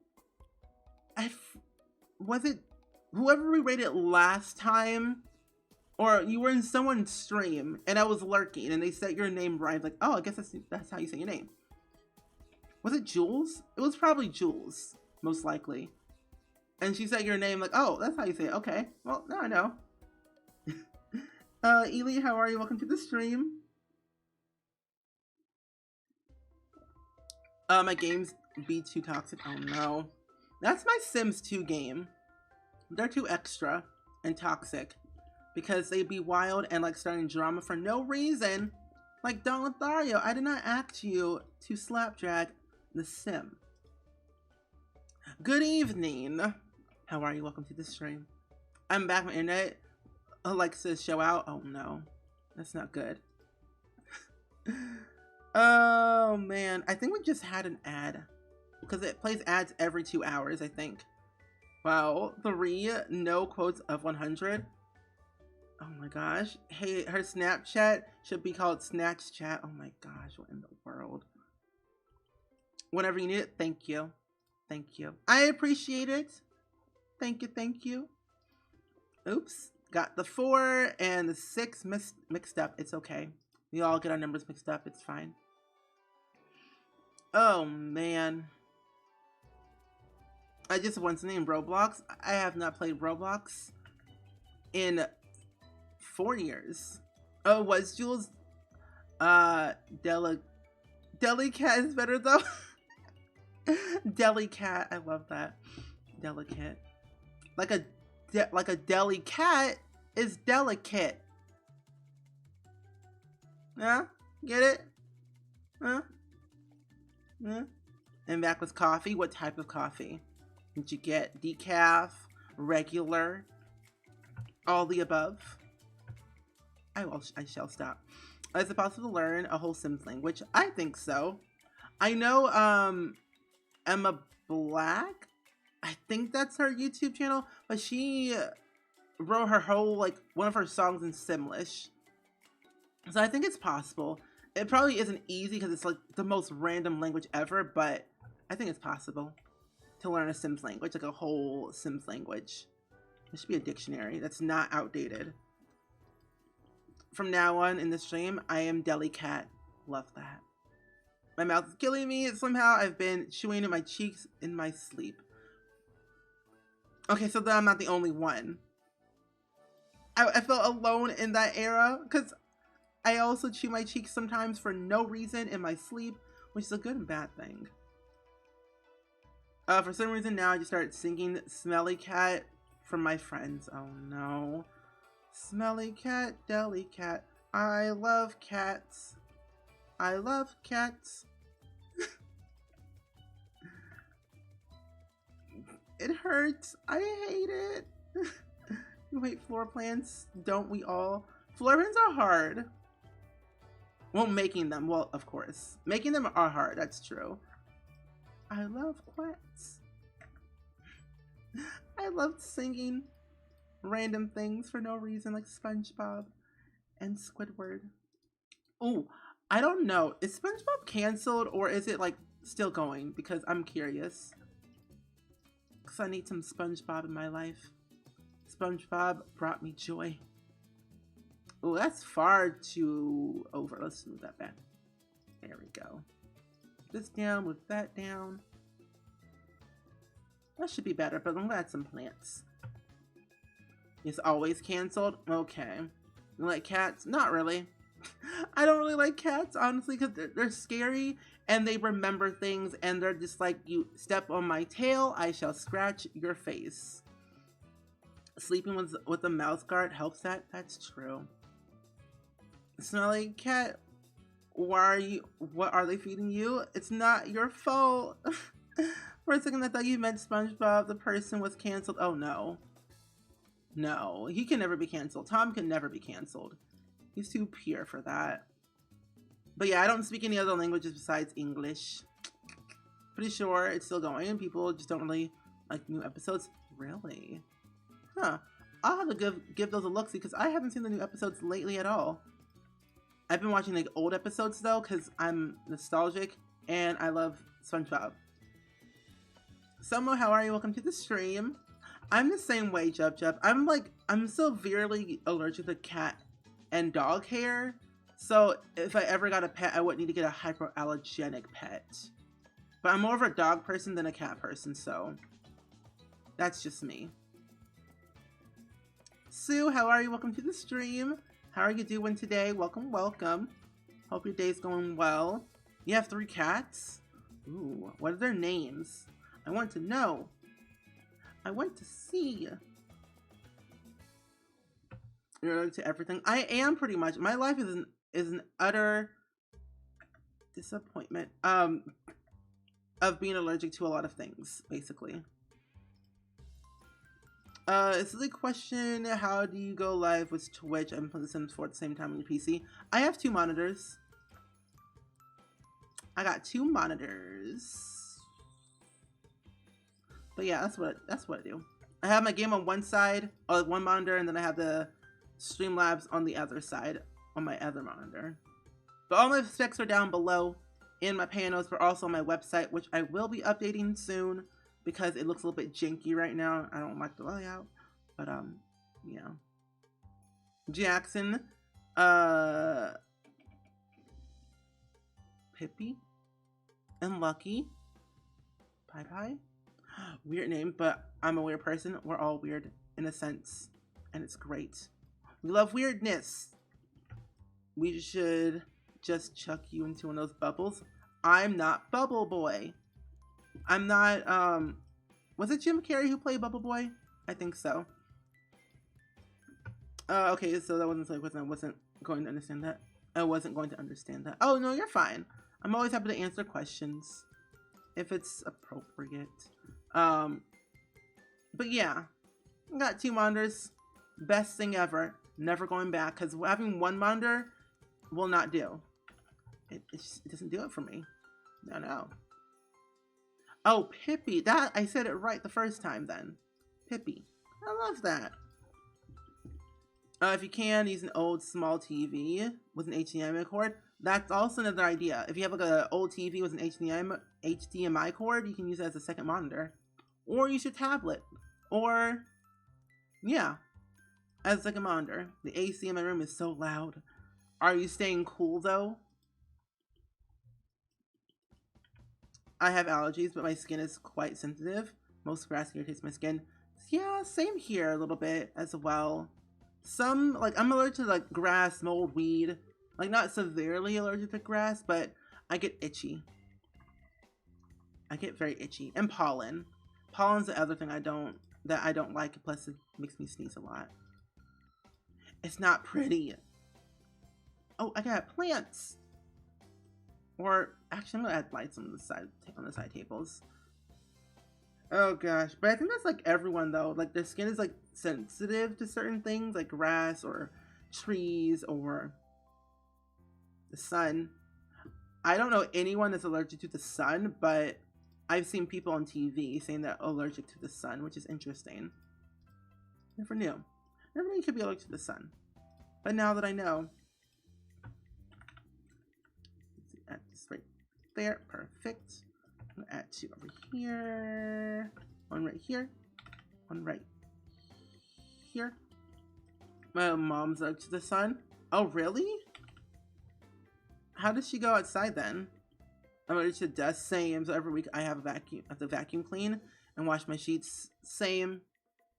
Was it whoever we rated last time? Or you were in someone's stream and I was lurking and they said your name right. Like, oh, I guess that's how you say your name. Was it Jules? It was probably Jules, most likely. And she said your name like, oh, that's how you say it. Okay, well, now I know. Ely, how are you? Welcome to the stream. My games be too toxic. Oh no. That's my Sims 2 game. They're too extra and toxic. Because they be wild and like starting drama for no reason. Like Don Lothario, I did not ask you to slapdrag the Sim. Good evening. How are you? Welcome to the stream. I'm back on the internet. Alexa show out. Oh no. That's not good. Oh man. I think we just had an ad. Because it plays ads every 2 hours, I think. Wow. 3 no quotes of 100. Oh my gosh. Hey, her Snapchat should be called Snatch Chat. Oh my gosh, what in the world? Whenever you need it, thank you. Thank you. I appreciate it. Thank you, thank you. Oops. Got the 4 and the 6 mixed up. It's okay. We all get our numbers mixed up. It's fine. Oh, man. I just want to name Roblox. I have not played Roblox in 4 years. Oh, was Jules? Delicat is better though. Delicat, I love that. Delicate. Like a deli cat is delicate. Yeah? Get it? Huh? Yeah. And back with coffee. What type of coffee did you get? Decaf? Regular? All the above? I shall stop. Is it possible to learn a whole Sims language? I think so. I know Emma Black, I think that's her YouTube channel, but she wrote her whole, like, one of her songs in Simlish. So I think it's possible. It probably isn't easy because it's like the most random language ever, but I think it's possible to learn a Sims language, like a whole Sims language. There should be a dictionary that's not outdated. From now on in the stream, I am Delicat. Love that. My mouth is killing me. Somehow I've been chewing in my cheeks in my sleep. Okay, so then I'm not the only one. I felt alone in that era because I also chew my cheeks sometimes for no reason in my sleep, which is a good and bad thing. For some reason now I just started singing Smelly Cat from my friends. Oh no. Smelly cat, deli cat. I love cats. I love cats. It hurts. I hate it. You hate floor plans? Don't we all? Floor plans are hard. Well, making them. Well, of course. Making them are hard. That's true. I love quats. I loved singing random things for no reason, like SpongeBob and Squidward. Oh, I don't know. Is SpongeBob canceled or is it like still going? Because I'm curious. Because I need some SpongeBob in my life. SpongeBob brought me joy. Oh, that's far too over. Let's move that back. There we go. This down, move that down. That should be better, but I'm gonna add some plants. It's always canceled? Okay. You like cats? Not really. I don't really like cats, honestly, because they're scary and they remember things and they're just like, you step on my tail, I shall scratch your face. Sleeping with a mouth guard helps that? That's true. Smelly cat, what are they feeding you? It's not your fault. For a second I thought you meant SpongeBob, the person was canceled. Oh no. No, he can never be canceled. Tom can never be canceled. He's too pure for that. But yeah, I don't speak any other languages besides English. Pretty sure it's still going and people just don't really like new episodes. Really? Huh. I'll have to give those a look-see because I haven't seen the new episodes lately at all. I've been watching like old episodes though because I'm nostalgic and I love SpongeBob. Somo, how are you? Welcome to the stream. I'm the same way, Jub. I'm severely allergic to cat and dog hair. So if I ever got a pet, I would need to get a hypoallergenic pet. But I'm more of a dog person than a cat person, so that's just me. Sue, how are you? Welcome to the stream. How are you doing today? Welcome, welcome. Hope your day's going well. You have 3 cats? Ooh, what are their names? I want to know. I want to see. You're allergic to everything. I am pretty much. My life is an utter disappointment. Of being allergic to a lot of things, basically. Silly question. How do you go live with Twitch and play The Sims 4 at the same time on your PC? I have 2 monitors. I got 2 monitors. But yeah, that's what I do. I have my game on one side, one monitor, and then I have the Streamlabs on the other side, on my other monitor. But all my specs are down below in my panels, but also on my website, which I will be updating soon because it looks a little bit janky right now. I don't like the layout, but yeah. Jackson, Pippi, and Lucky. Pie Pie? Weird name, but I'm a weird person. We're all weird in a sense, and it's great. We love weirdness. We should just chuck you into one of those bubbles. I'm not Bubble Boy. I'm not, was it Jim Carrey who played Bubble Boy? I think so. Okay, so that wasn't going to understand that. I wasn't going to understand that. Oh, no, you're fine. I'm always happy to answer questions if it's appropriate. But yeah, I got 2 monitors. Best thing ever. Never going back, because having 1 monitor will not do. It doesn't do it for me. No. Oh, Pippi. That, I said it right the first time then. Pippi. I love that. If you can, use an old small TV with an HDMI cord. That's also another idea. If you have like an old TV with an HDMI cord, you can use it as a second monitor. Or use your tablet. Or, yeah, as a second monitor. The AC in my room is so loud. Are you staying cool though? I have allergies, but my skin is quite sensitive. Most grass irritates my skin. Yeah, same here a little bit as well. Some, like, I'm allergic to, like, grass, mold, weed. Like, not severely allergic to grass, but I get itchy. I get very itchy. And pollen. Pollen's the other thing I don't like, plus it makes me sneeze a lot. It's not pretty. Oh, I got plants. Or, actually, I'm gonna add lights on the side tables. Oh gosh, but I think that's like everyone though. Like their skin is like sensitive to certain things, like grass or trees or the sun. I don't know anyone that's allergic to the sun, but I've seen people on TV saying they're allergic to the sun, which is interesting. Never knew you could be allergic to the sun. But now that I know, let's add this right there. Perfect. I'm gonna add 2 over here. 1 right here. 1 right here. My mom's allergic to the sun. Oh, really? How does she go outside then? I'm allergic to dust. Same. So every week I have to vacuum clean and wash my sheets. Same.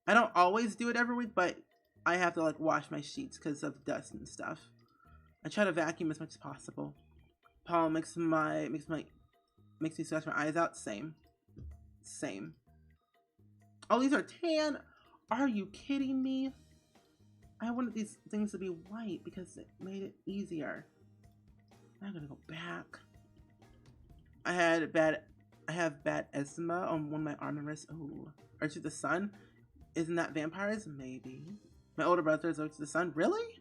I don't always do it every week, but I have to like wash my sheets because of dust and stuff. I try to vacuum as much as possible. Pollen makes me scratch my eyes out. Same. Oh, these are tan. Are you kidding me? I wanted these things to be white because it made it easier. I'm gonna go back. I have bad eczema on one of my arm and wrist. Ooh. Or to the sun? Isn't that vampires? Maybe. My older brother is allergic to the sun. Really?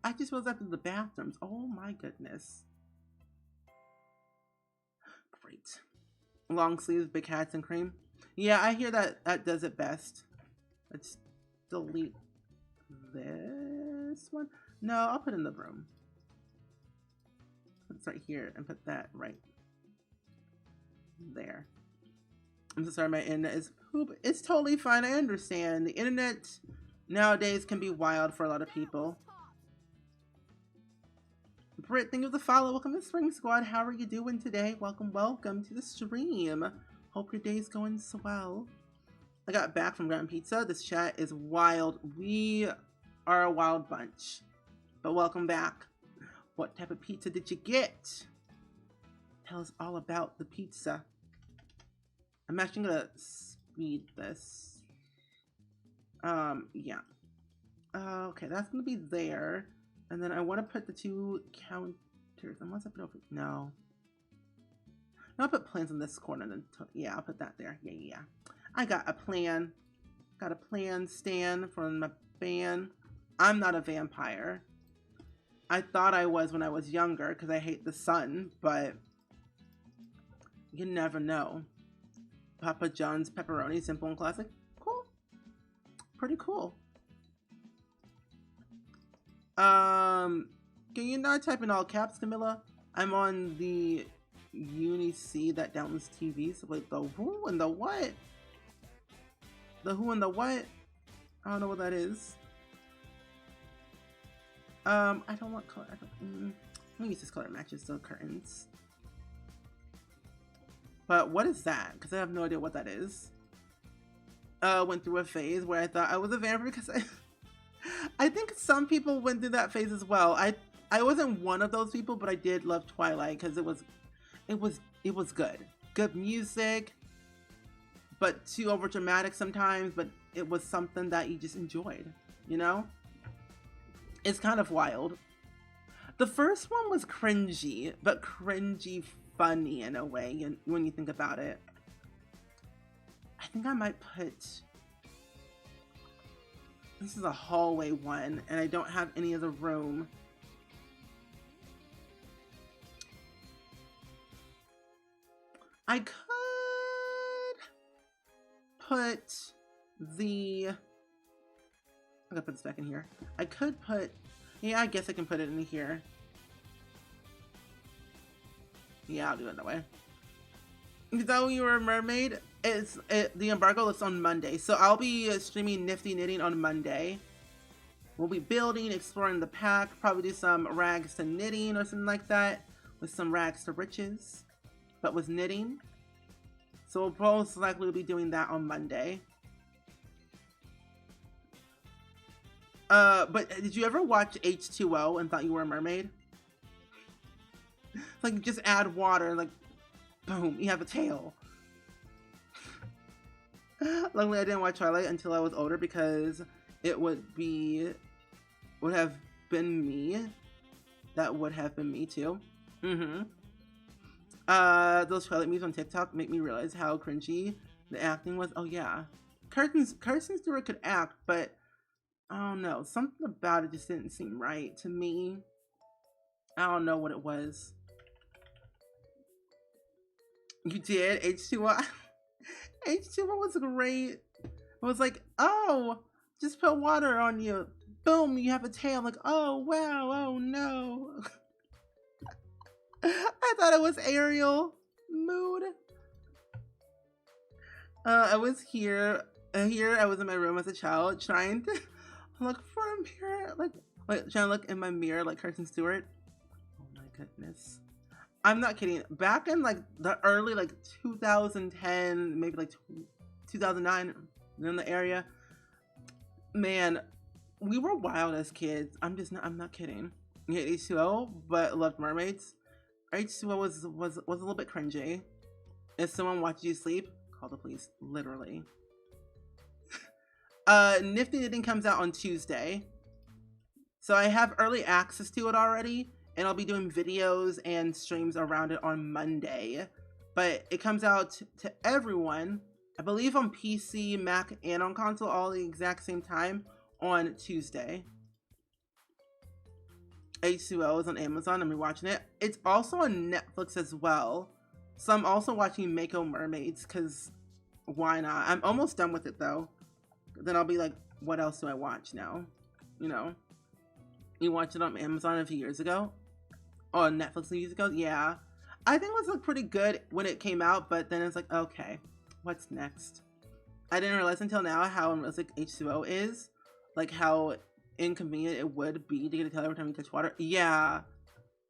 I just was up in the bathrooms. Oh my goodness. Great. Long sleeves, big hats, and cream. Yeah, I hear that does it best. Let's delete this one. No, I'll put it in the room. Let's right here and put that right there. I'm so sorry my internet is poop. It's totally fine. I understand. The internet nowadays can be wild for a lot of people. Britt, thank you for the follow. Welcome to Spring Squad. How are you doing today? Welcome to the stream. Hope your day's going swell. I got back from Grand Pizza. This chat is wild. We are a wild bunch. But welcome back. What type of pizza did you get? Tell us all about the pizza. I'm actually gonna speed this. Yeah. Okay, that's gonna be there. And then I want to put the 2 counters. Unless I put over. No. I'll put plans in this corner. Then yeah, I'll put that there. Yeah. I got a plan. Got a plan stand from my band. I'm not a vampire. I thought I was when I was younger because I hate the sun, but you never know. Papa John's pepperoni, simple and classic. Cool. Pretty cool. Can you not type in all caps, Camilla? I'm on the UniC that downloads TVs. Wait, the who and the what? The who and the what? I don't know what that is. I don't want color. Let me use this color matches the curtains. But what is that? Because I have no idea what that is. Went through a phase where I thought I was a vampire because I think some people went through that phase as well. I wasn't one of those people, but I did love Twilight because it was good. Good music, but too over dramatic sometimes, but it was something that you just enjoyed, you know? It's kind of wild. The first one was cringy, but cringy funny in a way when you think about it. I think I might put... This is a hallway one, and I don't have any other room. I could put the... I'm gonna put this back in here. I could put... Yeah, I guess I can put it in here. Yeah, I'll do it that way. Though You Were a Mermaid, the embargo is on Monday, so I'll be streaming Nifty Knitting on Monday. We'll be building, exploring the pack, probably do some rags to knitting or something like that, with some rags to riches, but with knitting. So we'll most likely be doing that on Monday. But did you ever watch H2O and thought you were a mermaid? Like, just add water and like, boom, you have a tail. Luckily, I didn't watch Twilight until I was older because it would have been me. That would have been me too. Those Twilight memes on TikTok make me realize how cringy the acting was. Oh yeah, Kirsten Stewart could act, but I don't know, something about it just didn't seem right to me. I don't know what it was. You did? H2O? H2O was great. It was like, oh, just put water on you. Boom, you have a tail. I'm like, oh, wow, oh, no. I thought it was Ariel. Mood. I was here. I was in my room as a child trying to look for a mirror. Trying to look in my mirror like Kirsten Stewart. Oh my goodness. I'm not kidding. Back in like the early 2010, maybe like 2009, in the area, man, we were wild as kids. I'm not kidding. We hate H2O, but loved mermaids. H2O was a little bit cringy. If someone watches you sleep, call the police. Literally. Nifty Knitting comes out on Tuesday, so I have early access to it already. And I'll be doing videos and streams around it on Monday. But it comes out to everyone, I believe on PC, Mac, and on console all the exact same time on Tuesday. H2O is on Amazon. I'm rewatching it. It's also on Netflix as well. So I'm also watching Mako Mermaids because why not? I'm almost done with it though. Then I'll be like, what else do I watch now? You know? You watched it on Amazon a few years ago? On Netflix a few years ago? Yeah. I think it was like pretty good when it came out, but then it's like, okay, what's next? I didn't realize until now how unrealistic H2O is. Like how inconvenient it would be to get a tail every time you touch water. Yeah.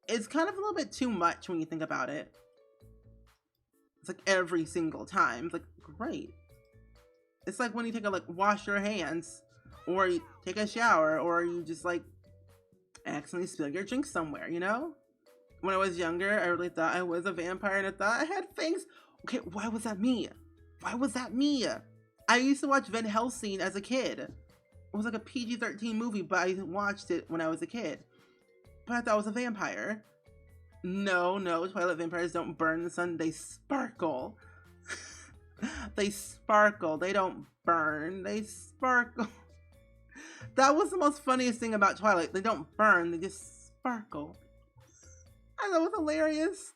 It's kind of a little bit too much when you think about it. It's like every single time. It's like, great. It's like when you take wash your hands, or you take a shower, or you just like accidentally spill your drink somewhere, you know? When I was younger, I really thought I was a vampire and I thought I had fangs. Okay, why was that me? Why was that me? I used to watch Van Helsing as a kid. It was like a PG-13 movie, but I watched it when I was a kid. But I thought I was a vampire. No, Twilight vampires don't burn in the sun. They sparkle. They sparkle. They don't burn. They sparkle. That was the most funniest thing about Twilight. They don't burn. They just sparkle. I thought it was hilarious.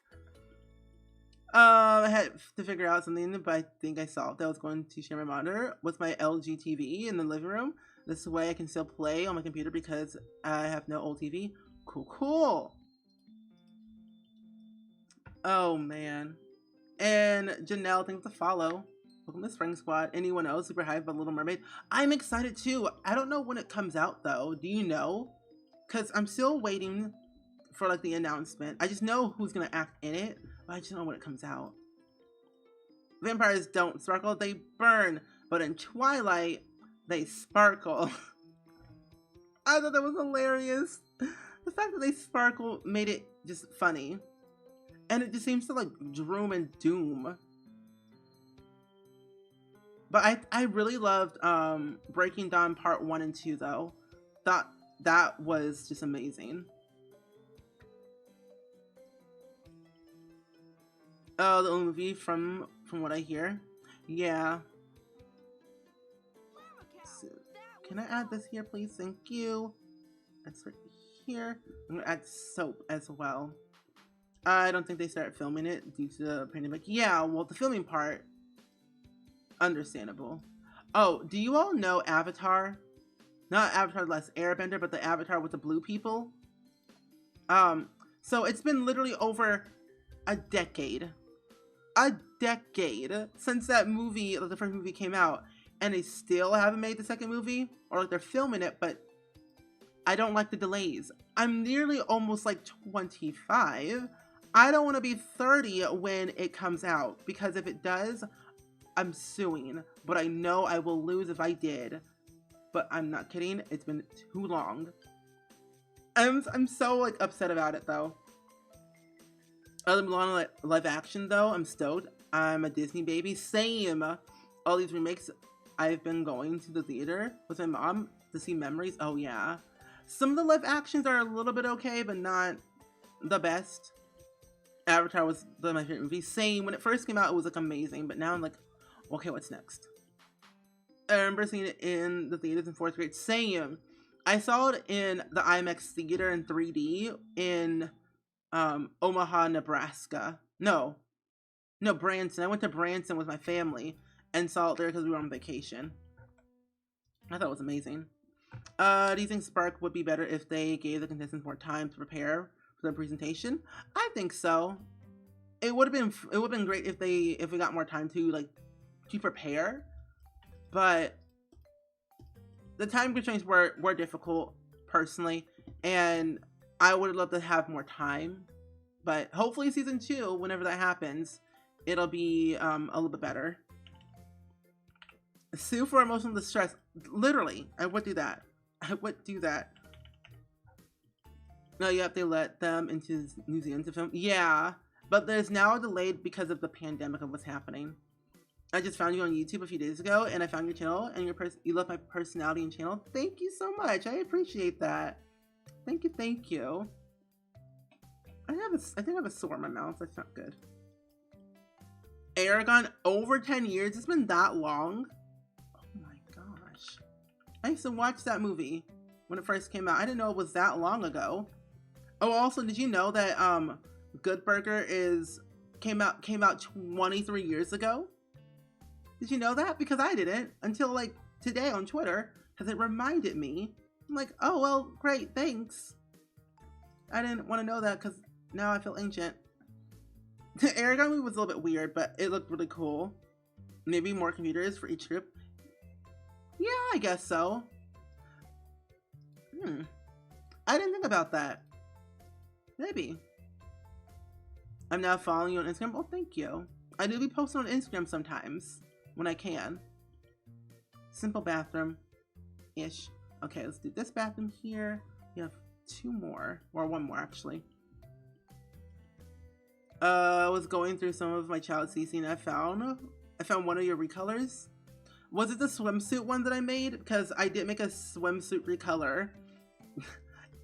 I had to figure out something, but I think I solved it. I was going to share my monitor with my LG TV in the living room. This way I can still play on my computer because I have no old TV. Cool. Oh, man. And Janelle, thanks for the follow. Welcome to Spring Squad. Anyone else super hyped about Little Mermaid? I'm excited too. I don't know when it comes out though. Do you know? because I'm still waiting for like the announcement. I just know who's gonna act in it, but I just don't know when it comes out. Vampires don't sparkle, they burn. But in Twilight, they sparkle. I thought that was hilarious. The fact that they sparkle made it just funny. And it just seems to like doom and doom. But I really loved Breaking Dawn Part 1 and 2 though. That was just amazing. Oh, the movie from what I hear. Yeah. So, can I add this here, please? Thank you. That's right here. I'm gonna add soap as well. I don't think they started filming it due to the pandemic. Yeah, well, the filming part, understandable. Oh, do you all know Avatar? Not Avatar The Last Airbender, but the Avatar with the blue people. So it's been literally over a decade since that movie, like the first movie came out, and they still haven't made the second movie, or like they're filming it, but I don't like the delays. I'm nearly almost like 25. I don't want to be 30 when it comes out, because if it does, I'm suing, but I know I will lose if I did. But I'm not kidding, it's been too long. I'm so like upset about it though. Other Mulan live action though, I'm stoked. I'm a Disney baby. Same. All these remakes, I've been going to the theater with my mom to see Memories. Oh yeah. Some of the live actions are a little bit okay, but not the best. Avatar was my favorite movie. Same. When it first came out, it was like amazing, but now I'm like, okay, what's next? I remember seeing it in the theaters in 4th grade. Same. I saw it in the IMAX theater in 3D in Omaha, Nebraska. No, Branson. I went to Branson with my family and saw it there because we were on vacation. I thought it was amazing. Do you think Spark would be better if they gave the contestants more time to prepare for the presentation? I think so. It would have been great if we got more time to prepare, but the time constraints were difficult personally, and I would love to have more time. But hopefully season 2, whenever that happens, it'll be a little bit better. Sue for emotional distress. Literally, I would do that. No, you have to let them into New Zealand to film. Yeah, but there's now a delay because of the pandemic of what's happening. I just found you on YouTube a few days ago, and I found your channel, and you love my personality and channel. Thank you so much. I appreciate that. Thank you. I think I have a sore in my mouth. That's not good. Aragon, over 10 years? It's been that long? Oh my gosh. I used to watch that movie when it first came out. I didn't know it was that long ago. Oh, also, did you know that Good Burger came out 23 years ago? Did you know that? Because I didn't until like today on Twitter, because it reminded me. I'm like, oh well, great, thanks. I didn't want to know that because now I feel ancient. The Aragon movie was a little bit weird, but it looked really cool. Maybe more computers for each group. Yeah, I guess so. I didn't think about that. Maybe. I'm now following you on Instagram. Oh, thank you. I do be posting on Instagram sometimes when I can. Simple bathroom-ish. Okay, let's do this bathroom here. We have 2 more, or 1 more actually. I was going through some of my child CC and I found one of your recolors. Was it the swimsuit one that I made? Because I did make a swimsuit recolor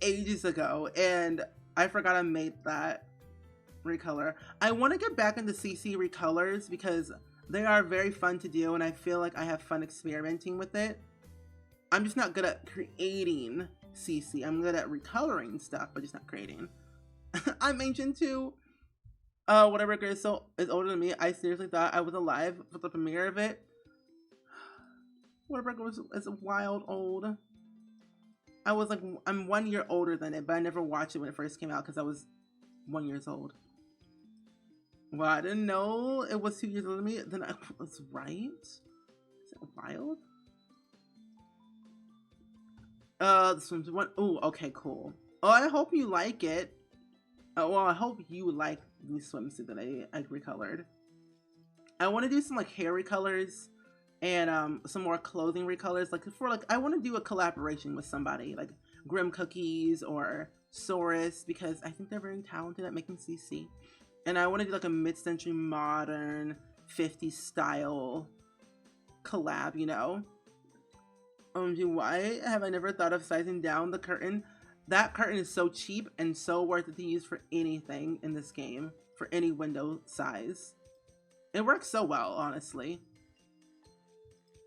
ages ago, and I forgot I made that recolor. I want to get back into CC recolors because they are very fun to do, and I feel like I have fun experimenting with it. I'm just not good at creating CC. I'm good at recoloring stuff, but just not creating. I'm ancient too. Whatever girl is older than me. I seriously thought I was alive for the premiere of it. Whatever girl is wild old. I was like, I'm 1 year older than it, but I never watched it when it first came out because I was 1 year old. Well, I didn't know it was 2 years older than me. Then I was right. Is that wild? The Sims 1. Ooh, okay, cool. Oh, I hope you like it. Well, I hope you like the swimsuit that I recolored. I want to do some like hair recolors and some more clothing recolors. Like for like, I want to do a collaboration with somebody like Grim Cookies or Saurus because I think they're very talented at making CC. And I want to do like a mid-century modern 50s style collab, you know? Why have I never thought of sizing down the curtain? That curtain is so cheap and so worth it to use for anything in this game, for any window size. It works so well, honestly.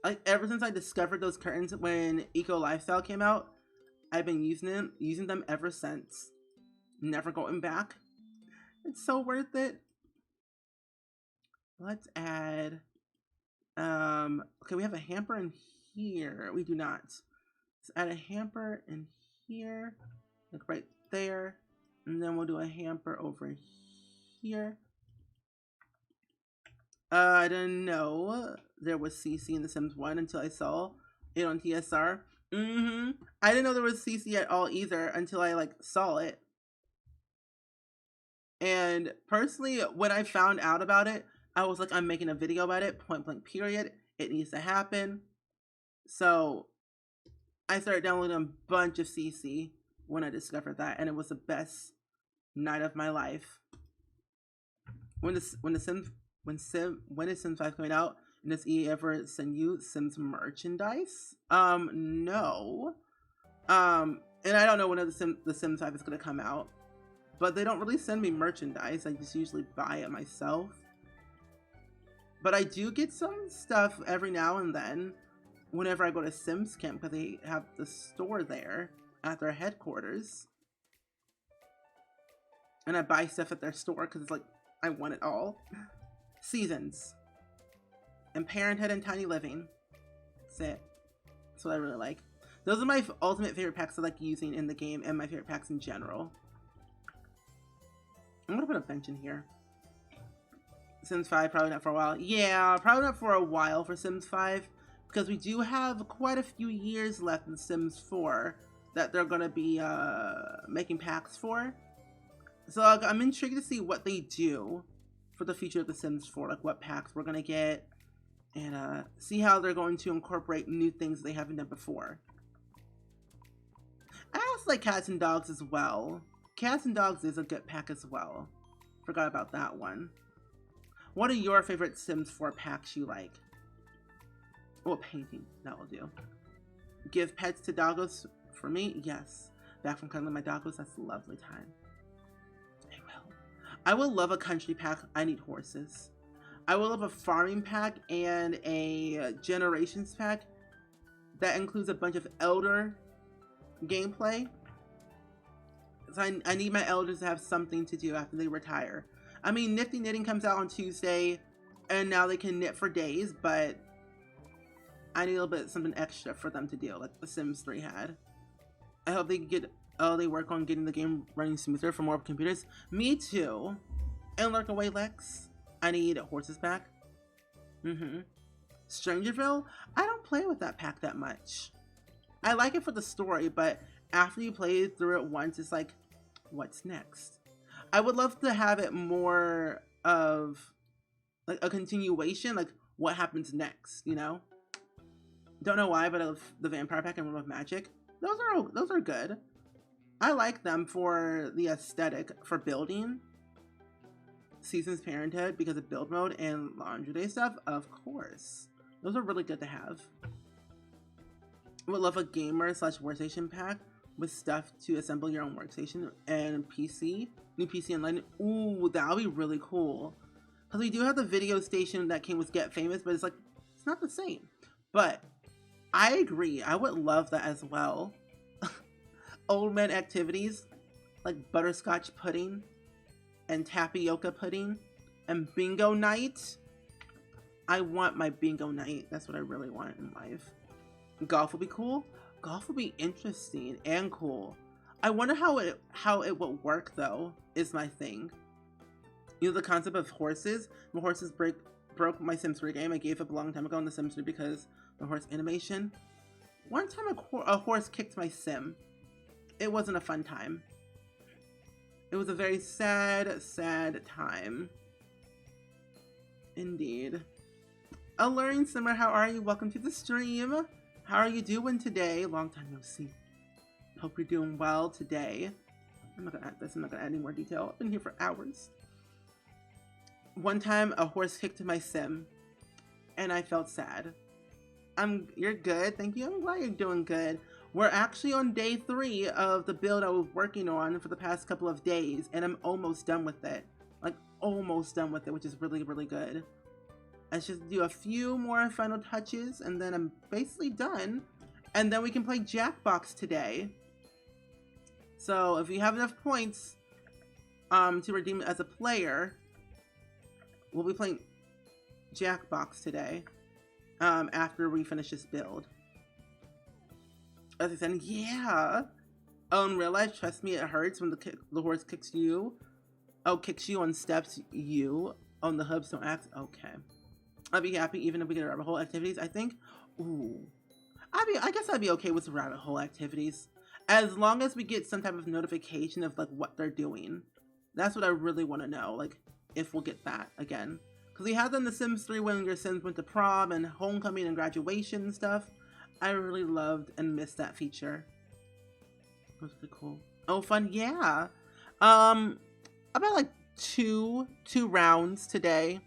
Like ever since I discovered those curtains when Eco Lifestyle came out, I've been using them ever since. Never going back. It's so worth it. Let's add okay, we have a hamper in here. We do not. Let's add a hamper in here, like right there, and then we'll do a hamper over here. I didn't know there was CC in The Sims 1 until I saw it on TSR. I didn't know there was CC at all either until I like saw it. And personally, when I found out about it, I was like, I'm making a video about it, point blank period. It needs to happen. So I started downloading a bunch of CC when I discovered that, and it was the best night of my life. When is Sims 5 coming out? And does EA ever send you Sims merchandise? No. And I don't know when the Sims 5 is gonna come out. But they don't really send me merchandise. I just usually buy it myself. But I do get some stuff every now and then whenever I go to Sims Camp because they have the store there at their headquarters. And I buy stuff at their store because it's like, I want it all. Seasons. And Parenthood and Tiny Living. That's it. That's what I really like. Those are my ultimate favorite packs I like using in the game and my favorite packs in general. I'm gonna put a bench in here. Sims 5, probably not for a while. Yeah, probably not for a while for Sims 5. Because we do have quite a few years left in Sims 4 that they're gonna be making packs for. So I'm intrigued to see what they do for the future of The Sims 4. Like what packs we're gonna get. And see how they're going to incorporate new things they haven't done before. I also like Cats and Dogs as well. Cats and Dogs is a good pack as well. Forgot about that one. What are your favorite Sims 4 packs you like? Oh, painting. That will do. Give pets to doggos for me? Yes. Back from cuddling my doggos, that's a lovely time. I will. I will love a country pack. I need horses. I will love a farming pack and a generations pack that includes a bunch of elder gameplay. So I need my elders to have something to do after they retire. I mean, Nifty Knitting comes out on Tuesday, and now they can knit for days, but I need a little bit something extra for them to do, like The Sims 3 had. I hope they get, they work on getting the game running smoother for more computers. Me too. And Lurk Away Lex. I need a horses pack. Strangerville? I don't play with that pack that much. I like it for the story, but after you play through it once, it's like, what's next? I would love to have it more of like a continuation, like what happens next, you know? Don't know why, but I love the Vampire Pack and Realm of Magic. Those are good. I like them for the aesthetic for building. Seasons Parenthood because of build mode and Laundry Day stuff, of course. Those are really good to have. I would love a gamer / workstation pack with stuff to assemble your own workstation and PC. New PC Online. Ooh, that would be really cool. Because we do have the video station that came with Get Famous, but it's like, it's not the same. But I agree. I would love that as well. Old man activities like butterscotch pudding and tapioca pudding and bingo night. I want my bingo night. That's what I really want in life. Golf will be cool. Golf will be interesting and cool. I wonder how it would work though, is my thing. You know, the concept of horses. My horses broke my Sims 3 game. I gave up a long time ago in the Sims 3 because the horse animation. One time a horse kicked my sim. It wasn't a fun time. It was a very sad, sad time. Indeed. Alluring Simmer, how are you? Welcome to the stream. How are you doing today? Long time no see. Hope you're doing well today. I'm not gonna add this. I'm not gonna add any more detail. I've been here for hours. One time a horse kicked my sim and I felt sad. You're good. Thank you. I'm glad you're doing good. We're actually on day 3 of the build I was working on for the past couple of days, and I'm almost done with it. Like, almost done with it, which is really, really good. I just do a few more final touches, and then I'm basically done. And then we can play Jackbox today. So, if you have enough points to redeem it as a player, we'll be playing Jackbox today after we finish this build. As I said, yeah. Oh, in real life, trust me, it hurts when the horse kicks you. Oh, kicks you on steps, you. On the hubs, don't act. Okay. I'll be happy even if we get rabbit hole activities, I think. Ooh. I guess I'd be okay with the rabbit hole activities. As long as we get some type of notification of, like, what they're doing. That's what I really want to know. Like, if we'll get that again. Because we had that in The Sims 3 when your Sims went to prom and homecoming and graduation and stuff. I really loved and missed that feature. It was really cool. Oh, fun, yeah. About like two rounds today.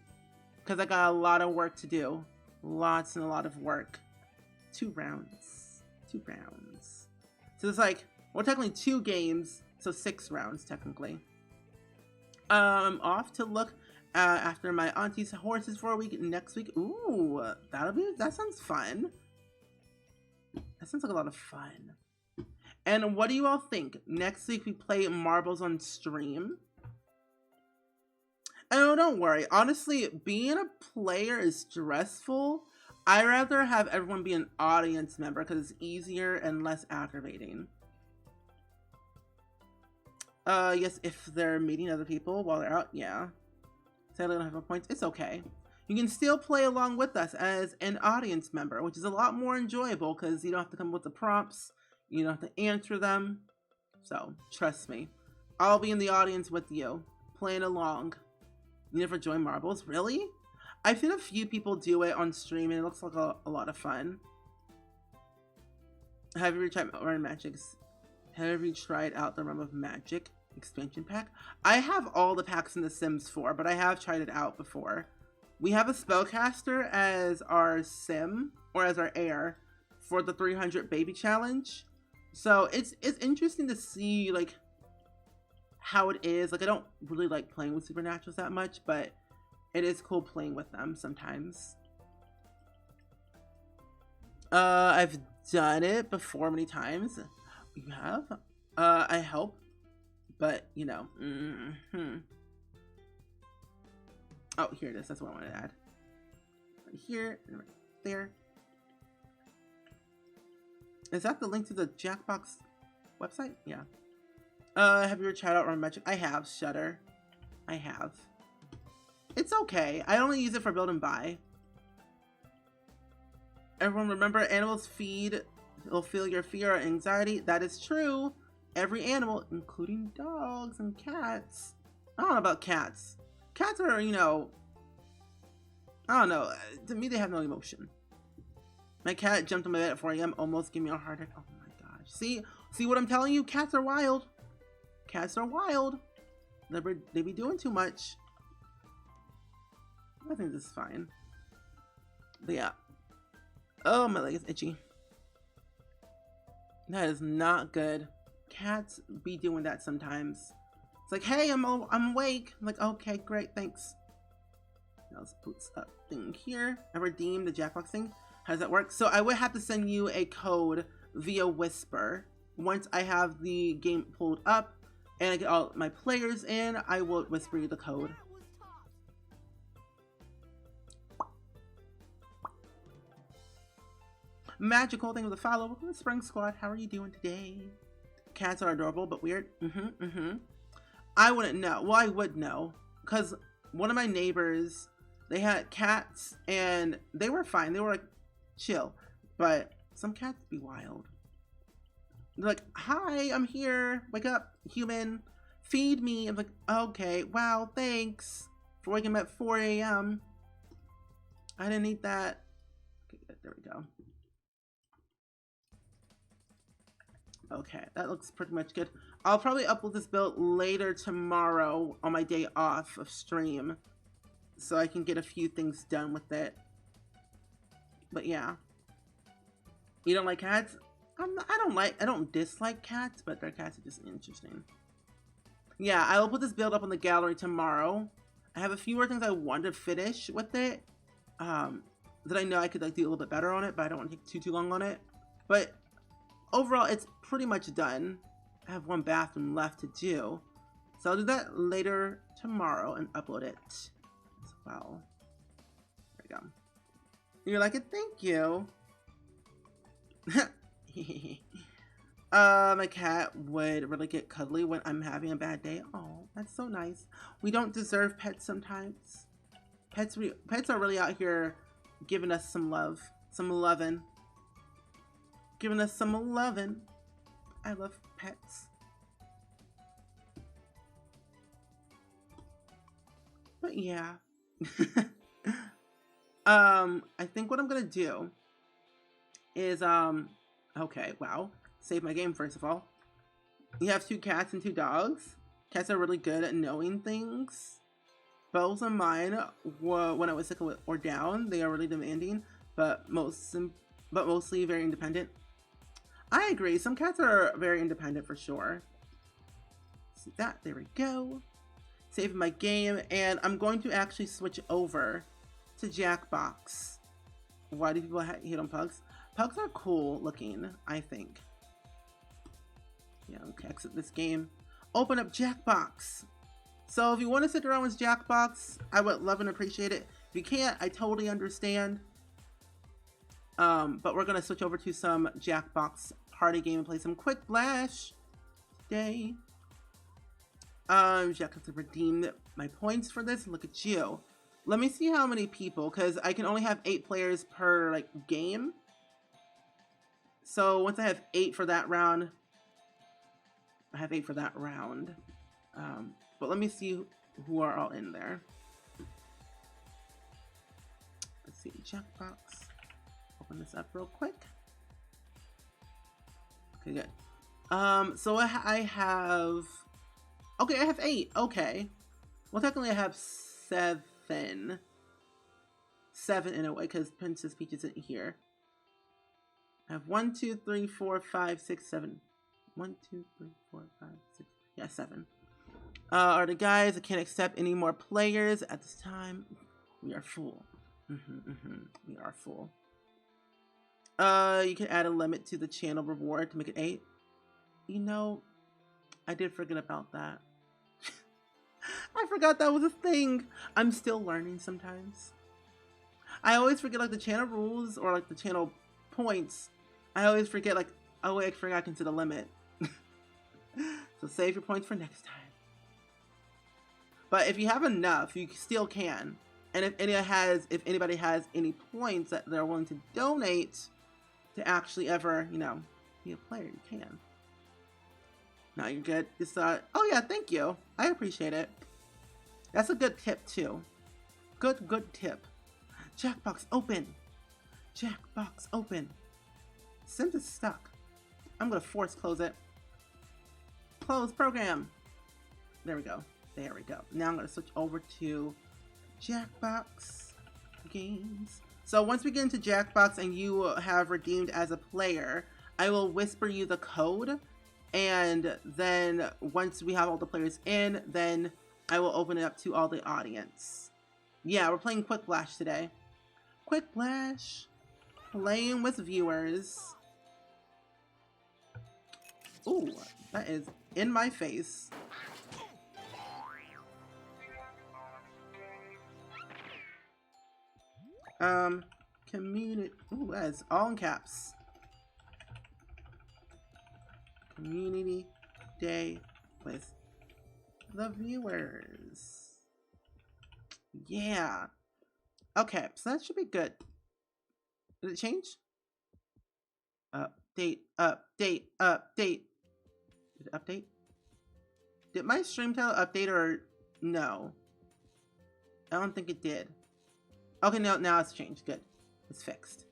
Because I got a lot of work to do. Lots and a lot of work. 2 rounds. 2 rounds. So it's like, well, technically 2 games. So 6 rounds, technically. I'm off to look after my auntie's horses for a week next week. Ooh, that sounds fun. That sounds like a lot of fun. And what do you all think? Next week we play marbles on stream. And don't worry. Honestly, being a player is stressful. I'd rather have everyone be an audience member because it's easier and less aggravating. Yes, if they're meeting other people while they're out, yeah. Sadly, I don't have points. It's okay. You can still play along with us as an audience member, which is a lot more enjoyable because you don't have to come up with the prompts. You don't have to answer them. So, trust me. I'll be in the audience with you, playing along. You never join marbles? Really? I've seen a few people do it on stream and it looks like a lot of fun. Have you tried out the Realm of Magic expansion pack? I have all the packs in The Sims 4, but I have tried it out before. We have a spellcaster as our sim, or as our heir, for the 300 baby challenge. So it's interesting to see, like, how it is. Like, I don't really like playing with supernaturals that much, but it is cool playing with them sometimes. I've done it before many times. You have? I hope. But, you know. Oh, here it is. That's what I wanted to add. Right here and right there. Is that the link to the Jackbox website? Yeah. Have you ever tried out Realm of Magic? I have, Shudder. I have. It's okay. I only use it for build and buy. Everyone remember, animals will feel your fear or anxiety. That is true. Every animal, including dogs and cats. I don't know about cats. Cats are, you know, I don't know. To me, they have no emotion. My cat jumped on my bed at 4 a.m. almost gave me a heart attack. Oh my gosh. See what I'm telling you? Cats are wild. Cats are wild. They be doing too much. I think this is fine. But yeah. Oh, my leg is itchy. That is not good. Cats be doing that sometimes. It's like, hey, I'm awake. I'm like, okay, great, thanks. Now let's put a thing here. I redeemed the Jackbox thing. How does that work? So I would have to send you a code via Whisper. Once I have the game pulled up and I get all my players in, I will whisper you the code. Magical, thank you for the follow. Welcome to Spring Squad. How are you doing today? Cats are adorable, but weird. I wouldn't know. Well, I would know. Because one of my neighbors, they had cats, and they were fine. They were, like, chill. But Some cats be wild. They're like, hi, I'm here. Wake up, human. Feed me. I'm like, okay, wow, thanks for waking up at 4 a.m. I didn't eat that. Okay, there we go. Okay, that looks pretty much good. I'll probably upload this build later tomorrow on my day off of stream, so I can get a few things done with it. But yeah, you don't like cats? I don't dislike cats, but their cats are just interesting. Yeah, I will put this build up on the gallery tomorrow. I have a few more things I want to finish with it. That I know I could like do a little bit better on it, but I don't want to take too long on it. But overall, it's pretty much done. I have one bathroom left to do, so I'll do that later tomorrow and upload it as well. There we go. You like it? Thank you. My cat would really get cuddly when I'm having a bad day. Oh, that's so nice. We don't deserve pets sometimes. Pets are really out here giving us some love, some loving. Giving us some loving. I love pets. But yeah. I think what I'm gonna do is okay, wow. Save my game first of all. You have 2 cats and 2 dogs. Cats are really good at knowing things. Both of mine were, when I was sick or down, they are really demanding, but mostly very independent. I agree, some cats are very independent for sure. See that, there we go. Save my game, and I'm going to actually switch over to Jackbox. Why do people hate on pugs? Pugs are cool looking, I think. Yeah, okay, exit this game. Open up Jackbox. So if you want to stick around with Jackbox, I would love and appreciate it. If you can't, I totally understand. But we're gonna switch over to some Jackbox party game and play some Quick Flash today. Jack has to redeem my points for this. Look at you. Let me see how many people, because I can only have 8 players per like game. So once I have 8 for that round, I have 8 for that round. But let me see who are all in there. Let's see, Jackbox. Open this up real quick. Okay, good. So I have... Okay, I have 8. Okay. Well, technically I have 7. 7 in a way, because Princess Peach isn't here. I have 1, 2, 3, 4, 5, 6, 7. 1, 2, 3, 4, 5, 6. Yeah, 7. Are the guys that can't accept any more players at this time? We are full. We are full. You can add a limit to the channel reward to make it 8. You know, I did forget about that. I forgot that was a thing. I'm still learning sometimes. I always forget like the channel rules or like the channel points. I always forget like, oh wait, I forgot I can set a limit. So save your points for next time. But if you have enough, you still can. And if anybody has any points that they're willing to donate to actually ever, you know, be a player, you can. Now you're good. Just oh yeah, thank you. I appreciate it. That's a good tip too. Good tip. Jackbox open. Jackbox open. Sims is stuck. I'm gonna force close it. Close program. There we go. There we go. Now I'm gonna switch over to Jackbox games. So once we get into Jackbox and you have redeemed as a player, I will whisper you the code, and then once we have all the players in, then I will open it up to all the audience. Yeah, we're playing Quick Flash today. Quick Flash, playing with viewers. Ooh, that is in my face. Community. Ooh, that is all in caps. Community day with the viewers. Yeah. Okay, so that should be good. Did it change? Update, update, update. Did it update? Did my stream title update or no? I don't think it did. Okay, no, now it's changed. Good. It's fixed.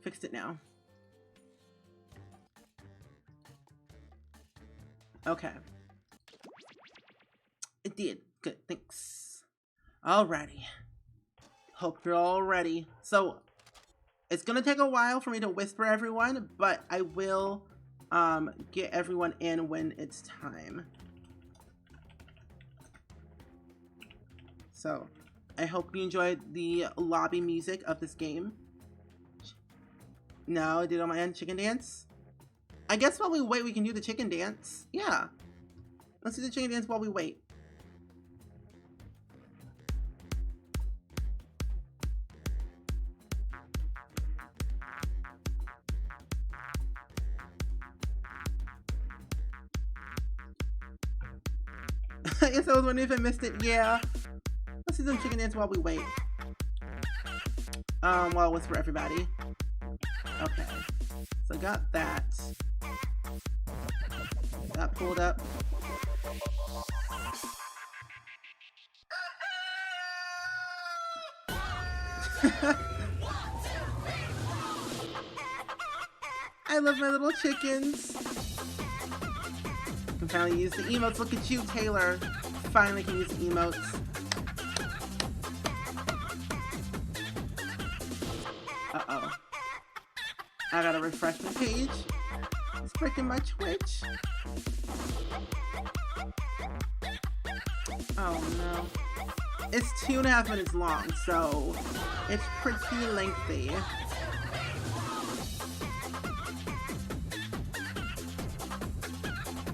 Fixed it now. Okay. It did. Good, thanks. Alrighty. Hope you're all ready. So, it's gonna take a while for me to whisper everyone, but I will get everyone in when it's time. So, I hope you enjoyed the lobby music of this game. No, I did on my end. Chicken dance? I guess while we wait, we can do the chicken dance. Yeah. Let's do the chicken dance while we wait. I guess I was wondering if I missed it. Yeah. Let's do some chicken dance while we wait. While I whisper everybody. Okay. So I got that. That pulled up. I love my little chickens. I can finally use the emotes. Look at you, Taylor. Finally can use the emotes. Uh-oh. I gotta refresh my page. It's breaking my Twitch. Oh no. It's 2.5 minutes long, so it's pretty lengthy.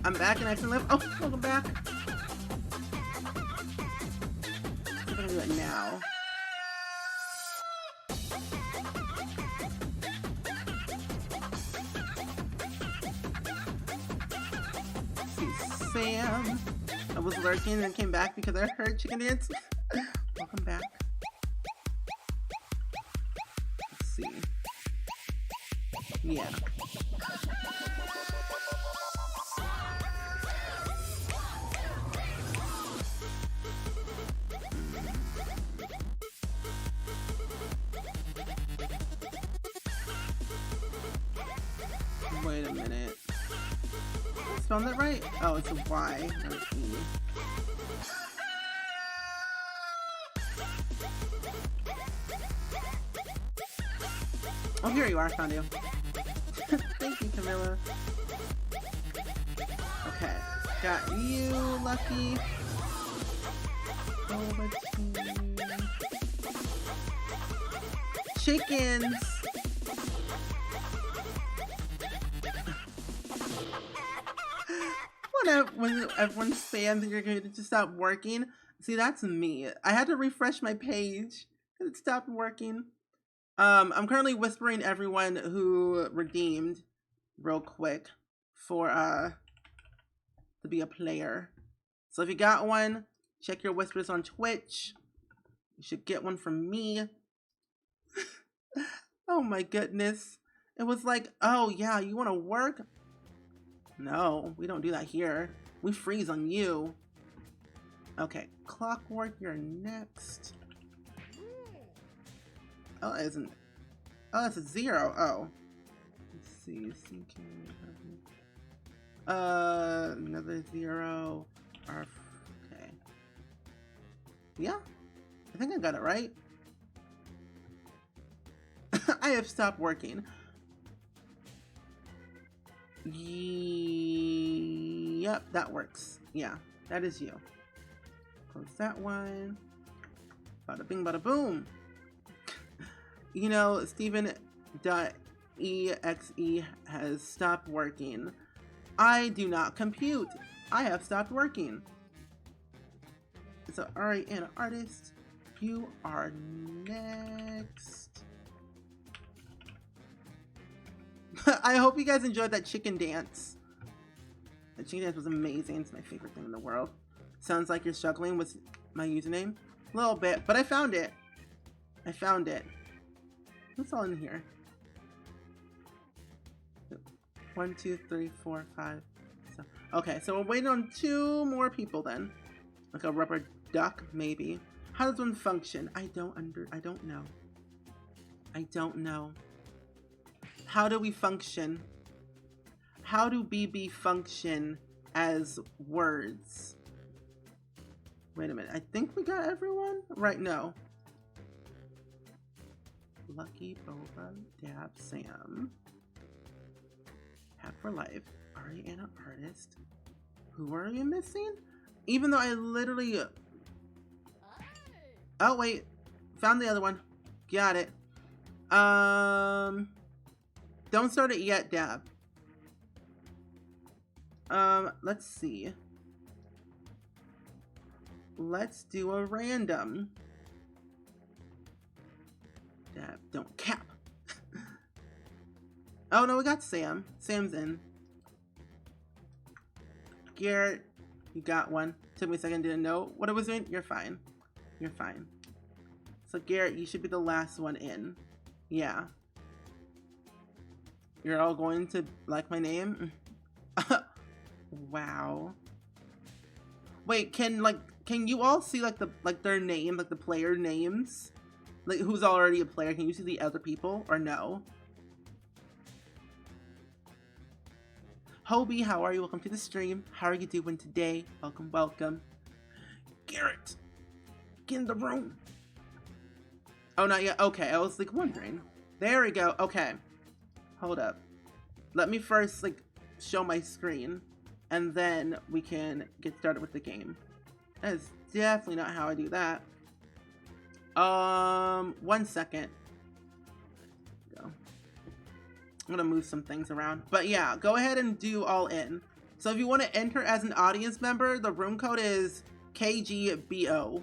I'm back and I can live. Oh, welcome back. I'm gonna do it now. Sam. I was lurking and came back because I heard chicken dance. Welcome back. Let's see. Yeah. Wait a minute. Spell that right? Oh, it's a Y, not an E. Oh, here you are. Found you. Thank you, Camilla. Okay. Got you, Lucky. Over to chickens. When everyone spams and you're going to just stop working. See, that's me. I had to refresh my page and it stopped working. I'm currently whispering everyone who redeemed real quick for to be a player. So if you got one, check your whispers on Twitch. You should get one from me. Oh my goodness. It was like, oh yeah, you want to work? No, we don't do that here. We freeze on you. Okay, Clockwork, you're next. Oh, it isn't. Oh, that's a 0. Oh. Let's see. Another 0. Okay. Yeah. I think I got it right. I have stopped working. Yep, that works. Yeah, that is you. Close that one. Bada bing, bada boom. You know, Steven.exe has stopped working. I do not compute. I have stopped working. So, alright, and artist, you are next. I hope you guys enjoyed that chicken dance. The chicken dance was amazing. It's my favorite thing in the world. Sounds like you're struggling with my username. A little bit, but I found it. I found it. What's all in here? 1, 2, 3, 4, 5. So, okay, so we're waiting on 2 more people then. Like a rubber duck, maybe. How does one function? I don't know. I don't know. How do we function? How do BB function as words? Wait a minute. I think we got everyone? Right, no. Lucky, Boba, Dab, Sam. Hack for Life. Ariana Artist. Who are you missing? Even though I literally... Oh, wait. Found the other one. Got it. Don't start it yet, Dab. Let's see. Let's do a random. Dab, don't cap. Oh, no, we got Sam. Sam's in. Garrett, you got one. Took me a second, didn't know what it was doing. You're fine. You're fine. So, Garrett, you should be the last one in. Yeah. You're all going to like my name? Wow. Wait, can you all see their name, like the player names? Like who's already a player? Can you see the other people or no? Hobie, how are you? Welcome to the stream. How are you doing today? Welcome, welcome. Garrett, get in the room. Oh, not yet. Okay, I was like wondering. There we go. Okay. Hold up. Let me first show my screen and then we can get started with the game. That is definitely not how I do that. 1 second. Go. I'm gonna move some things around. But yeah, go ahead and do all in. So if you want to enter as an audience member, the room code is KGBO.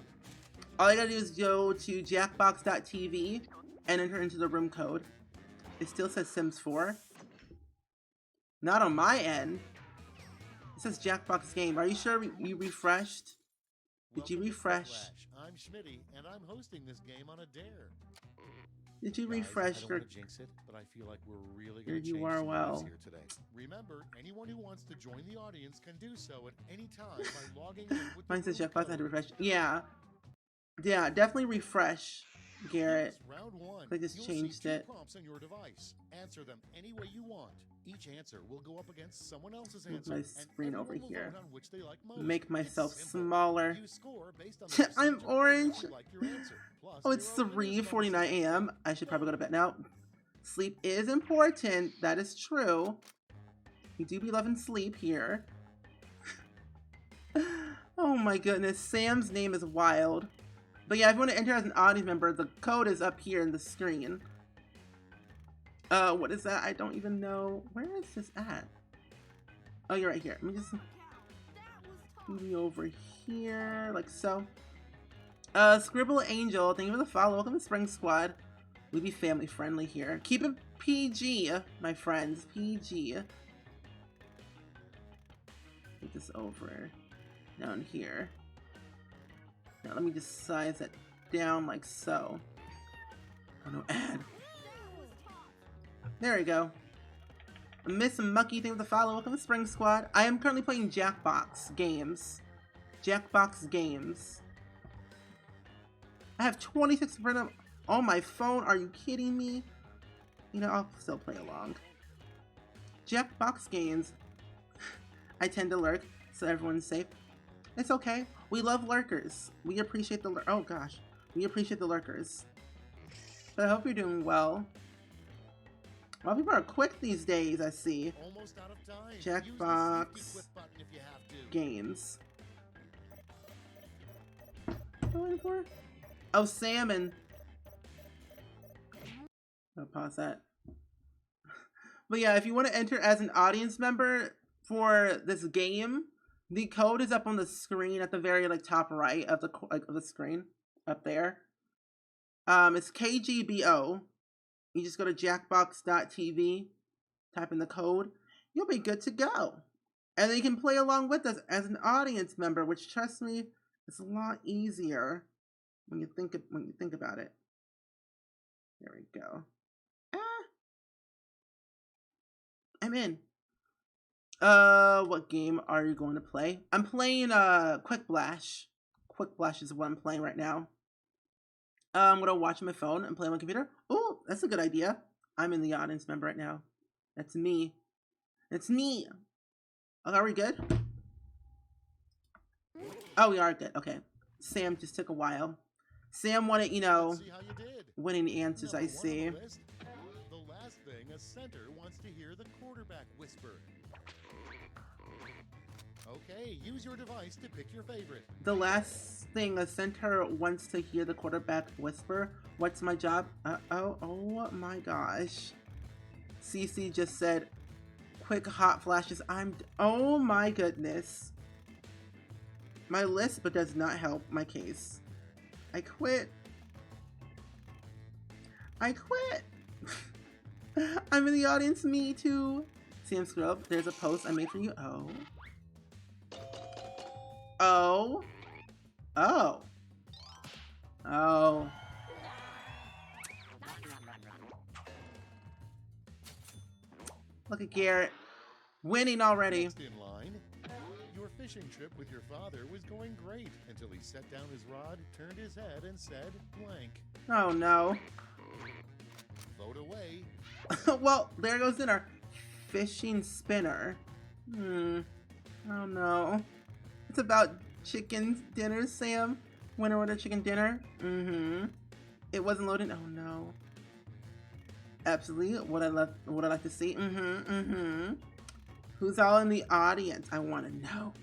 All you gotta do is go to jackbox.tv and enter into the room code. It still says Sims 4. Not on my end. It says Jackbox Game. Are you sure you refreshed? Did you refresh? I'm Schmitty, and I'm hosting this game on a dare. Did you Guys, refresh I don't your... want to jinx it, but I feel like we're really Here going to you change are, some well. lives here today. Remember, anyone who wants to join the audience can do so at any time by logging in with Mine says the Jackbox. I had to code. refresh. Yeah. Yeah, definitely refresh, Garrett. Round 1. I just changed it. Prompts on your device. Answer them any way you want. Each answer will go up against someone else's Move answer. my and screen over everyone will here. vote on which they like most. Make myself It's simple. smaller. You score based on the I'm percentage of orange. players who like your answer. Plus, Oh, it's there are winners 3:49 a.m. I should probably go to bed now. Sleep is important. That is true. We do be loving sleep here. Oh my goodness. Sam's name is wild. But yeah, if you want to enter as an audience member, the code is up here in the screen. What is that? I don't even know. Where is this at? Oh, you're right here. Let me just move you over here, like so. Scribble Angel, thank you for the follow. Welcome to Spring Squad. We be family friendly here. Keep it PG, my friends. PG. Put this over down here. Now let me just size it down like so. Oh no, ad. There we go. Miss Mucky, thank you for the follow. Welcome to Spring Squad. I am currently playing Jackbox games. Jackbox games. I have 26% on my phone. Are you kidding me? You know, I'll still play along. Jackbox games. I tend to lurk, so everyone's safe. It's okay. We love lurkers. We appreciate the oh gosh. We appreciate the lurkers. But I hope you're doing well. A lot of people are quick these days, I see. Almost out of time. Jackbox games. What am I waiting for? Oh, salmon. I'll pause that. But yeah, if you want to enter as an audience member for this game, the code is up on the screen at the very top right of the screen up there. It's KGBO. You just go to jackbox.tv, type in the code, you'll be good to go. And then you can play along with us as an audience member, which, trust me, is a lot easier when you think about it. There we go. I'm in. What game are you going to play? I'm playing Quick Blash. Quick Blash is what I'm playing right now. I'm gonna watch my phone and play on my computer. Oh, that's a good idea. I'm in the audience member right now. That's me. It's me. Oh, are we good? Oh, we are good. Okay. Sam just took a while. Sam wanted, you know, Let's see how you did. winning answers, I Number one see. on the list, the last thing a center wants to hear the quarterback whisper. Okay, use your device to pick your favorite. The last thing a center wants to hear the quarterback whisper. What's my job? Oh my gosh. Cece just said, quick hot flashes. Oh my goodness. My list, but does not help my case. I quit. I quit. I'm in the audience, me too. Sam Scrub, there's a post I made for you. Oh. Oh. Oh. Oh. Look at Garrett. Winning already. Next in line, your fishing trip with your father was going great until he set down his rod, turned his head, and said blank. Oh no. Vote away. Well, there goes dinner. Fishing spinner. Oh no. It's about chicken dinner, Sam. Winner order chicken dinner. It wasn't loaded. Oh no. Absolutely. What I like to see. Who's all in the audience? I want to know.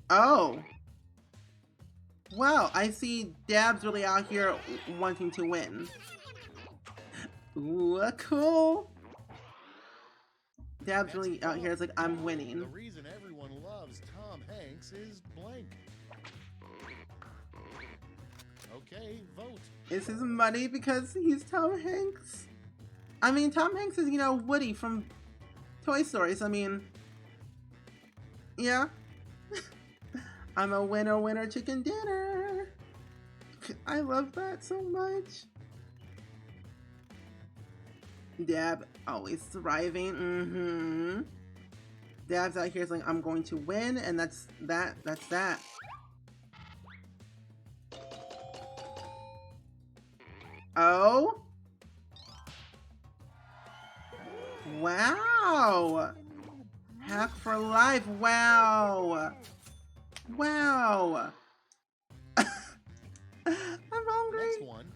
Oh. Wow, I see Dab's really out here wanting to win. Ooh, cool. Dab's really out here. It's like, I'm winning. The reason everyone loves Tom Hanks is blank. Okay, vote. Is his money because he's Tom Hanks? I mean, Tom Hanks is, you know, Woody from Toy Story. So, I mean, yeah. I'm a winner chicken dinner. I love that so much. Dab always thriving. Dab's out here is like, I'm going to win, and that's that. Oh. Wow. Hack for life. Wow. Wow. I'm hungry. Next one.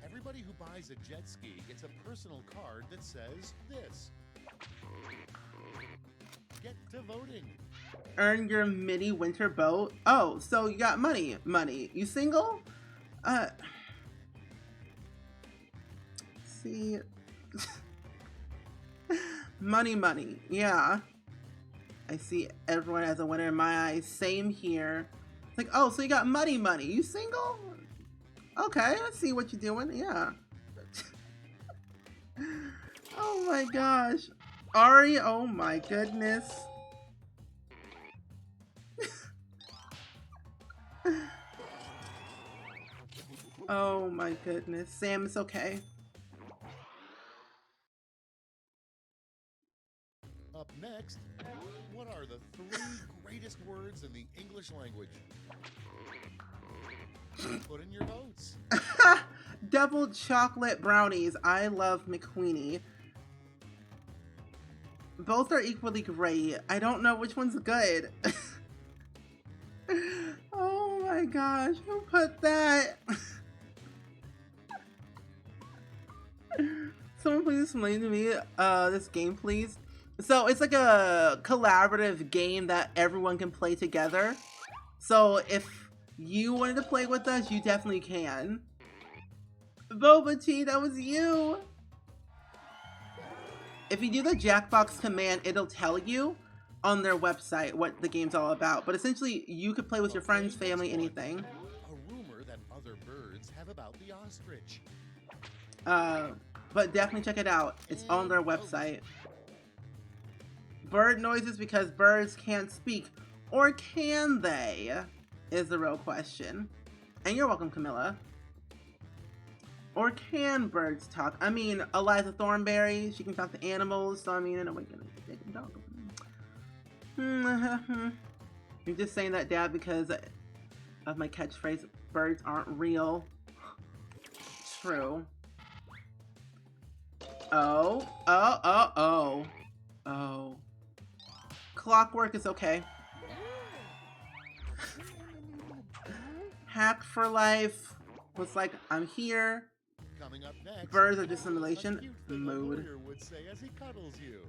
Everybody who buys a jet ski gets a personal card that says this. Get to voting. Earn your mini winter boat. Oh, so you got money. You single? See. money. Yeah. I see everyone as a winner in my eyes. Same here. It's like, oh, so you got money. You single? Okay, I see what you're doing. Yeah. Oh my gosh. Ari, oh my goodness. Oh my goodness. Sam, it's okay. Up next, what are the 3 greatest words in the English language? Put in your votes. Double chocolate brownies. I love McQueenie. Both are equally great. I don't know which one's good. Oh my gosh, who put that? Someone please explain to me this game, please. So it's like a collaborative game that everyone can play together. So if you wanted to play with us, you definitely can. Boba Tea, that was you. If you do the Jackbox command, it'll tell you on their website what the game's all about. But essentially, you could play with your friends, family, anything. A rumor that other birds have about the ostrich. But definitely check it out. It's on their website. Bird noises because birds can't speak. Or can they? Is the real question. And you're welcome, Camilla. Or can birds talk? I mean, Eliza Thornberry, she can talk to animals, so I mean, in a way, they can talk. You're just saying that, Dad, because of my catchphrase, birds aren't real. True. Oh. Clockwork is okay. Hack for Life was like, I'm here. Coming up next, Birds are just simulation a cute thing a mood. lawyer would say as he cuddles you.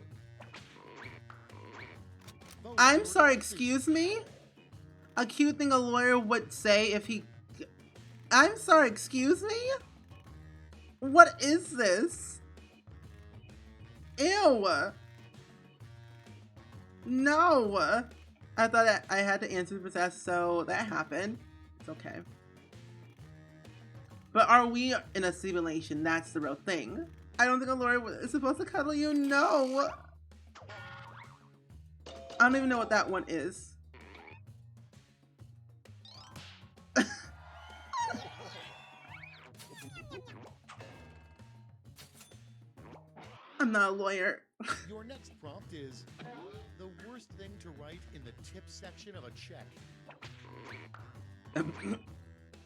Vote I'm for sorry, the decision. excuse me? A cute thing a lawyer would say if he... I'm sorry, excuse me? What is this? Ew. No. I thought I had to answer the possess, so that happened. It's okay. But are we in a simulation? That's the real thing. I don't think a lawyer is supposed to cuddle you. No. I don't even know what that one is. I'm not a lawyer. Your next prompt is the worst thing to write in the tip section of a check.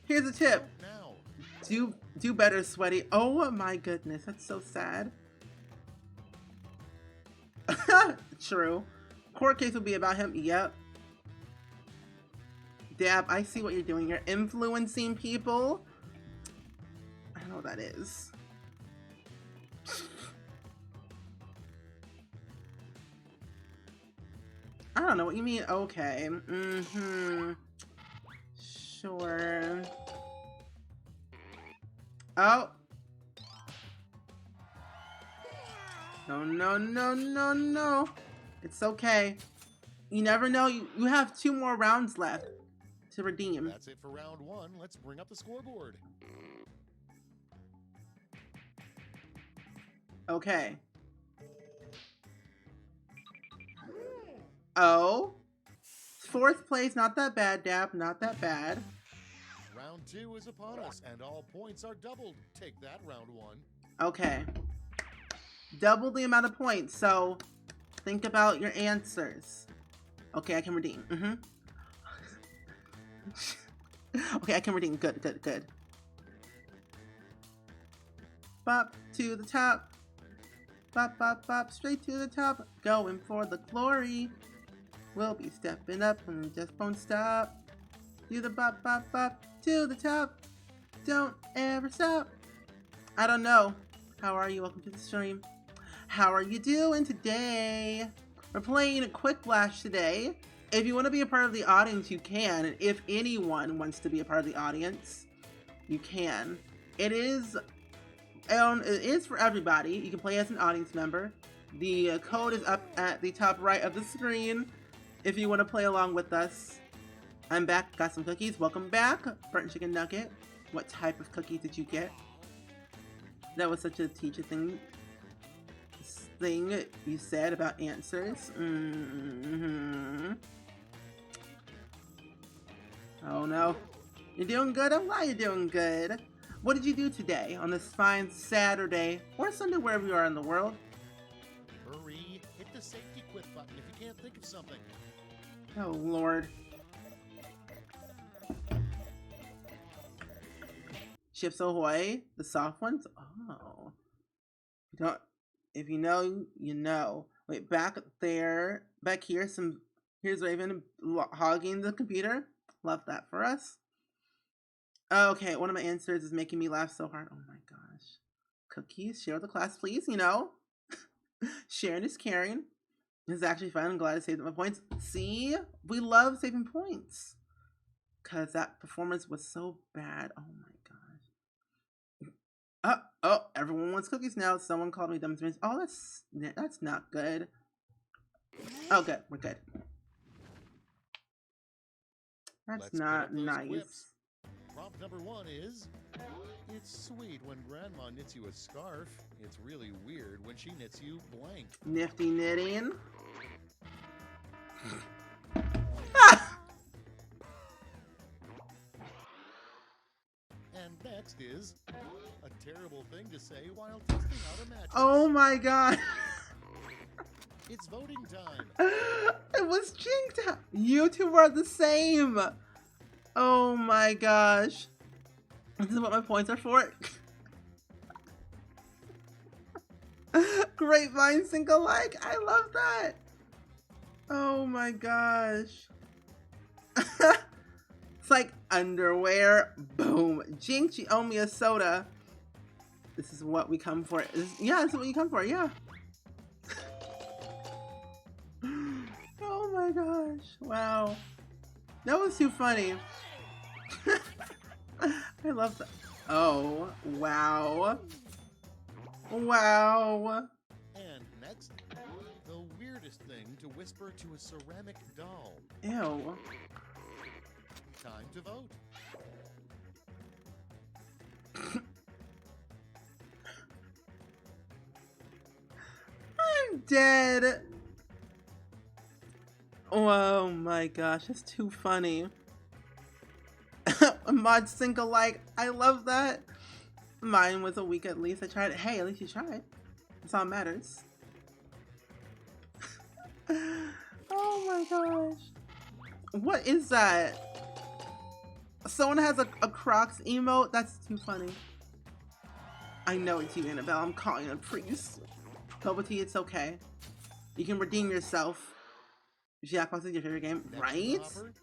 Here's a tip. Now, Do better, Sweaty. Oh my goodness, that's so sad. True. Court case will be about him. Yep. Dab, I see what you're doing. You're influencing people. I don't know what that is. I don't know what you mean. Okay. Sure. Oh. No. It's okay. You never know. You have 2 more rounds left to redeem. that's it for round 1. Let's bring up the scoreboard. Okay. Oh. 4th place. Not that bad, Dab. Not that bad. Round 2 is upon us, and all points are doubled. Take that, round 1. Okay. Double the amount of points, so think about your answers. Okay, I can redeem. Okay, I can redeem. Good. Bop to the top. Bop, straight to the top. Going for the glory. We'll be stepping up and we just won't stop. Do the bop to the top. Don't ever stop. I don't know. How are you? Welcome to the stream. How are you doing today? We're playing Quick Flash today. If you want to be a part of the audience, you can. And if anyone wants to be a part of the audience, you can. It is for everybody. You can play as an audience member. The code is up at the top right of the screen if you want to play along with us. I'm back. Got some cookies. Welcome back. Burnt chicken nugget. What type of cookies did you get? That was such a teacher thing you said about answers. Oh no. You're doing good? I'm glad you're doing good. What did you do today on this fine Saturday or Sunday, wherever you are in the world? Hurry, hit the safety quit button if you can't think of something. Oh Lord. Chips Ahoy, the soft ones? Oh. If you know, you know. Wait, back here, here's Raven hogging the computer. Love that for us. Okay, one of my answers is making me laugh so hard. Oh my gosh. Cookies, share with the class, please, you know. Sharing is caring. This is actually fun. I'm glad I saved my points. See? We love saving points. Because that performance was so bad. Oh my gosh. Oh, everyone wants cookies now. Someone called me dumb. Oh, that's not good. Oh, good. We're good. That's Let's not put up those nice. quips. Prompt number 1 is, it's sweet when Grandma knits you a scarf. It's really weird when she knits you blank. Nifty knitting. And then next is a terrible thing to say while testing out a mattress. Oh my god. It's voting time. It was Jink. You two are the same. Oh my gosh. This is what my points are for. Grapevine single like. I love that. Oh my gosh. It's like underwear. Boom. Jink, you owe me a soda. This is what we come for. Yeah, this is what you come for. Yeah. Oh my gosh. Wow. That was too funny. I love that. Oh, wow. Wow. And next, the weirdest thing to whisper to a ceramic doll. Ew. Time to vote. I'm dead. Oh my gosh, that's too funny. Mod sync alike. I love that. Mine was a week at least. I tried it. Hey, at least you tried. That's all that matters. Oh my gosh. What is that? Someone has a Crocs emote? That's too funny. I know it's you, Annabelle. I'm calling a priest. Bubble tea, it's okay. You can redeem yourself. Jackbox is your favorite game, Next right? offer,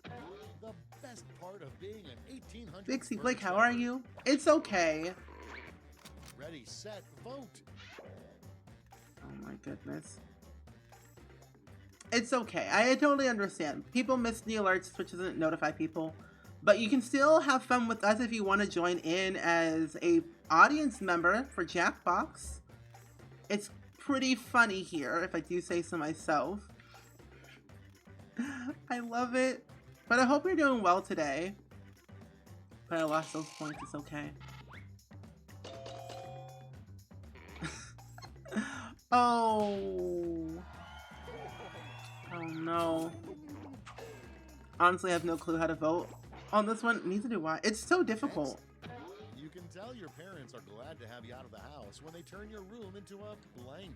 the best part of being an 1800 Bixie Blake, how are you? It's okay. Ready, set, vote. Oh my goodness. It's okay. I totally understand. People miss the alerts, Twitch doesn't notify people. But you can still have fun with us if you want to join in as a audience member for Jackbox. It's pretty funny here, if I do say so myself. I love it. But I hope you're doing well today. But I lost those points, it's okay. Oh. Oh no. Honestly, I have no clue how to vote on this one. Neither do I. It's so difficult. You can tell your parents are glad to have you out of the house when they turn your room into a blank.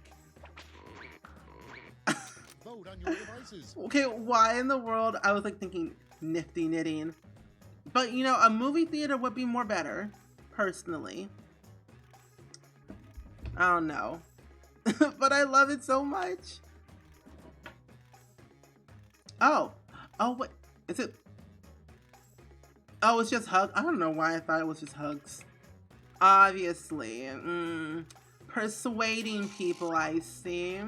Vote on your devices. Okay, why in the world? I was like thinking nifty knitting. But you know, a movie theater would be more better, personally. I don't know. But I love it so much. Oh. Oh, wait. Is it? Oh, it's just hugs. I don't know why I thought it was just hugs. Obviously. Persuading people, I see.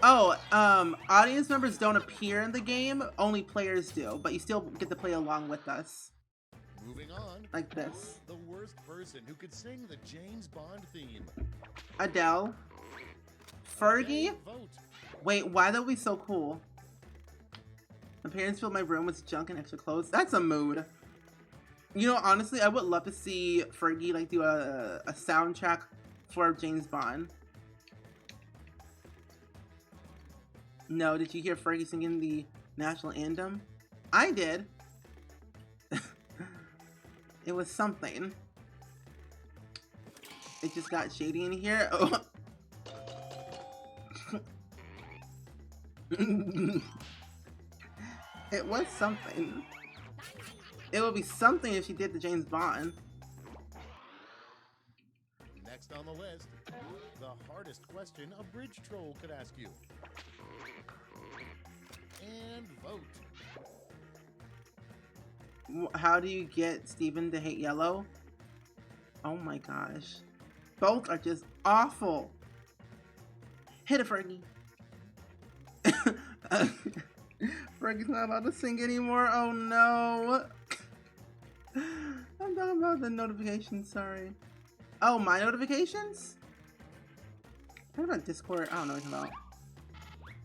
Oh, audience members don't appear in the game. Only players do. But you still get to play along with us. Moving on. Like this. The worst person who could sing the James Bond theme. Adele. Fergie? Vote. Wait, why that would be so cool? My parents filled my room with junk and extra clothes. That's a mood. You know, honestly, I would love to see Fergie like do a soundtrack for James Bond. No, did you hear Fergie singing the national anthem? I did. It was something. It just got shady in here. Oh. It was something. It would be something if she did the James Bond. Next on the list, the hardest question a bridge troll could ask you. And vote. How do you get Steven to hate yellow? Oh my gosh. Both are just awful. Hit it, Fergie. Fergie's not allowed to sing anymore. Oh no. I'm talking about the notifications, sorry. Oh, my notifications? What about Discord? I don't know what you're talking about.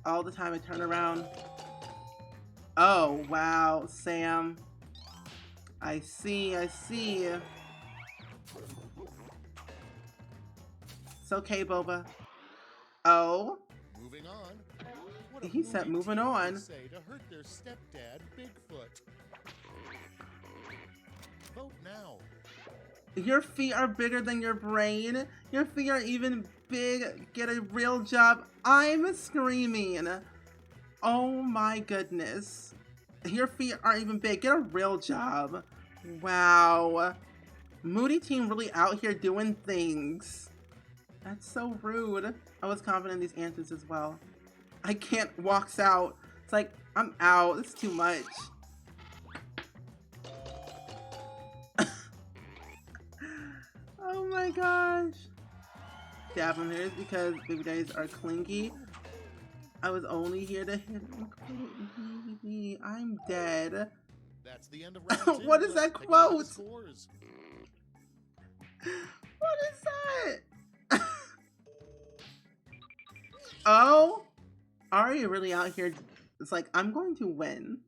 All the time I turn around. Oh, wow, Sam. I see, I see. It's okay, Boba. Oh? Moving on. What He said movie moving teen on. would say to hurt their stepdad, Bigfoot? Vote now. Your feet are bigger than your brain. Your feet are even big. Get a real job. I'm screaming. Oh my goodness. Your feet aren't even big. Get a real job. Wow. Moody Teen really out here doing things. That's so rude. I was confident in these answers as well. I can't walks out. It's like, I'm out. It's too much. Oh my gosh. Yeah, from here is because baby daddies are clingy. I was only here to hit him. I'm dead. That's the end of round 2. What is that Let's take a look at the quote? scores. What is that? Oh? Ari really out here. It's like, I'm going to win.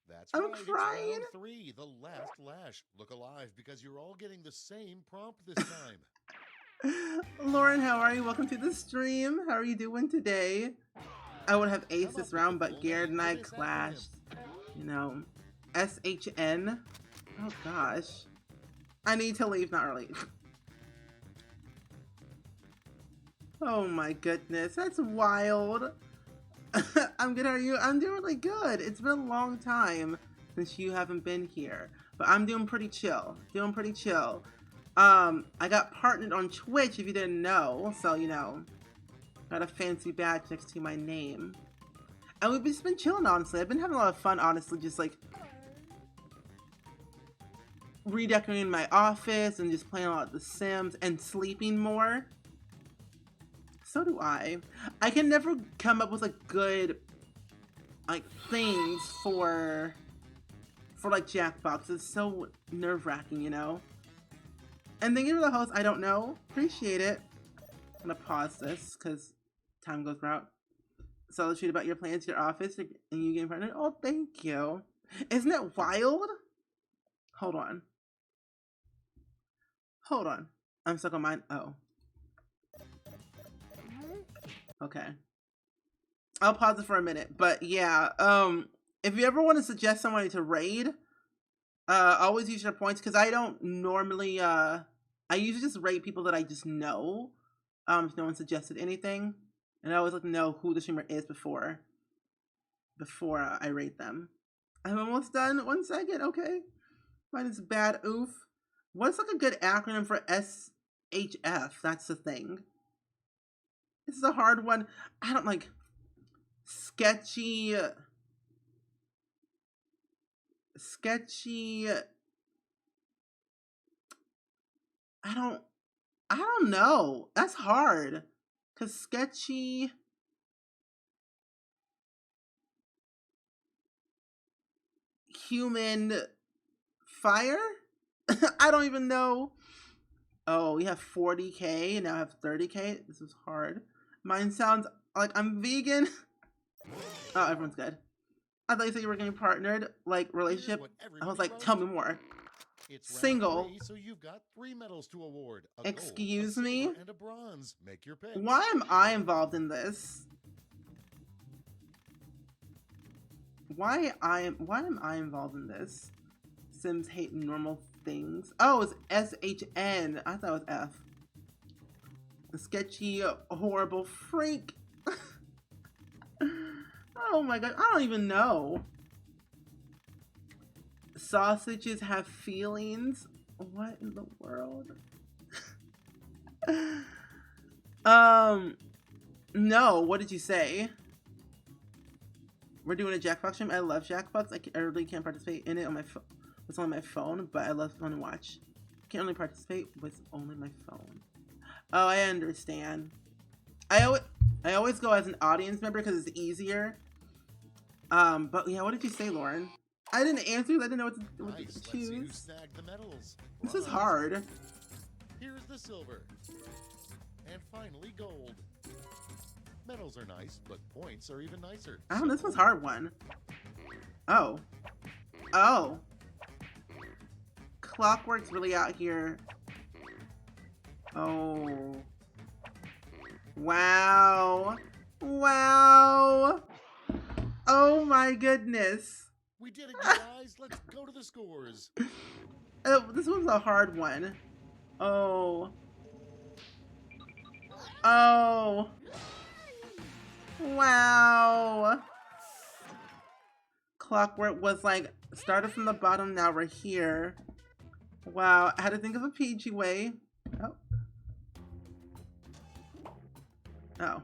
That's I'm right, it's crying. round 3, the last lash. Look alive because you're all getting the same prompt this time. Lauren, how are you? Welcome to the stream. How are you doing today? I would have aced this round, but Garrett and I clashed. You know, SHN. Oh gosh. I need to leave, not really. Oh my goodness, that's wild. I'm good, how are you? I'm doing really good. It's been a long time since you haven't been here. But I'm doing pretty chill. I got partnered on Twitch if you didn't know. So, you know, got a fancy badge next to my name. And we've just been chilling, honestly. I've been having a lot of fun, honestly, just like redecorating my office and just playing a lot of The Sims and sleeping more. So do I. I can never come up with like good like things for like Jackbox. It's so nerve-wracking, you know? And thank you for the host. I don't know. Appreciate it. I'm gonna pause this because time goes route. So let's read about your plans, your office, and you getting partnered. Oh, thank you. Isn't it wild? Hold on. I'm stuck on mine. Oh. Okay. I'll pause it for a minute. But yeah, if you ever want to suggest somebody to raid, always use your points because I don't normally I usually just raid people that I just know. If no one suggested anything. And I always like to know who the streamer is before I rate them. I'm almost done. 1 second, okay. Mine is bad oof. What's like a good acronym for SHF? That's the thing. This is a hard one. I don't like sketchy. I don't know. That's hard. Cause sketchy. Human fire? I don't even know. Oh, we have 40k and now I have 30k. This is hard. Mine sounds like I'm vegan. Oh, everyone's good. I thought you said you were getting partnered, like relationship. I was like, tell me more. It's Single. round 3, so you've got 3 medals to award. A Excuse gold, a me? silver, and a bronze. Make your pick. Why am I involved in this? Why am I involved in this? Sims hate normal things. Oh, it's SHN. I thought it was F. A sketchy, horrible freak. Oh my god, I don't even know. Sausages have feelings? What in the world? No, what did you say? We're doing a Jackbox stream. I love Jackbox. I really can't participate in it on my phone. It's on my phone, but I love fun to watch. Can't only participate with only my phone. Oh, I understand. I always go as an audience member because it's easier. But yeah, what did you say, Lauren? I didn't answer. I didn't know what to Nice. choose. Let's see who snagged the medals. This is Bronze. hard. Here's the silver. And finally, gold. Medals are nice, but points are even nicer. Oh, this was a So- hard one. Oh. Oh. Clockwork's really out here. Oh. Wow. Wow. Oh my goodness. We did it, you guys. Let's go to the scores. This one's a hard one. Oh. Oh. Wow. Clockwork was like, started from the bottom, now we're here. Wow, I had to think of a PG way. Oh. Oh.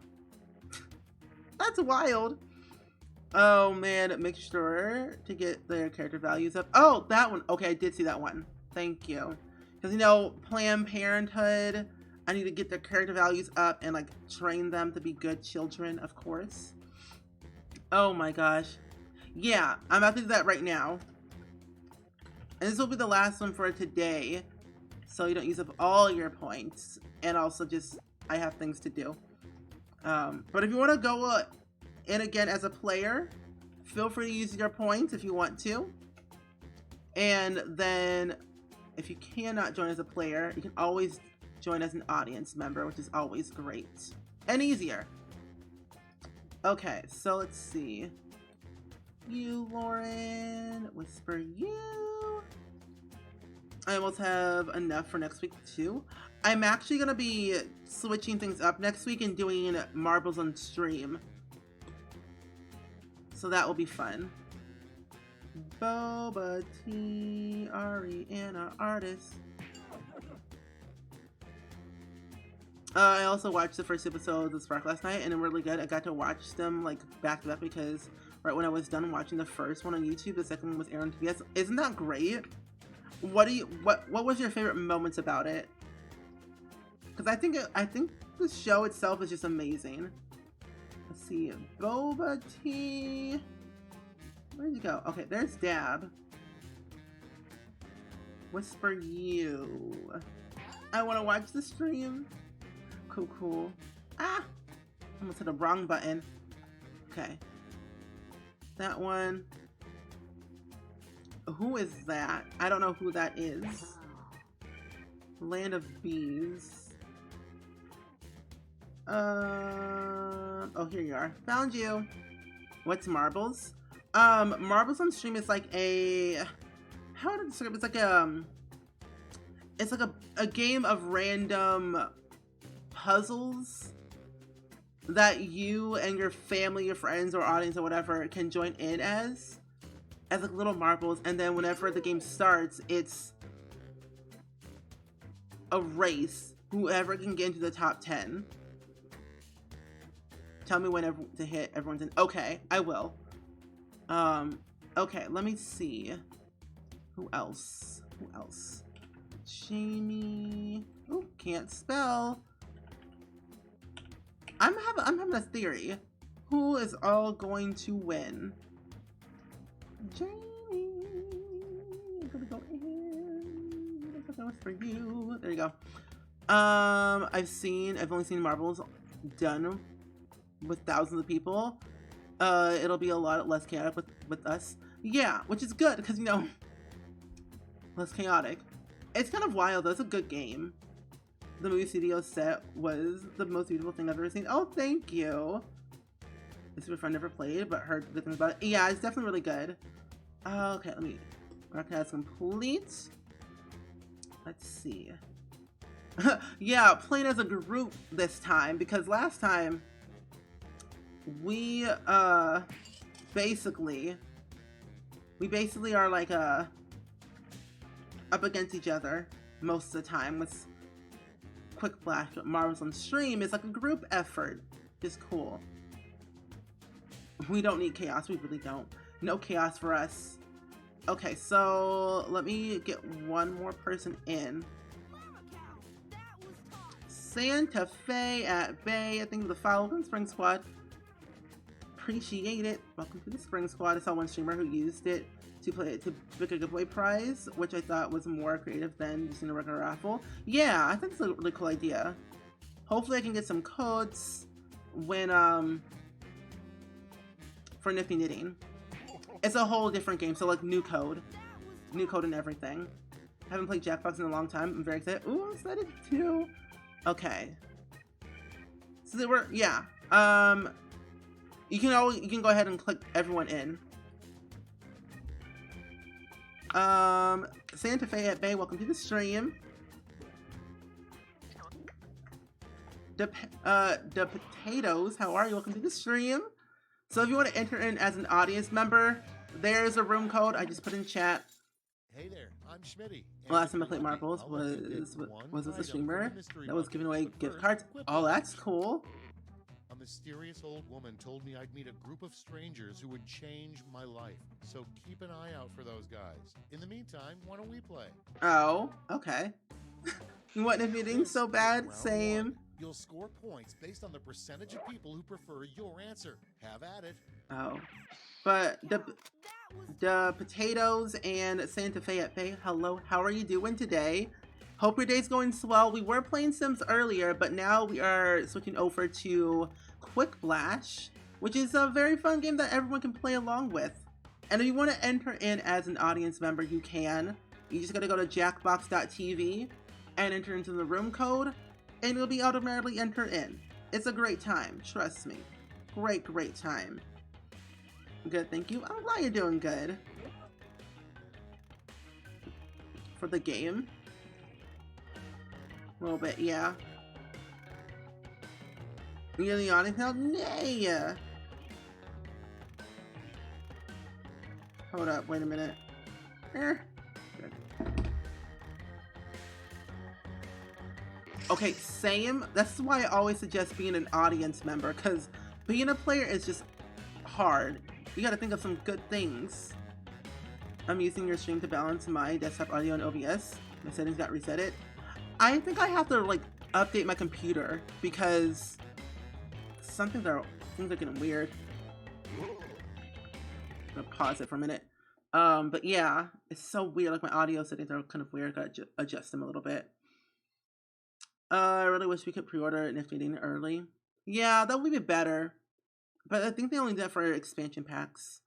That's wild. Oh man, make sure to get their character values up. Oh, that one. Okay, I did see that one. Thank you. Because, you know, Planned Parenthood, I need to get their character values up and, like, train them to be good children, of course. Oh my gosh. Yeah, I'm about to do that right now. And this will be the last one for today. So you don't use up all your points. And also just, I have things to do. But if you want to go in again as a player, feel free to use your points if you want to. And then, if you cannot join as a player, you can always join as an audience member, which is always great. And easier. Okay, so let's see. You, Lauren. Whisper you. I almost have enough for next week, too. I'm actually going to be switching things up next week and doing marbles on stream. So that will be fun. Boba T, Ariana Artist. I also watched the first episode of Spark last night, and they're really good. I got to watch them like back to back because right when I was done watching the first one on YouTube, the second one was aired on TBS. Isn't that great? What was your favorite moments about it? Because I think the show itself is just amazing. Let's see, Boba T. Where'd you go? Okay, there's Dab. Whisper you. I want to watch the stream. Cool, cool. Ah! Almost hit the wrong button. Okay. That one. Who is that? I don't know who that is. Land of Bees. Oh, here you are. Found you. What's Marbles? Marbles on stream is like a... How to describe it? It's like a game of random puzzles that you and your family, your friends, or audience, or whatever can join in as like little marbles, and then whenever the game starts, it's a race. Whoever can get into the top 10. Tell me whenever to hit. Everyone's in. Okay, I will. Okay, let me see. Who else? Who else? Jamie. Oh, can't spell. I'm having a theory. Who is all going to win? Jamie. I'm gonna go in. That was for you. There you go. I've only seen marbles done with thousands of people. It'll be a lot less chaotic with us. Yeah, which is good because, you know, less chaotic. It's kind of wild though. It's a good game. The movie studio set was the most beautiful thing I've ever seen. Oh, thank you. This is a friend never played, but heard good things about it. Yeah, it's definitely really good. Okay, let me broadcast complete. Let's see. Yeah, playing as a group this time because last time we basically are like up against each other most of the time with Quick Flash. But Marbles on stream is like a group effort. It's cool. We don't need chaos. We really don't. No chaos for us. Okay, so let me get one more person in. Santa Fe at Bay. I think the Falcon Spring Squad. Appreciate it. Welcome to the Spring Squad. I saw one streamer who used it to pick a giveaway prize, which I thought was more creative than using a regular raffle. Yeah, I think it's a really cool idea. Hopefully I can get some codes when for Nifty Knitting. It's a whole different game, so like new code and everything. I haven't played Jackbox in a long time. I'm very excited. Ooh, I'm excited too. Okay. So we're, yeah. You can go ahead and click everyone in. Santa Fe at Bay, welcome to the stream. The Potatoes, how are you? Welcome to the stream. So if you want to enter in as an audience member, there's a room code I just put in chat. Hey there, I'm Schmitty. Last time I played Marbles was with a streamer that was giving away gift cards. Oh, that's cool. A mysterious old woman told me I'd meet a group of strangers who would change my life. So keep an eye out for those guys. In the meantime, why don't we play? Oh, okay. You want anything so bad? Same. You'll score points based on the percentage of people who prefer your answer. Have at it. Oh. But the Potatoes and Santa Fe at Bay, hello, how are you doing today? Hope your day's going swell. We were playing Sims earlier, but now we are switching over to Quick Flash, which is a very fun game that everyone can play along with. And if you want to enter in as an audience member, you can. You just gotta go to jackbox.tv and enter into the room code, and you'll be automatically entered in. It's a great time, trust me. Great time. Good, thank you. I'm glad you're doing good. For the game. A little bit, yeah. You're in the audience now? Nay! Hold up, wait a minute. Good. Okay, same. That's why I always suggest being an audience member, because being a player is just hard. You gotta think of some good things. I'm using your stream to balance my desktop audio and OBS. My settings got resetted. I think I have to like update my computer because things are getting weird. I'm gonna pause it for a minute. But yeah, it's so weird. Like my audio settings are kind of weird. Gotta adjust them a little bit. I really wish we could pre-order Nifty Knitting early. Yeah, that would be better. But I think they only did that for expansion packs.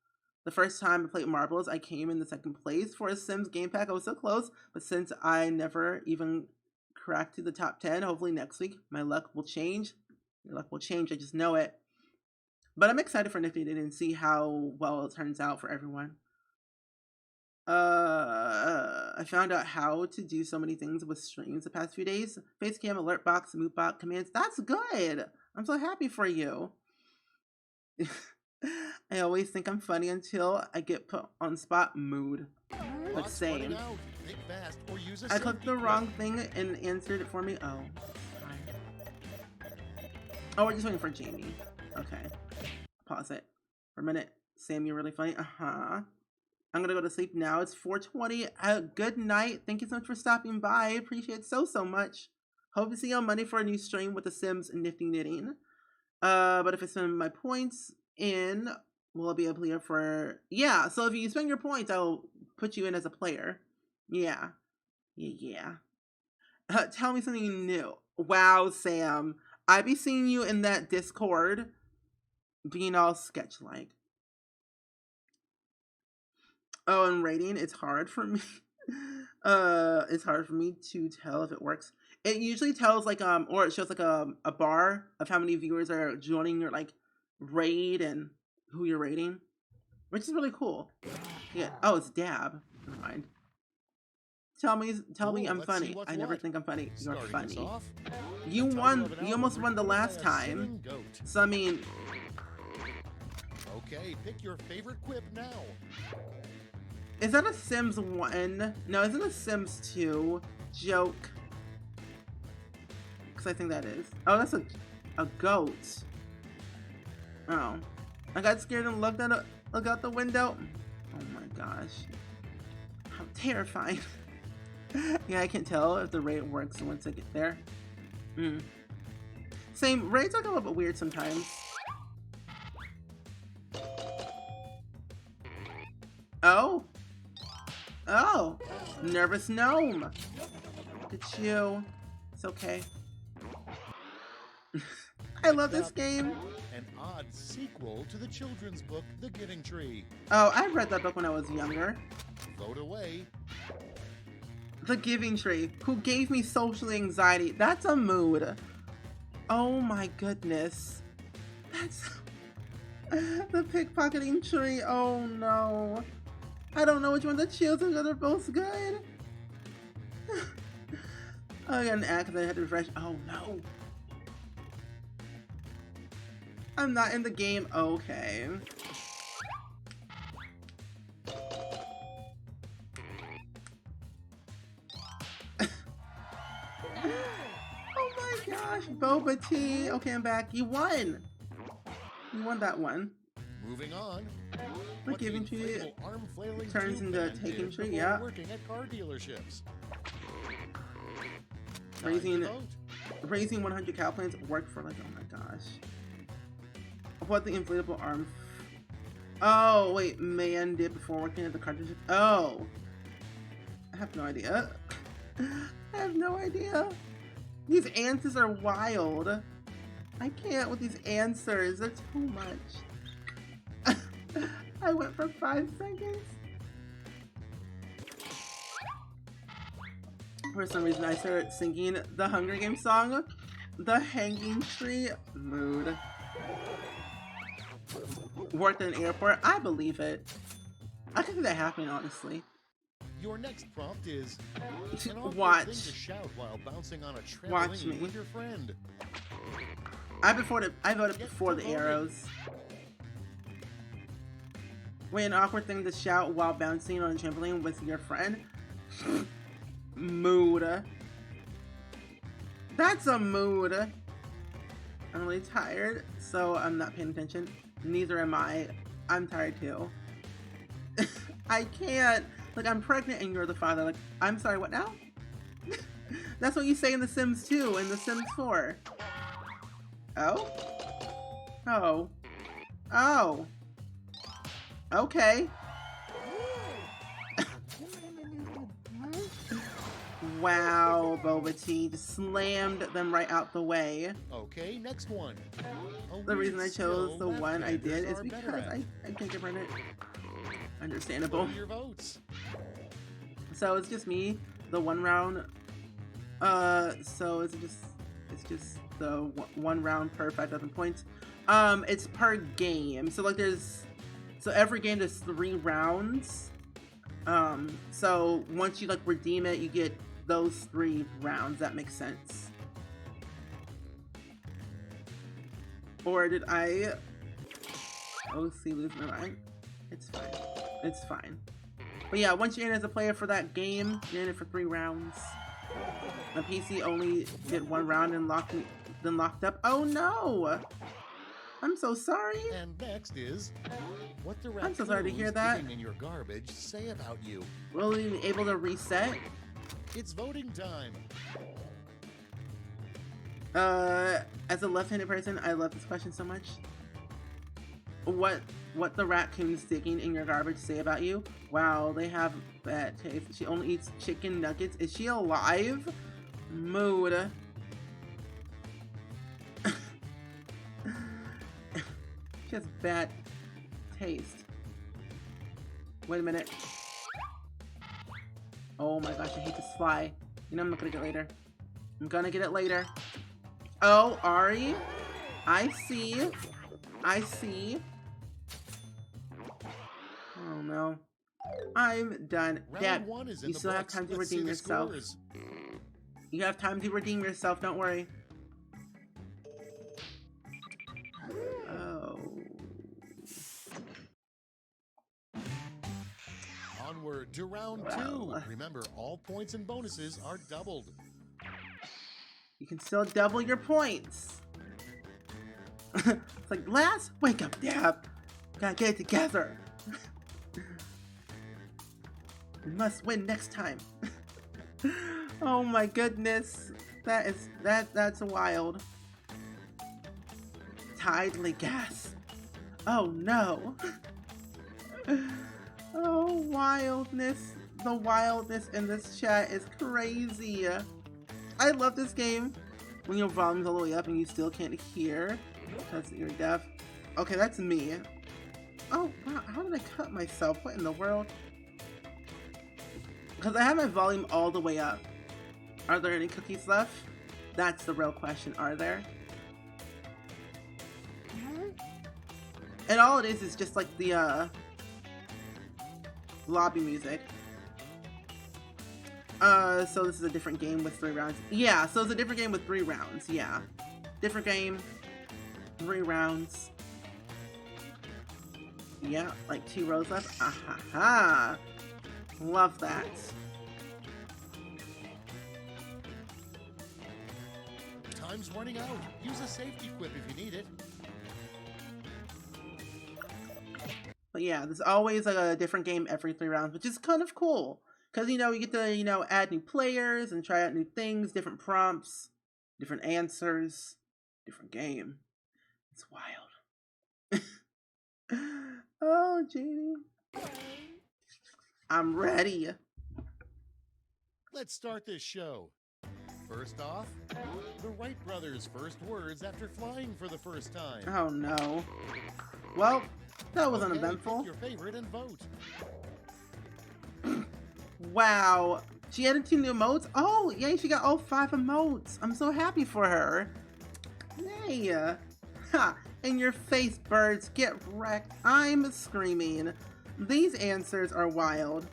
The first time I played Marbles, I came in the second place for a Sims game pack. I was so close, but since I never even cracked to the top 10, hopefully next week my luck will change. Your luck will change, I just know it. But I'm excited for Nifty Knitting and see how well it turns out for everyone. I found out how to do so many things with streams the past few days. Facecam, alert box, mood bot commands. That's good. I'm so happy for you. I always think I'm funny until I get put on spot. Mood. Like same. I clicked the wrong thing and answered it for me. Oh, fine. Oh, we're just waiting for Jamie. Okay. Pause it for a minute. Sam, you're really funny. I'm gonna go to sleep now. It's 4:20. Good night. Thank you so much for stopping by. I appreciate it so much. Hope to see you on Monday for a new stream with the Sims and Nifty Knitting. But if I spend my points in, will I be a player for... Yeah, so if you spend your points, I'll put you in as a player. Yeah. Tell me something new. Wow, Sam. I be seeing you in that Discord being all sketch-like. Oh, and rating, it's hard for me. It's hard for me to tell if it works. It usually tells like or it shows like a bar of how many viewers are joining your like raid and who you're rating, which is really cool. Yeah. Oh, it's Dab. Never mind. Tell me I'm funny. I never think I'm funny. You're funny. You won. You almost won the last time. So I mean. Okay, pick your favorite quip now. Is that a Sims 1? No, isn't a Sims 2 joke? Because I think that is. Oh, that's a goat. Oh. I got scared and looked out the window. Oh my gosh. How terrifying. Yeah, I can tell if the raid works once I get there. Same, raids are a little bit weird sometimes. Oh. Oh, nervous gnome. Look at you. It's okay. I love this game. An odd sequel to the children's book, The Giving Tree. Oh, I read that book when I was younger. Vote away. The Giving Tree, who gave me social anxiety. That's a mood. Oh my goodness. That's the pickpocketing tree. Oh no. I don't know which one to choose because they're both good. I got an ad because I had to refresh. Oh no. I'm not in the game. Okay. Oh my gosh, Boba Tea. Okay, I'm back. You won. You won that one. Moving on. The What the Giving Tree inflatable arm-flailing turns tube into man Taking did Tree, before yeah. working at car dealerships. Raising- Time to vote. Raising 100 cow plants worked for like, oh my gosh. What the inflatable arm... Oh, wait, man did before working at the car dealership. Oh. I have no idea. I have no idea. These answers are wild. I can't with these answers. They're too much. I went for 5 seconds. For some reason, I started singing the Hunger Games song, The Hanging Tree. Mood. Worked in an airport. I believe it. I can see that happening, honestly. Your next prompt is an awkward Watch. thing to shout while bouncing on a Watch trampoline me. with your friend. I voted before the arrows. Wait, an awkward thing to shout while bouncing on a trampoline with your friend? Mood. That's a mood. I'm really tired, so I'm not paying attention. Neither am I. I'm tired too. I can't. Like, I'm pregnant and you're the father. Like, I'm sorry, what now? That's what you say in The Sims 2 and The Sims 4. Oh? Oh. Oh. Okay. Wow, Boba Tea just slammed them right out the way. Okay, next one. A The reason weird I chose skill the one I did left-handers is are because better at. I can't get pregnant. Understandable. What are your votes? So it's just me, the one round. So it's just the one round per 5,000 points. It's per game. So like so every game there's 3 rounds. So once you like redeem it, you get those 3 rounds. That makes sense. Or did I? Oh, see, lose my mind. It's fine. It's fine. But yeah, once you're in as a player for that game, you're in it for 3 rounds. My PC only did 1 round and then locked up. Oh no! I'm so sorry. And next is what the I'm so sorry to hear raccoons that. digging in your garbage say about you. Will we be able to reset? It's voting time. As a left-handed person, I love this question so much. What the raccoons digging in your garbage say about you? Wow, they have bad taste. She only eats chicken nuggets. Is she alive? Mood. She has bad taste. Wait a minute. Oh my gosh, I hate this fly. You know I'm not gonna get it later. I'm gonna get it later. Oh, Ari. I see. I see. Oh no. I'm done. Round Dad, 1 is in you the still have books. time to Let's see redeem the yourself. scores. You have time to redeem yourself, don't worry. Oh. Onward to round Well. 2. Remember, all points and bonuses are doubled. You can still double your points. It's like, Glass, wake up, Dad. Gotta get it together. We must win next time. Oh my goodness. That's wild. Tidally gas. Oh no. Oh, wildness. The wildness in this chat is crazy. I love this game. When your volume's all the way up and you still can't hear because you're deaf. Okay, that's me. Oh, wow, how did I cut myself? What in the world? Because I have my volume all the way up. Are there any cookies left? That's the real question. Are there? And all it is just like the lobby music. So this is a different game with 3 rounds. Yeah, so it's a different game with 3 rounds. Yeah. Different game, 3 rounds. Yeah, like 2 rows left. Ah ha ha. Love that. Time's running out. Use a safety quip if you need it. But yeah, there's always like a different game every 3 rounds, which is kind of cool. Because, you know, you get to, you know, add new players and try out new things, different prompts, different answers, different game. It's wild. Oh, Jamie. I'm ready. Let's start this show. First off, the Wright brothers' first words after flying for the first time. Oh, no. Well, that was Okay, uneventful. pick your favorite and vote. Wow. She added 2 new emotes? Oh, yay, she got all 5 emotes. I'm so happy for her. Yay. Ha, in your face, birds. Get wrecked. I'm screaming. These answers are wild.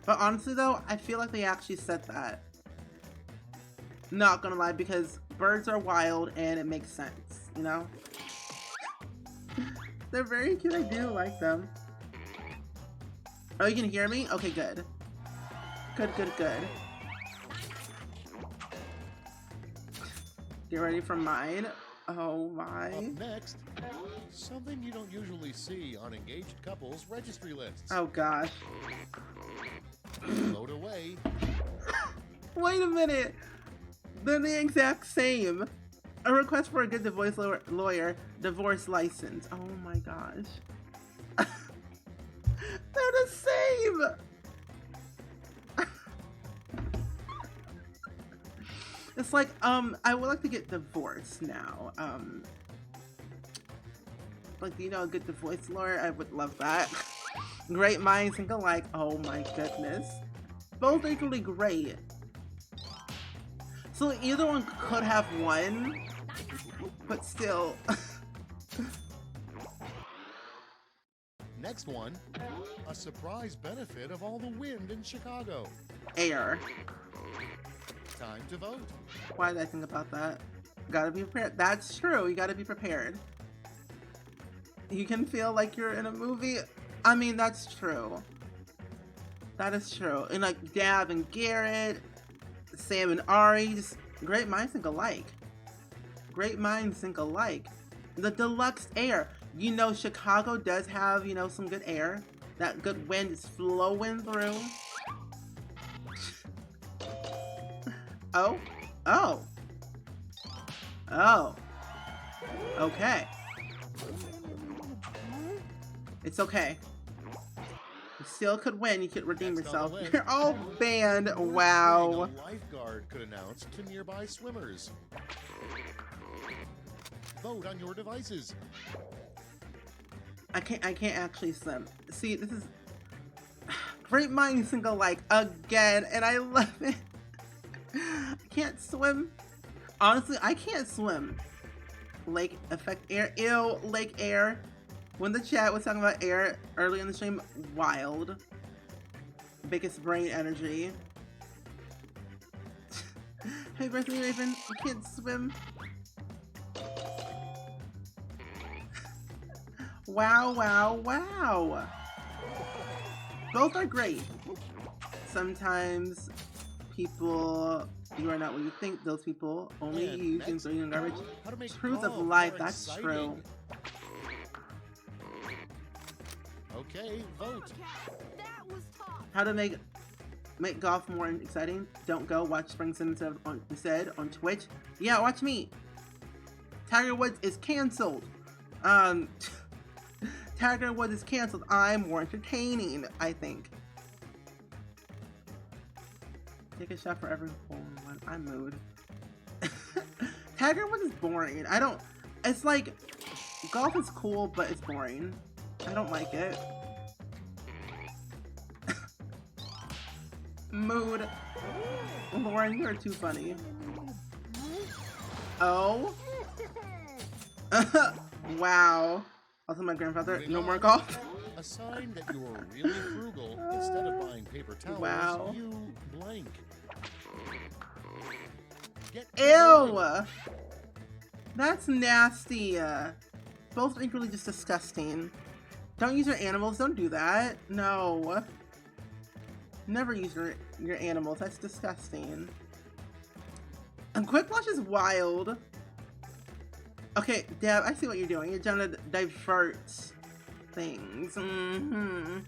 But honestly, though, I feel like they actually said that. Not gonna lie, because birds are wild and it makes sense, you know? They're very cute. I do like them. Oh, you can hear me? Okay, good. Good, good, good. Get ready for mine. Oh my. Up next, something you don't usually see on engaged couples registry lists. Oh gosh. Load away. Wait a minute. They're the exact same. A request for a good divorce lawyer, divorce license. Oh my gosh. They're the same. It's like, I would like to get divorced now. Like, you know, a good divorce lawyer? I would love that. Great minds think alike. Oh my goodness. Both equally great. So either one could have won, but still. Next one, a surprise benefit of all the wind in Chicago. Air. Time to vote. Why did I think about that? Gotta be prepared. That's true. You gotta be prepared. You can feel like you're in a movie. I mean, that's true. That is true. And like Dab and Garrett, Sam and Ari, just great minds think alike. Great minds think alike. The deluxe air. You know, Chicago does have, you know, some good air. That good wind is flowing through. Oh. Oh. Oh. Okay. It's okay. You still could win. You could redeem Next on yourself. the list. You're all banned. A Wow. lifeguard could announce to nearby swimmers. Vote on your devices. I can't actually swim. See, this is great minds think alike again, and I love it. I can't swim. Honestly, I can't swim. Lake effect air. Ew, lake air. When the chat was talking about air early in the stream, wild. Biggest brain energy. Hey, birthday Raven, I can't swim. Wow, wow, wow. Both are great. Sometimes people, you are not what you think. Those people only And use next, throwing in garbage. how to make Truth of golf life, more that's exciting. true. Okay, vote. That was tough. How to make golf more exciting? Don't go watch Spring Sim instead on Twitch. Yeah, watch me. Tiger Woods is canceled. Tiger Woods is canceled. I'm more entertaining, I think. Take a shot for every hole in one. I'm mood. Tiger Woods is boring. I don't. It's like golf is cool, but it's boring. I don't like it. Mood. Lauren, you're too funny. Oh. Wow. Also, my grandfather, Moving no more on. golf. A sign that you're really frugal. Instead of buying paper towels, Wow. you blank. Get Ew! going. That's nasty. Both equally just disgusting. Don't use your animals. Don't do that. No. Never use your animals. That's disgusting. And Quick Blush is wild. Okay, Deb, I see what you're doing. You're trying to divert things. Mm-hmm.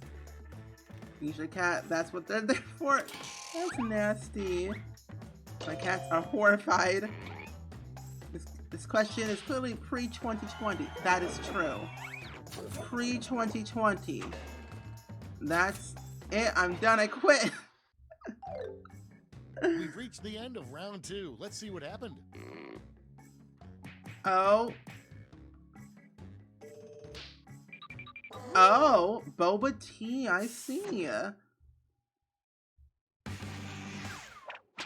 Use your cat. That's what they're there for. That's nasty. My cats are horrified. This question is clearly pre-2020. That is true. Pre-2020. That's it. I'm done. I quit. We've reached the end of round 2. Let's see what happened. Oh. Oh, boba tea. I see.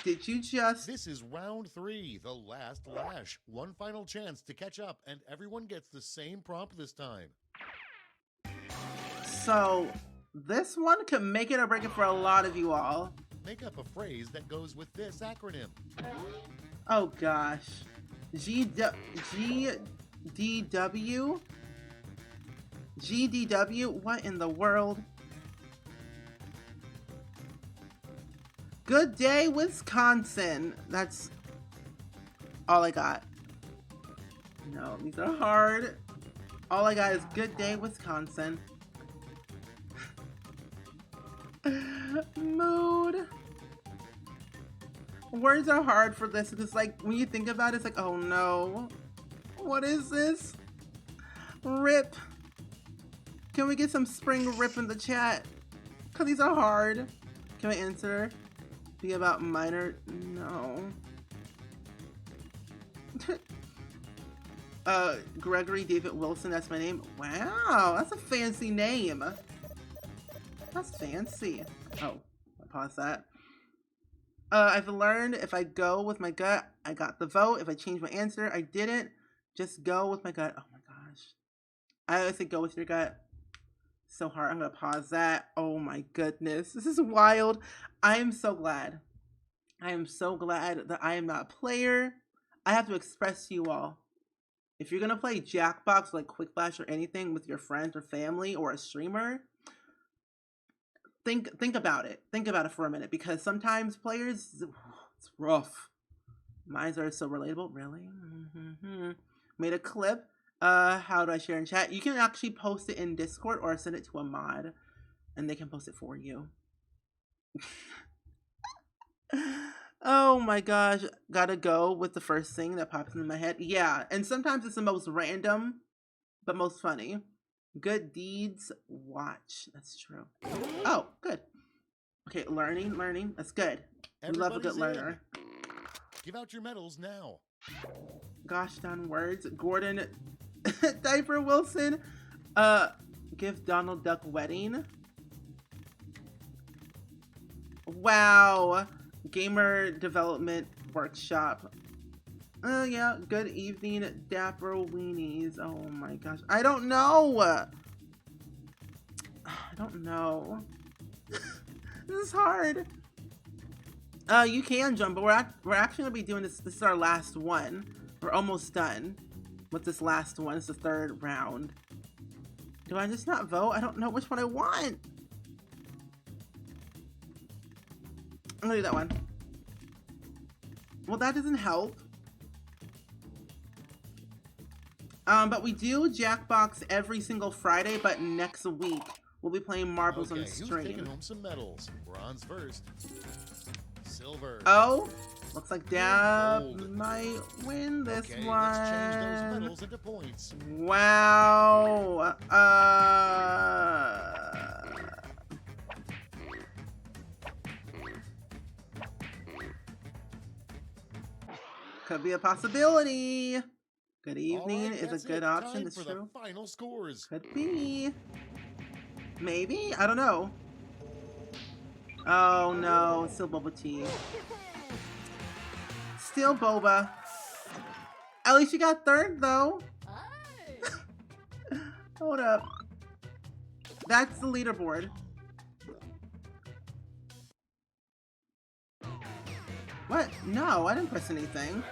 Did you just... This is round 3, the last lash. One final chance to catch up, and everyone gets the same prompt this time. So, this one could make it or break it for a lot of you all. Make up a phrase that goes with this acronym. Oh gosh. GDW? GDW? What in the world? Good day, Wisconsin. That's all I got. No, these are hard. All I got is good day, Wisconsin. Mood. Words are hard for this because, like, when you think about it, it's like, oh no. What is this? Rip. Can we get some spring rip in the chat? Because these are hard. Can we answer? Be about minor? No. Gregory David Wilson, that's my name. Wow, that's a fancy name. That's fancy. Oh, I paused that. I've learned if I go with my gut, I got the vote. If I change my answer, I didn't. Just go with my gut. Oh my gosh. I always say go with your gut. So hard. I'm going to pause that. Oh my goodness. This is wild. I am so glad. I am so glad that I am not a player. I have to express to you all. If you're going to play Jackbox, like Quick Flash or anything with your friends or family or a streamer, think about it. Think about it for a minute, because sometimes players, it's rough. Mine are so relatable. Really? Mm-hmm. Made a clip. How do I share in chat? You can actually post it in Discord or send it to a mod, and they can post it for you. Oh my gosh. Gotta go with the first thing that pops into my head. Yeah, and sometimes it's the most random, but most funny. Good deeds, watch. That's true. Oh, good. Okay, learning. That's good. We love a good learner. Give out your medals now. Gosh darn words. Gordon Diaper Wilson. Give Donald Duck wedding. Wow. Gamer development workshop. Yeah. Good evening, Dapper Weenies. Oh my gosh. I don't know. I don't know. This is hard. You can jump, but we're actually gonna be doing this. This is our last one. We're almost done with this last one. It's the third round. Do I just not vote? I don't know which one I want. I'm gonna do that one. Well, that doesn't help. But we do Jackbox every single Friday, but next week we'll be playing marbles on Who's taking stream. home some medals? Bronze first. Silver. Oh, looks like Dab Gold. might win this Okay, one. let's change those medals into points. Wow. Could be a possibility. Good evening All right, is that's a good it. option. Time It's for true. the final scores. Could be. Maybe? I don't know. Oh no, it's still Boba Tea. Still Boba. At least you got third though. Hold up. That's the leaderboard. What? No, I didn't press anything.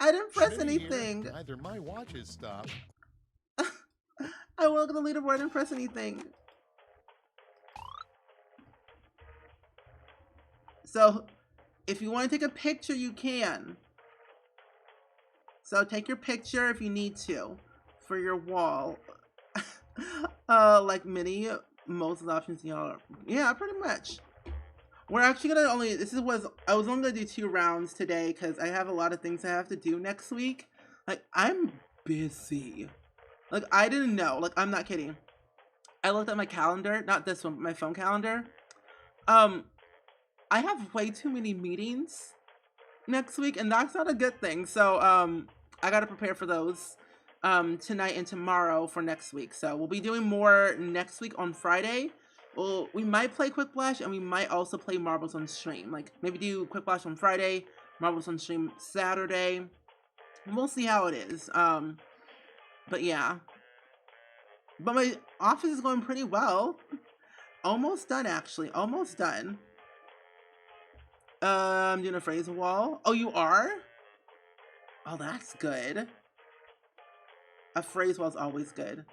I didn't press Shitty here. anything. Either my watch is stopped. I won't look at the leaderboard and press anything. So, if you want to take a picture, you can. So take your picture if you need to for your wall. Like most of the options y'all. Yeah, pretty much. We're actually gonna I was only gonna do 2 rounds today because I have a lot of things I have to do next week. Like, I'm busy. Like, I didn't know. Like, I'm not kidding. I looked at my calendar, not this one, but my phone calendar. I have way too many meetings next week, and that's not a good thing. So, I gotta prepare for those tonight and tomorrow for next week. So we'll be doing more next week on Friday. Well, we might play Quick Flash, and we might also play Marbles on stream. Like, maybe do Quick Flash on Friday, Marbles on stream Saturday. We'll see how it is. But yeah. But my office is going pretty well. Almost done, actually. Almost done. I'm doing a phrase wall. Oh, you are? Oh, that's good. A phrase wall is always good.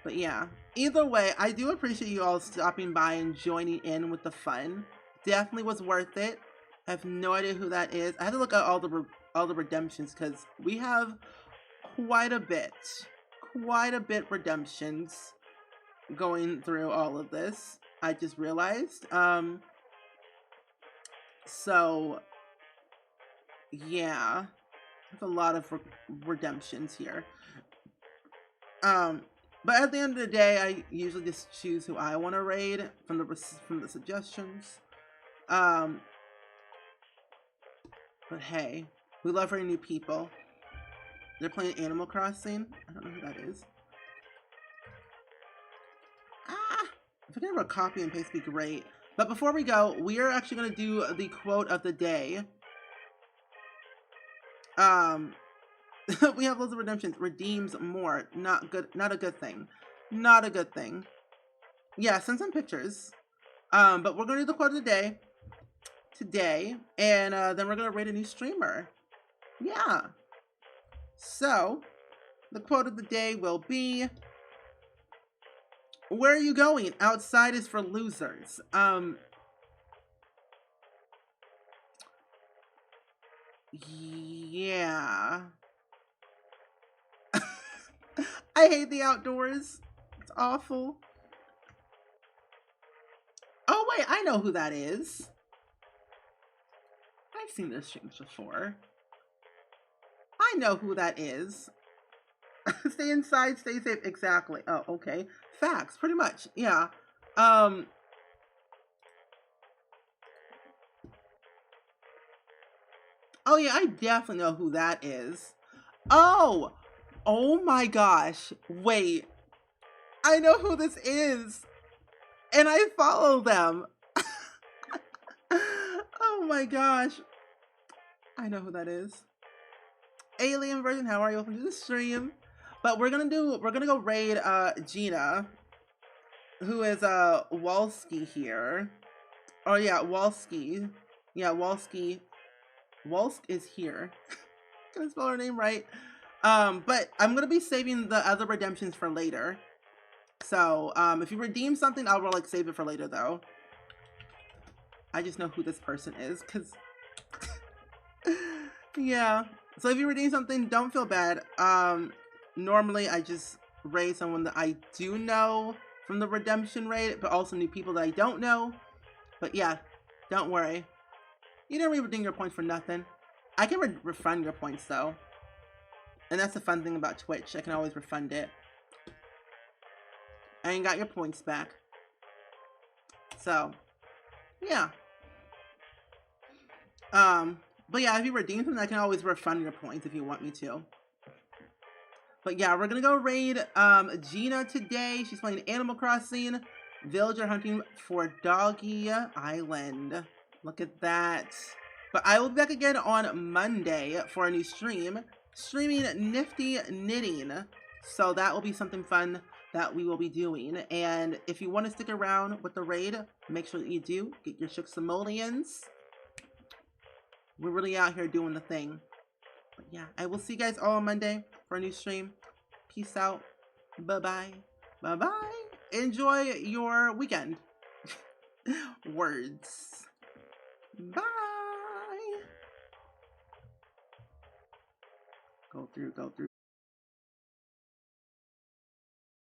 But yeah. Either way, I do appreciate you all stopping by and joining in with the fun. Definitely was worth it. I have no idea who that is. I had to look at all the redemptions because we have quite a bit redemptions going through all of this. I just realized. So yeah, there's a lot of redemptions here. But at the end of the day, I usually just choose who I want to raid from the suggestions. But hey, we love raiding new people. They're playing Animal Crossing. I don't know who that is. If I can ever copy and paste, be great. But before we go, we are actually going to do the quote of the day. We have loads of redemptions. Redeems more. Not good. Not a good thing. Not a good thing. Yeah, send some pictures. But we're going to do the quote of the day today. And then we're going to rate a new streamer. Yeah. So, the quote of the day will be, where are you going? Outside is for losers. Yeah. I hate the outdoors. It's awful. Oh, wait, I know who that is. I've seen this streams before. I know who that is. Stay inside, stay safe. Exactly. Oh, okay. Facts, pretty much. Yeah. Oh yeah, I definitely know who that is. Oh my gosh. Wait. I know who this is. And I follow them. Oh my gosh. I know who that is. Alien version, how are you? Welcome to the stream. But we're gonna go raid Gina, who is Walski here. Oh yeah, Walski. Yeah, Walski. Walsk is here. Can I spell her name right? But I'm gonna be saving the other redemptions for later. So if you redeem something, I'll like save it for later though. I just know who this person is, cause yeah. So if you redeem something, don't feel bad. Normally I just raid someone that I do know from the redemption raid, but also new people that I don't know. But yeah, don't worry. You didn't redeem your points for nothing. I can refund your points though. And that's the fun thing about Twitch. I can always refund it. And you got your points back. So, yeah. But yeah, if you redeem something, I can always refund your points if you want me to. But yeah, we're gonna go raid Gina today. She's playing Animal Crossing. Villager hunting for Doggy Island. Look at that. But I will be back again on Monday for a new stream. Streaming Nifty Knitting. So that will be something fun that we will be doing. And if you want to stick around with the raid, make sure that you do. Get your Simoleons. We're really out here doing the thing. But yeah, I will see you guys all on Monday for a new stream. Peace out. Bye-bye. Bye-bye. Enjoy your weekend. Words. Bye. Go through.